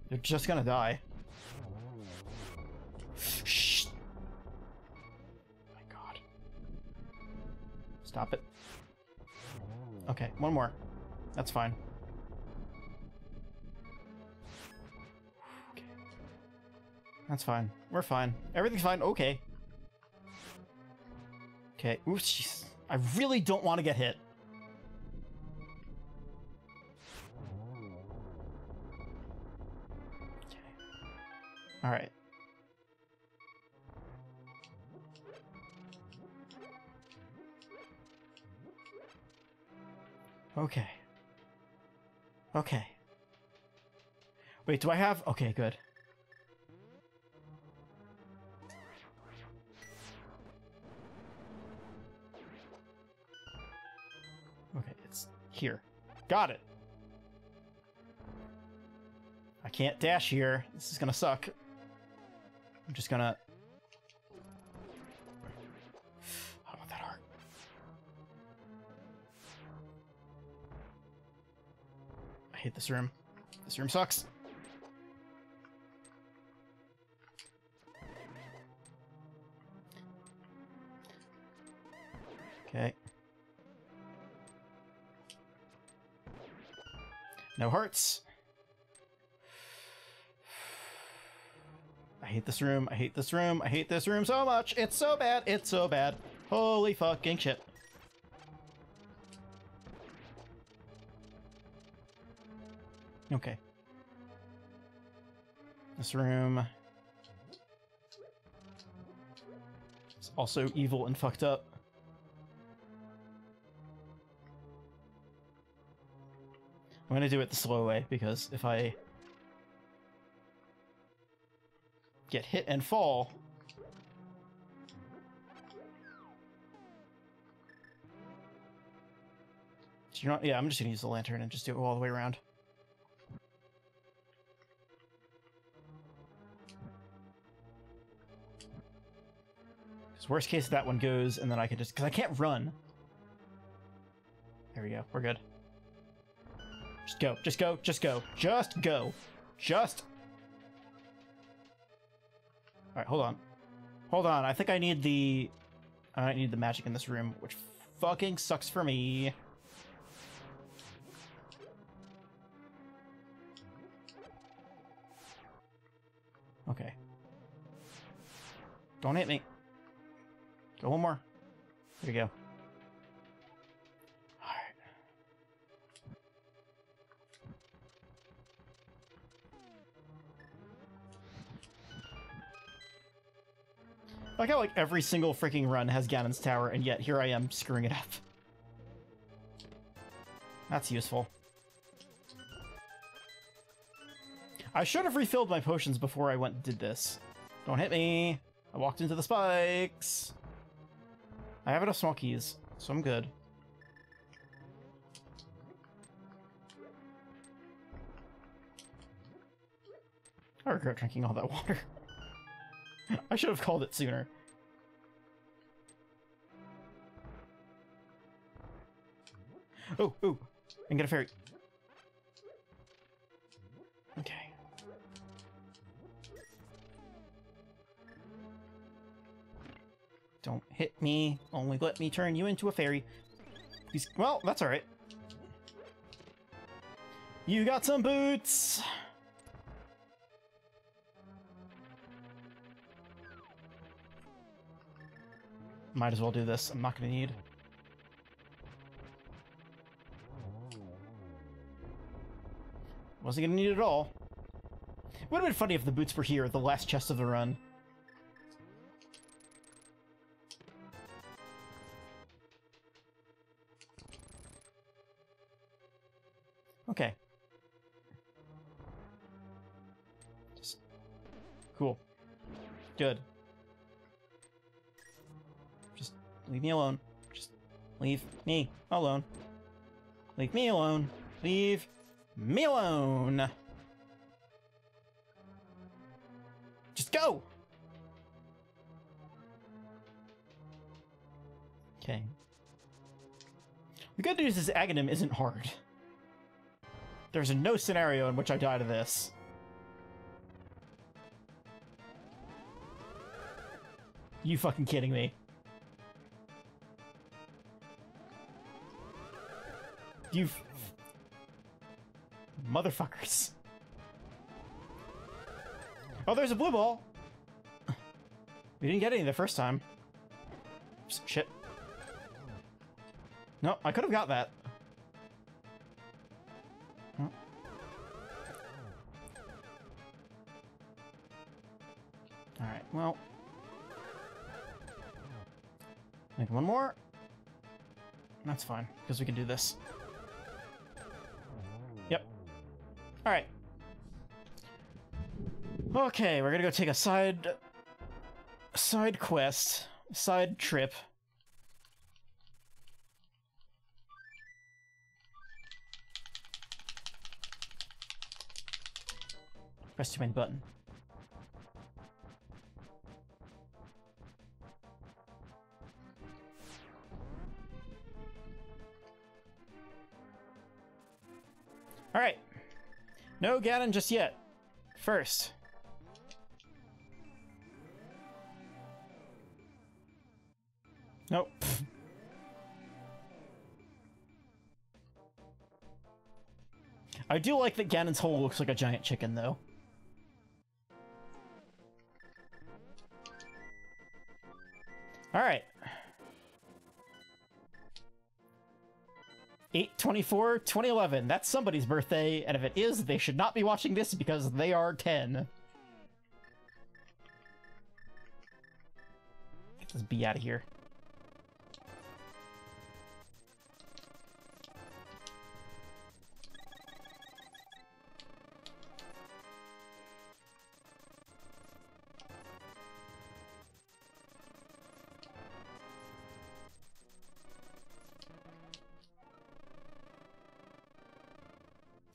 They're just gonna die. Shh. My God. Stop it. Okay, one more. That's fine. Okay. That's fine. We're fine. Everything's fine. Okay. Okay. Ooh, jeez. I really don't want to get hit. Okay. All right. Okay. Okay. Wait, do I have... Okay, good. Okay, it's here. Got it. I can't dash here. This is gonna suck. I'm just gonna... I want that heart. I hate this room. This room sucks. Okay. No hearts. I hate this room. I hate this room. I hate this room so much. It's so bad. It's so bad. Holy fucking shit. Okay. This room is also evil and fucked up. I'm gonna do it the slow way, because if I get hit and fall... You know what? Yeah, I'm just gonna use the lantern and just do it all the way around. Because worst case, that one goes, and then I can just... Because I can't run. There we go. We're good. Just go. Just go. Just go. Just go. Just... Alright, hold on. Hold on. I think I need the... I need the magic in this room, which fucking sucks for me. Okay. Don't hit me. Go one more. There you go. Alright. I like how like every single freaking run has Ganon's Tower, and yet here I am screwing it up. That's useful. I should have refilled my potions before I went and did this. Don't hit me. I walked into the spikes. I have enough small keys, so I'm good. I regret drinking all that water. I should have called it sooner. Oh, ooh. And get a fairy. Okay. Don't hit me. Only let me turn you into a fairy. Well, that's alright. You got some boots! Might as well do this. I'm not gonna need. Wasn't gonna need it at all. Would have been funny if the boots were here at the last chest of the run. Okay. Just... Cool. Good. Just leave me alone. Just leave me alone. Leave me alone. Leave me alone. Just go! Okay. The good news is Aghanim isn't hard. There's no scenario in which I die to this. You fucking kidding me? You motherfuckers. Oh, there's a blue ball. We didn't get any the first time. Shit. No, I could have got that. Oh. Alright, well. Make one more. That's fine, because we can do this. Yep. Alright. Okay, we're gonna go take a side quest, side trip. Press too many button. All right. No Ganon just yet. First. Nope. I do like that Ganon's hole looks like a giant chicken, though. Alright. 8/24/2011. That's somebody's birthday, and if it is, they should not be watching this because they are 10. Get this bee out of here.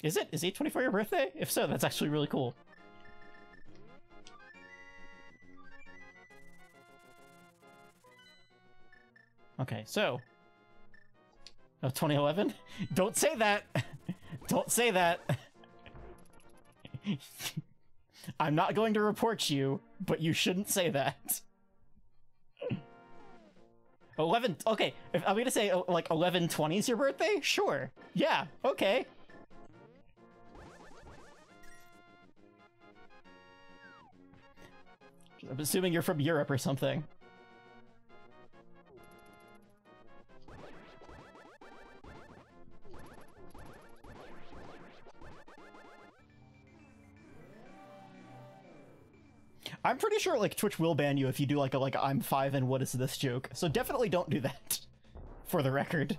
Is it? Is 8/24 your birthday? If so, that's actually really cool. Okay, so... Of 2011? Don't say that! Don't say that! I'm not going to report you, but you shouldn't say that. 11... Okay, if I'm gonna say, like, 11/20 is your birthday? Sure. Yeah, okay. I'm assuming you're from Europe or something. I'm pretty sure like Twitch will ban you if you do like a I'm 5 and what is this joke. So definitely don't do that. For the record.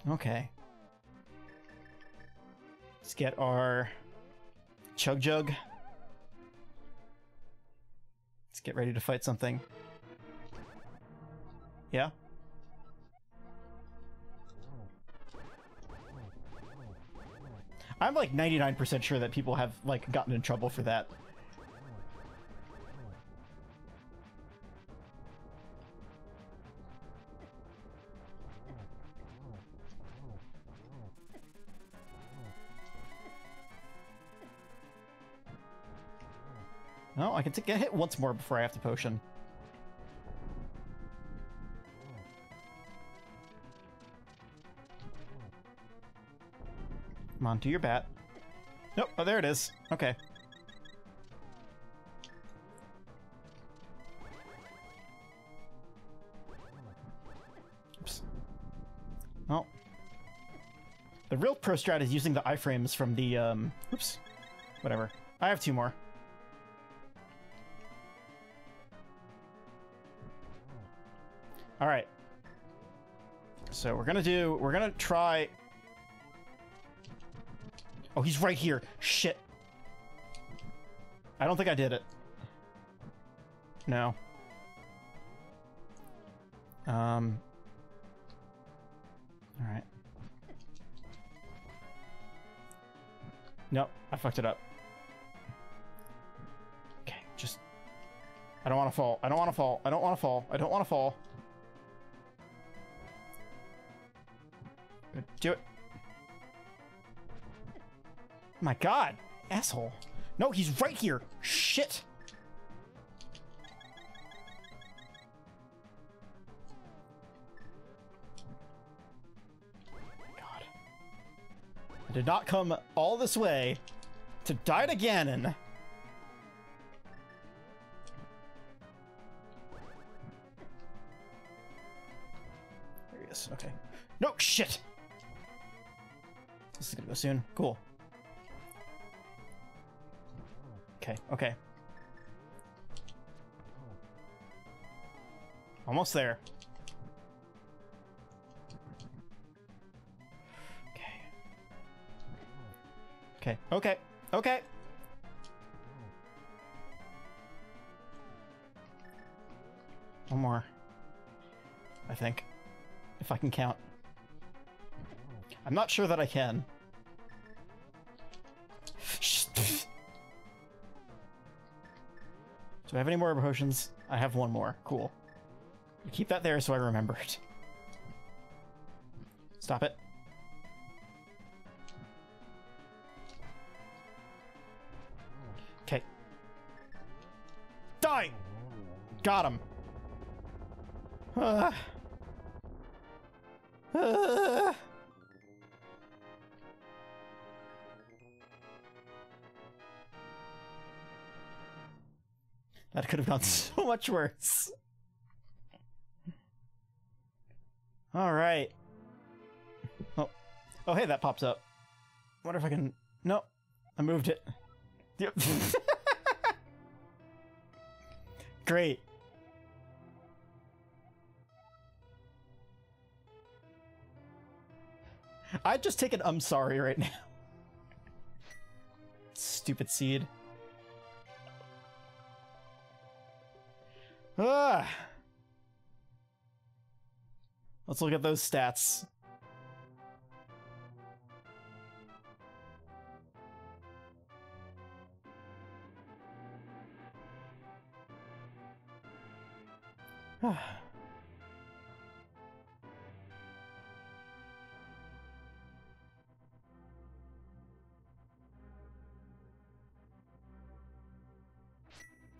Okay. Let's get our Chug Jug. Let's get ready to fight something. Yeah? I'm like 99% sure that people have like gotten in trouble for that. No, I can get hit once more before I have to potion. Come on, do your bat. Nope, oh, there it is. Okay. Oops. Well. The real pro strat is using the iframes from the, oops. Whatever. I have 2 more. Alright. So we're gonna try... Oh, he's right here. Shit. I don't think I did it. No. Alright. Nope, I fucked it up. Okay, just... I don't want to fall. I don't want to fall. I don't want to fall. I don't want to fall. Do it. My god! Asshole. No, he's right here! Shit! God. I did not come all this way to die to Ganon. There he is. Okay. No, shit! This is gonna go soon. Cool. Okay, okay. Almost there. Okay. Okay, okay, okay! One more. I think. If I can count. I'm not sure that I can. Do I have any more potions? I have 1 more. Cool. Keep that there so I remember it. Stop it. Okay. Die! Got him. That could have gone so much worse. Alright. Oh. Oh, hey, that pops up. Wonder if I can... No. I moved it. Yep. Great. I'd just take an I'm sorry right now. Stupid seed. Ah! Let's look at those stats.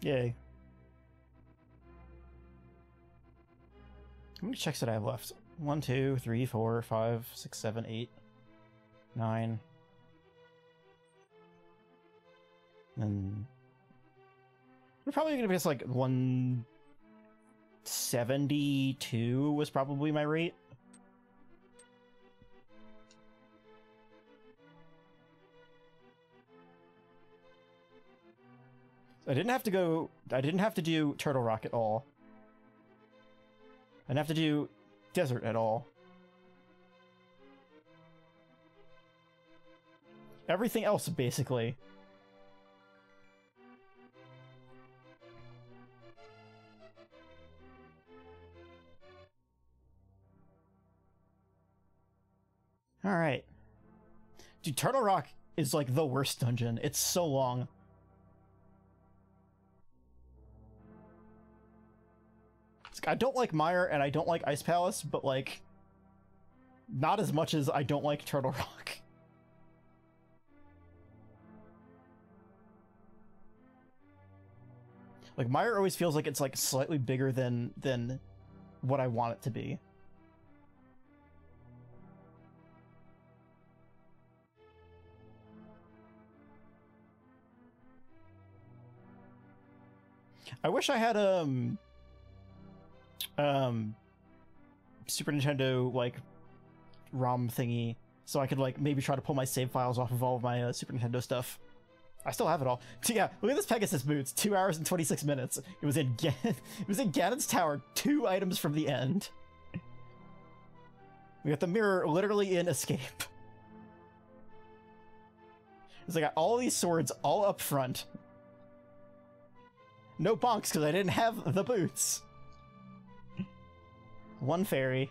Yay. How many checks did I have left? 1, 2, 3, 4, 5, 6, 7, 8, 9. And we're probably gonna be just like 172 was probably my rate. I didn't have to do Turtle Rock at all. I didn't have to do Desert at all. Everything else, basically. Alright. Dude, Turtle Rock is like the worst dungeon. It's so long. I don't like Mire and I don't like Ice Palace, but like, not as much as I don't like Turtle Rock. Like, Mire always feels like it's, like, slightly bigger than what I want it to be. I wish I had, Super Nintendo, like, ROM thingy, so I could, like, maybe try to pull my save files off of all of my Super Nintendo stuff. I still have it all. So yeah, look at this Pegasus boots. 2 hours and 26 minutes. It was in it was in Ganon's Tower, 2 items from the end. We got the mirror literally in Escape. So I got all these swords all up front. No bonks because I didn't have the boots. 1 fairy.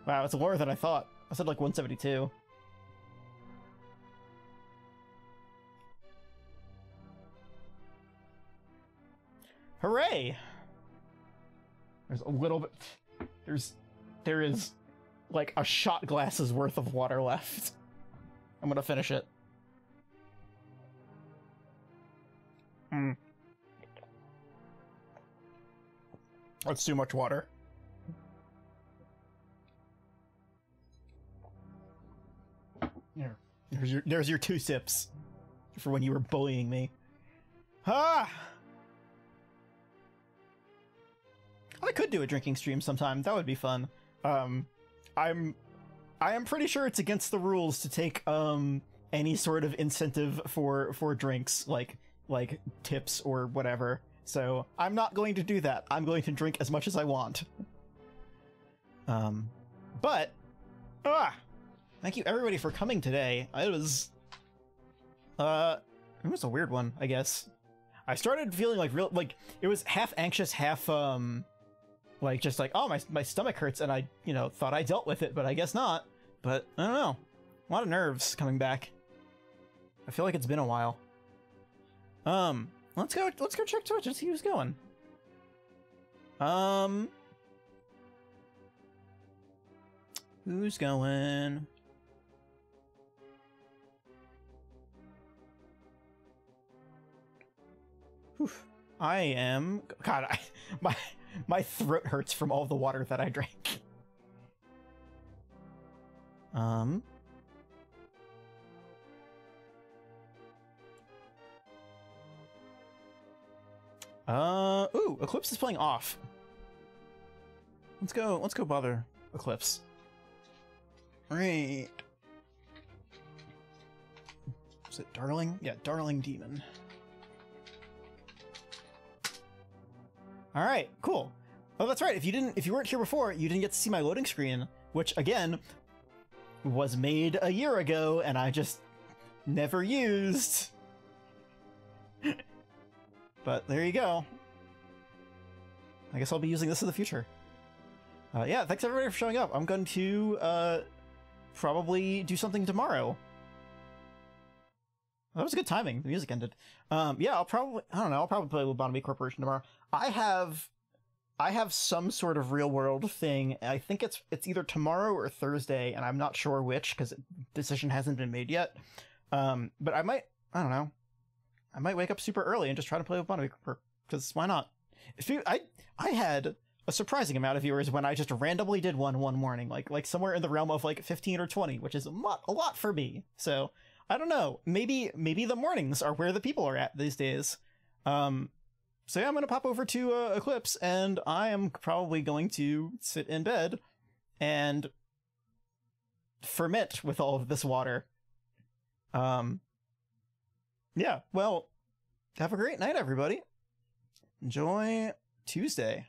Wow, it's lower than I thought. I said like 172. Hooray! There's a little bit... There is like a shot glass's worth of water left. I'm gonna finish it. That's too much water. Here. There's your 2 sips for when you were bullying me. Ah! I could do a drinking stream sometime. That would be fun. I am pretty sure it's against the rules to take any sort of incentive for drinks, like tips or whatever. So I'm not going to do that. I'm going to drink as much as I want. But thank you everybody for coming today. It was a weird one, I guess. I started feeling like it was half anxious, half like just like, oh, my stomach hurts, and I, thought I dealt with it, but I guess not. But I don't know. A lot of nerves coming back. I feel like it's been a while. Let's go check Twitch and see who's going. Who's going? Whew. I am... God, my throat hurts from all the water that I drank. Ooh, Eclipse is playing off. Let's go bother Eclipse. Right. Was it Darling? Yeah, Darling Demon. All right, cool. Oh, that's right. If you weren't here before, you didn't get to see my loading screen, which again was made a year ago and I just never used. But there you go. I guess I'll be using this in the future. Yeah, thanks everybody for showing up. I'm going to probably do something tomorrow. That was good timing. The music ended. Yeah, I'll probably play Lobotomy Corporation tomorrow. I have some sort of real world thing. I think it's either tomorrow or Thursday, and I'm not sure which because decision hasn't been made yet. But I don't know. I might wake up super early and just try to play Lobotomy because why not? I had a surprising amount of viewers when I just randomly did one morning, like somewhere in the realm of like 15 or 20, which is a lot for me. So I don't know. Maybe the mornings are where the people are at these days. So yeah, I'm gonna pop over to Eclipse, and I am probably going to sit in bed and ferment with all of this water. Yeah, well, have a great night, everybody. Enjoy Tuesday.